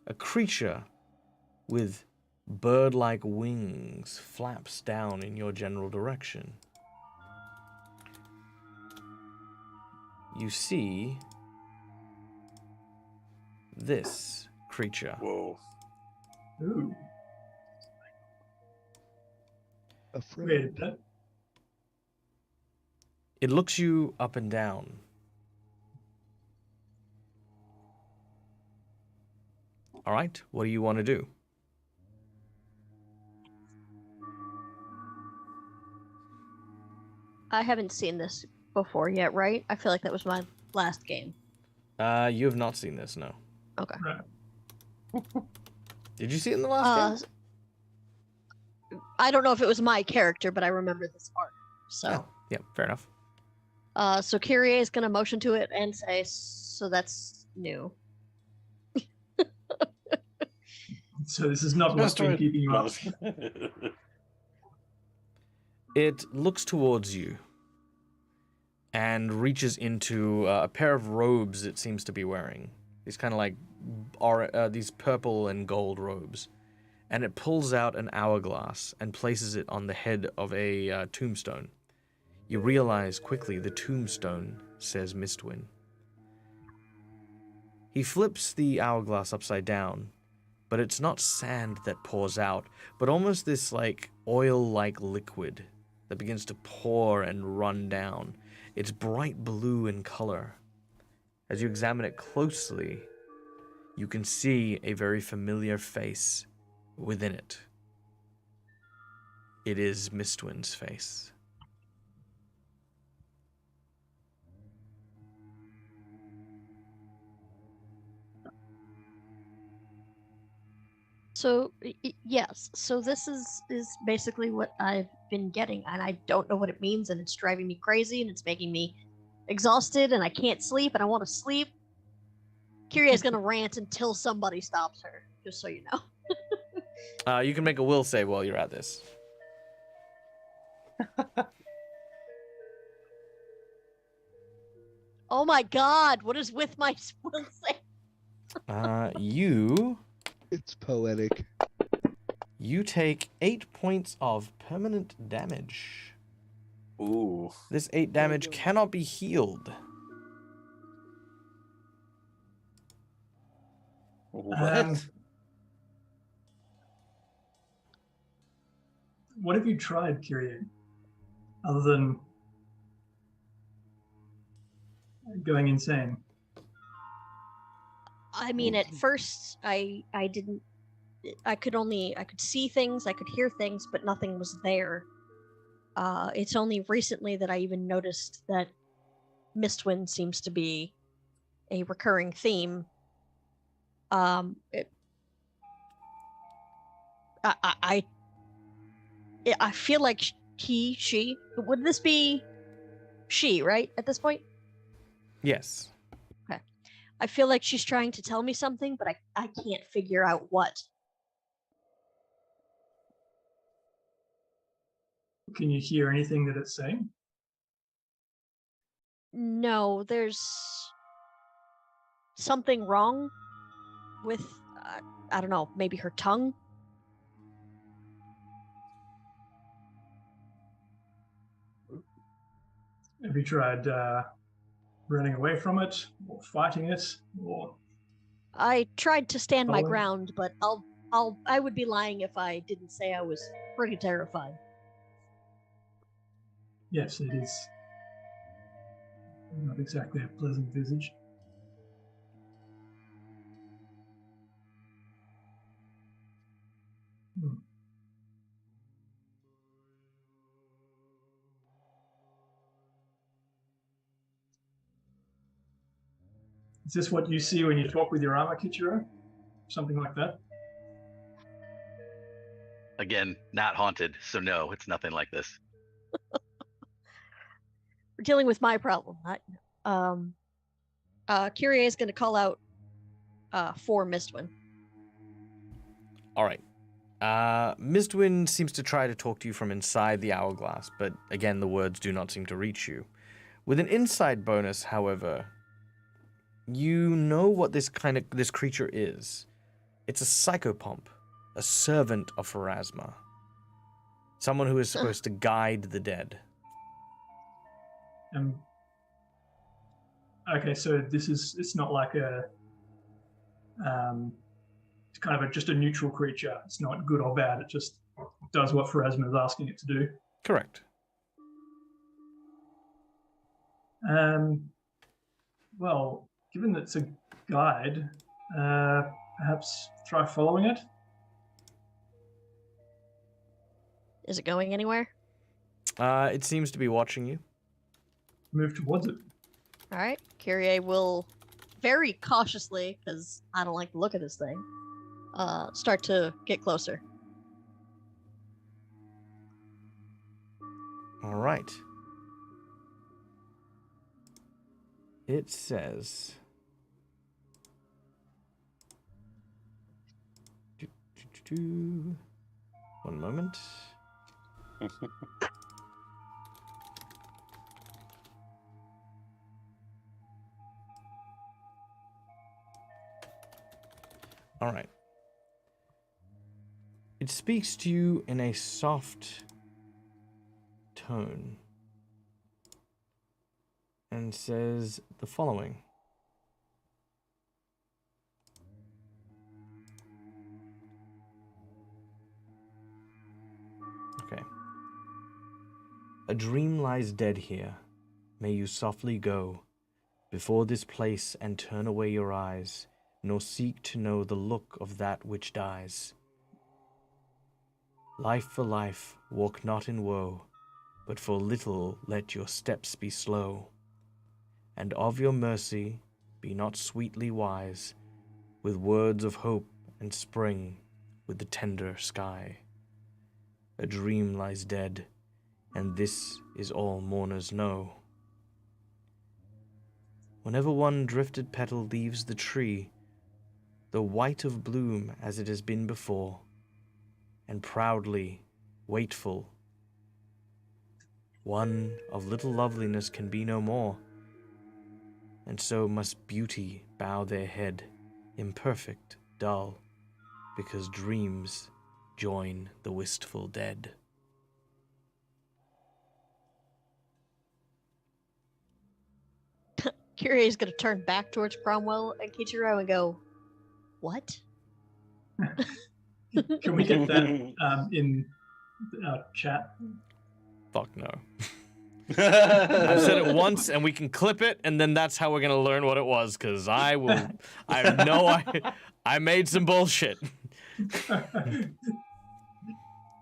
A creature with bird-like wings flaps down in your general direction. You see this creature. Whoa. Ooh, A weird. friend. That, It looks you up and down. All right, what do you want to do? I haven't seen this before yet, right? I feel like that was my last game. You have not seen this, no. Okay. right. Did you see it in the last game? I don't know if it was my character, but I remember this art. So, Oh, yeah, fair enough. so Kyrie is gonna motion to it and say, "So that's new." So this is not what's been keeping you up. It looks towards you and reaches into a pair of robes it seems to be wearing. These kind of like these purple and gold robes. And it pulls out an hourglass and places it on the head of a tombstone. You realize quickly the tombstone says Mistwind. He flips the hourglass upside down, but it's not sand that pours out, but almost this like oil-like liquid that begins to pour and run down. It's bright blue in color. As you examine it closely, you can see a very familiar face within it. It is Mistwind's face. So yes, so this is basically what I've been getting, and I don't know what it means, and it's driving me crazy, and it's making me exhausted, and I can't sleep, and I want to sleep. Kyrie is gonna rant until somebody stops her, just so you know. You can make a will save while you're at this. Oh my God, what is with my will save? It's poetic. You take 8 points of permanent damage. Ooh. This 8 damage cannot be healed. What? What have you tried, Kyrie? Other than going insane? I mean, at first, I didn't. I could see things, I could hear things, but nothing was there. It's only recently that I even noticed that Mistwind seems to be a recurring theme. I feel like she. Would this be she, right? At this point? Yes. I feel like she's trying to tell me something, but I can't figure out what. Can you hear anything that it's saying? No, there's something wrong with, I don't know, maybe her tongue? Have you tried running away from it, or fighting it, or I tried to stand my Following? ground, but I would be lying if I didn't say I was pretty terrified. Yes, it is. Not exactly a pleasant visage. Hmm. Is this what you see when you talk with your armor, Kichiro? Something like that? Again, not haunted, so no, it's nothing like this. We're dealing with my problem. Kyrie is going to call out for Mistwin. All right. Mistwin seems to try to talk to you from inside the hourglass, but again, the words do not seem to reach you. With an insight bonus, however, you know what this creature is. It's a psychopomp, a servant of Pharasma. Someone who is supposed to guide the dead. Okay, so it's not like it's kind of just a neutral creature. It's not good or bad. It just does what Pharasma is asking it to do. Correct. Well, given that it's a guide, perhaps try following it. Is it going anywhere? It seems to be watching you. Move towards it. All right. Kyrie will very cautiously, because I don't like the look of this thing, start to get closer. All right. It says... One moment. All right. It speaks to you in a soft tone and says the following. Okay. A dream lies dead here. May you softly go before this place and turn away your eyes, nor seek to know the look of that which dies. Life for life, walk not in woe, but for little let your steps be slow. And of your mercy be not sweetly wise, with words of hope and spring with the tender sky. A dream lies dead, and this is all mourners know. Whenever one drifted petal leaves the tree, the white of bloom as it has been before, and proudly, waitful, one of little loveliness can be no more, and so must beauty bow their head, imperfect, dull, because dreams join the wistful dead. Kyrie is going to turn back towards Cromwell and Kichiro and go, "What?" Can we get that in chat? Fuck no. I've said it once, and we can clip it, and then that's how we're gonna learn what it was. Cause I made some bullshit.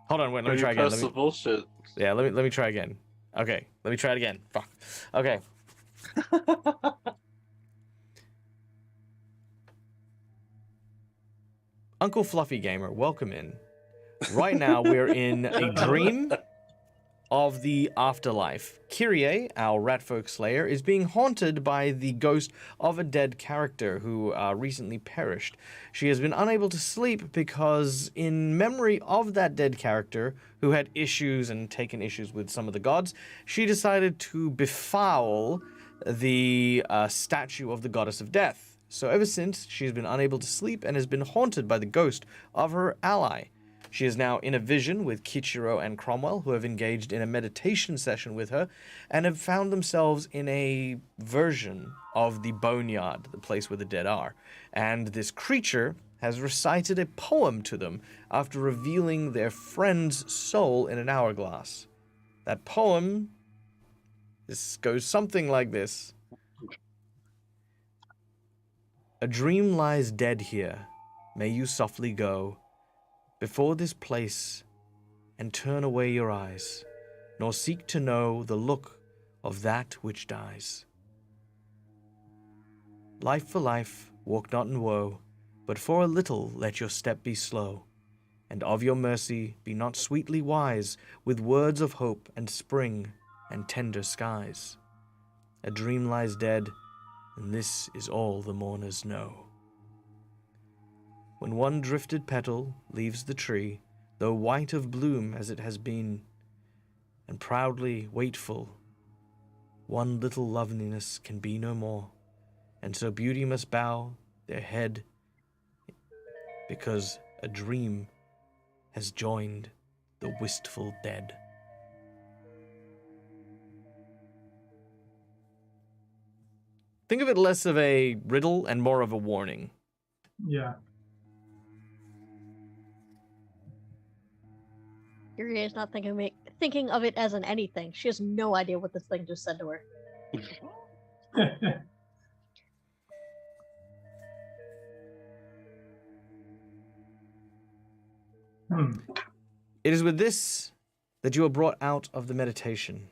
Hold on, wait, let me try again. The bullshit. Yeah, let me try again. Okay, let me try it again. Fuck. Okay. Uncle Fluffy Gamer, welcome in. Right now, we're in a dream of the afterlife. Kyrie, our ratfolk slayer, is being haunted by the ghost of a dead character who recently perished. She has been unable to sleep because, in memory of that dead character, who had issues and taken issues with some of the gods, she decided to befoul the statue of the goddess of death. So ever since, she's been unable to sleep and has been haunted by the ghost of her ally. She is now in a vision with Kichiro and Cromwell, who have engaged in a meditation session with her, and have found themselves in a version of the boneyard, the place where the dead are. And this creature has recited a poem to them after revealing their friend's soul in an hourglass. That poem This goes something like this. A dream lies dead here. May you softly go before this place and turn away your eyes, nor seek to know the look of that which dies. Life for life, walk not in woe, but for a little let your step be slow, and of your mercy be not sweetly wise with words of hope and spring and tender skies. A dream lies dead, and this is all the mourners know. When one drifted petal leaves the tree, though white of bloom as it has been, and proudly waitful, one little loveliness can be no more, and so beauty must bow their head, because a dream has joined the wistful dead. Think of it less of a riddle and more of a warning. Yeah. Kyrie is not thinking of it as an anything. She has no idea what this thing just said to her. It is with this that you are brought out of the meditation,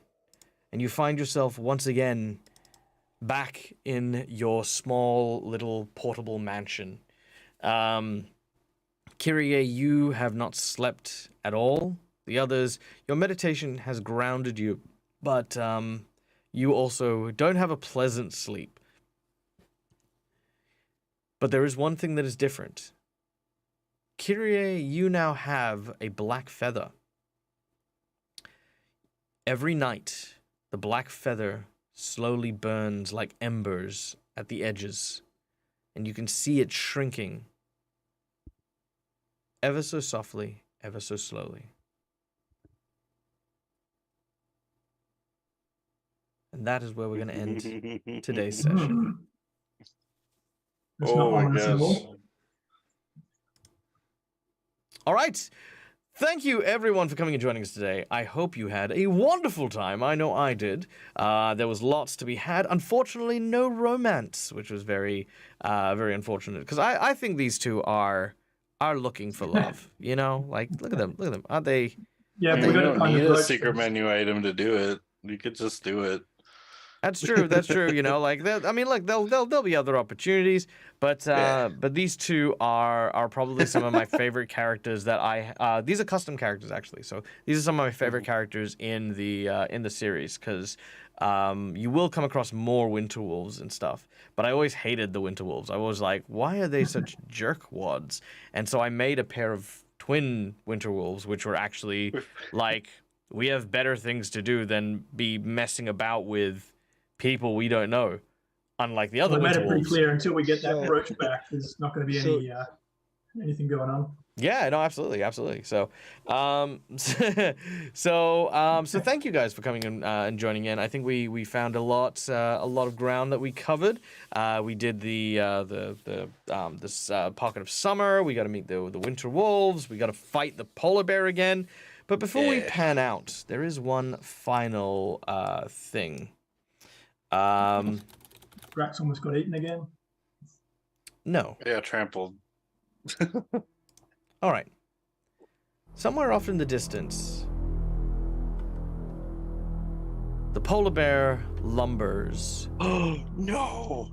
and you find yourself once again back in your small little portable mansion. Kyrie, you have not slept at all. The others, your meditation has grounded you, but you also don't have a pleasant sleep. But there is one thing that is different. Kyrie, you now have a black feather. Every night, the black feather slowly burns like embers at the edges, and you can see it shrinking ever so softly, ever so slowly. And that is where we're going to end today's session. That's not ominous at all. All right. Thank you, everyone, for coming and joining us today. I hope you had a wonderful time. I know I did. There was lots to be had. Unfortunately, no romance, which was very, very unfortunate. Because I think these two are looking for love. You know, like look at them. Aren't they? Yeah, You we're going to don't find need the a right secret choice. menu item to do it. You could just do it. That's true. That's true. You know, like I mean, like there'll be other opportunities, but but these two are probably some of my favorite characters that these are custom characters actually. So these are some of my favorite characters in the series because you will come across more winter wolves and stuff. But I always hated the winter wolves. I was like, why are they such jerkwads? And so I made a pair of twin winter wolves, which were actually like, we have better things to do than be messing about with people we don't know, unlike the other Well, I made winter it pretty wolves. clear until we get that So- brooch back. There's not going to be any anything going on. Yeah, no, absolutely. So, so thank you guys for coming and joining in. I think we found a lot of ground that we covered. We did this pocket of summer. We got to meet the winter wolves. We got to fight the polar bear again. But before we pan out, there is one final thing. Drax almost got eaten again. No. Yeah, trampled. All right. Somewhere off in the distance, the polar bear lumbers, Oh no!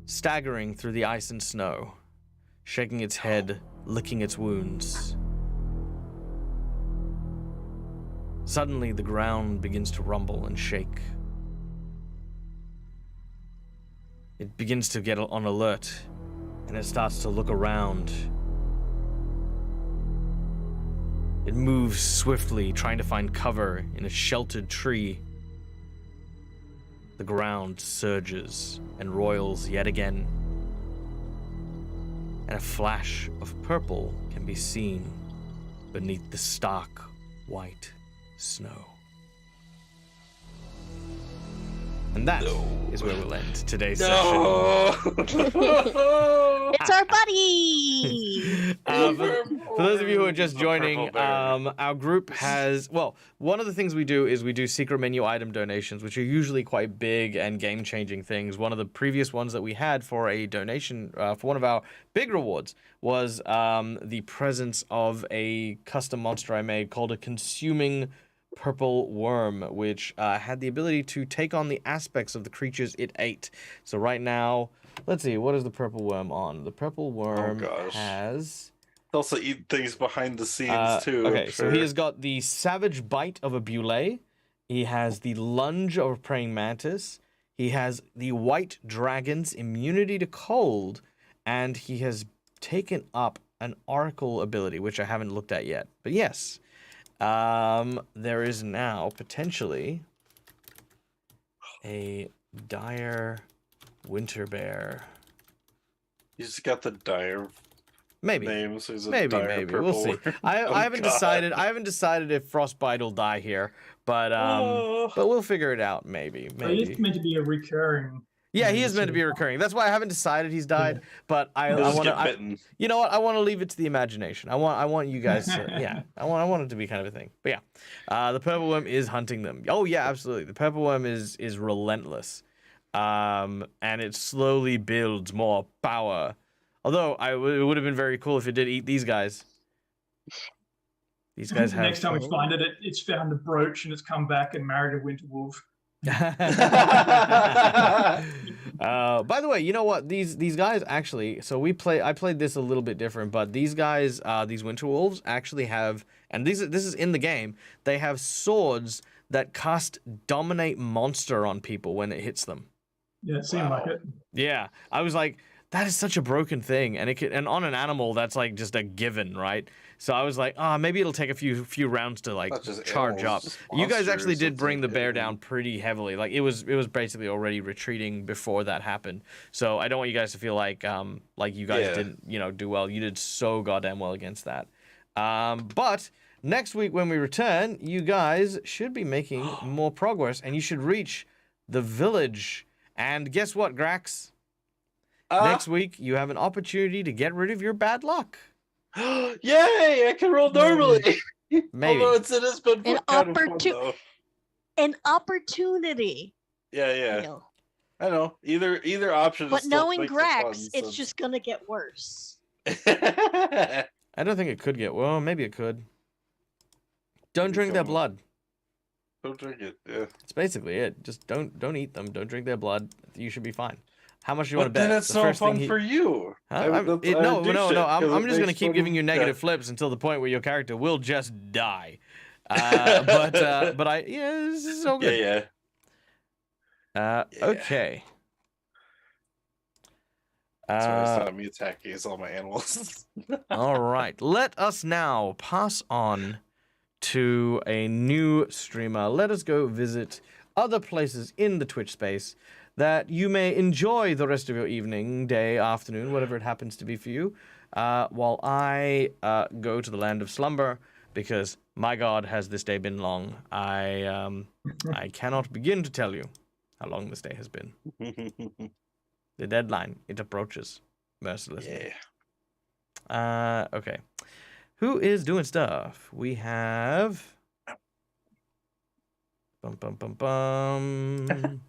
staggering through the ice and snow, shaking its head, licking its wounds. Suddenly, the ground begins to rumble and shake. It begins to get on alert, and it starts to look around. It moves swiftly, trying to find cover in a sheltered tree. The ground surges and roils yet again, and a flash of purple can be seen beneath the stark white snow. And that is where we'll end today's session. No! It's our buddy! For those of you who are just The joining, purple bear. our group has, well, one of the things we do is we do secret menu item donations, which are usually quite big and game-changing things. One of the previous ones that we had for a donation, for one of our big rewards, was the presence of a custom monster I made called a consuming purple worm, which had the ability to take on the aspects of the creatures it ate. So right now, let's see, what is the purple worm on? The purple worm gosh. has... Also eat things behind the scenes too. Okay, I'm so he sure. has got the savage bite of a bule. He has the lunge of a praying mantis. He has the white dragon's immunity to cold, and he has taken up an oracle ability, which I haven't looked at yet. But yes, there is now potentially a dire winter bear. He's got the dire Maybe. name, so he's a Maybe, dire maybe. purple We'll see. worm. I Oh, haven't God. decided. I haven't decided if Frostbite will die here, but Oh. we'll figure it out. Maybe, So he is maybe. meant to be a recurring. Yeah, he enemy, is meant to be so- recurring. That's why I haven't decided he's died. But I He'll just want get to. bitten. You know what? I want to leave it to the imagination. I want you guys to. Yeah, I want it to be kind of a thing. But yeah, the purple worm is hunting them. Oh yeah, absolutely. The purple worm is relentless, and it slowly builds more power. Although it would have been very cool if it did eat these guys. These guys have. Next time we find it, it's found a brooch and it's come back and married a winter wolf. By the way, you know what? These guys actually. So I played this a little bit different, but these guys, these winter wolves, actually have, and this is in the game. They have swords that cast dominate monster on people when it hits them. Yeah, it seemed like it. Yeah, I was like, that is such a broken thing, and on an animal that's like just a given, right? So I was like, maybe it'll take a few rounds to like Not just charge animals, up. just You guys actually monsters, did bring the something bear hidden. down pretty heavily. Like it was basically already retreating before that happened. So I don't want you guys to feel like you guys Yeah. didn't do well. You did so goddamn well against that. But next week when we return, you guys should be making more progress, and you should reach the village. And guess what, Grax? Next week, you have an opportunity to get rid of your bad luck. Yay! I can roll normally. Maybe. Although it's been An kind of fun, opportu- though. An opportunity. Yeah. Neil. I know. Either option. But is still knowing makes it Grax, fun, it's so- just gonna get worse. I don't think it could get well. Maybe it could. Don't drink their Become- blood. Don't drink it. Yeah. That's basically it. Just don't eat them. Don't drink their blood. You should be fine. How much do you want But to bet? then it's The no first thing fun he- for you. Huh? I would- No. do shit 'cause I'm it just gonna makes keep fun- giving you negative yeah. flips until the point where your character will just die. But this is so good. Yeah. Yeah. Okay. Sorry, it's not me attacking. It's all my animals. All right. Let us now pass on to a new streamer. Let us go visit other places in the Twitch space that you may enjoy the rest of your evening, day, afternoon, whatever it happens to be for you, while I go to the land of slumber, because my God, has this day been long. I cannot begin to tell you how long this day has been. The deadline, it approaches mercilessly. Yeah. Okay. Who is doing stuff? We have. Bum bum bum bum.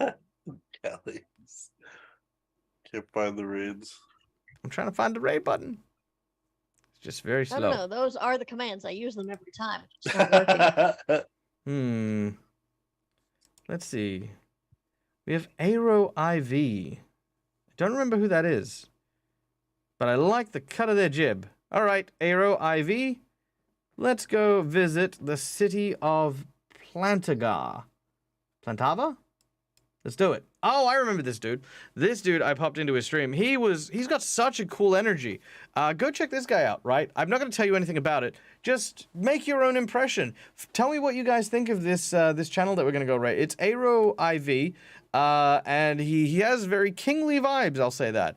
Galleys. Can't find the raids. I'm trying to find the raid button. It's just very I don't know. slow. Those are the commands. I use them every time. It's just not working. Let's see. We have Aero IV. I don't remember who that is, but I like the cut of their jib. All right, Aero IV. Let's go visit the city of Plantava. Let's do it. Oh, I remember this dude. This dude, I popped into his stream. He's got such a cool energy. Go check this guy out, right? I'm not going to tell you anything about it. Just make your own impression. Tell me what you guys think of this this channel that we're going to go right. It's Aero IV. And he has very kingly vibes, I'll say that.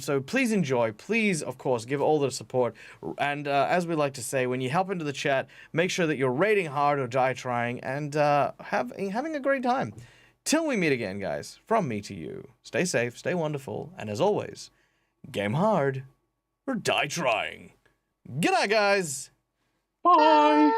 So please enjoy. Please, of course, give all the support. And as we like to say, when you help into the chat, make sure that you're raiding hard or die trying and having a great time. Till we meet again, guys, from me to you, stay safe, stay wonderful, and as always, game hard or die trying. Good night, guys. Bye.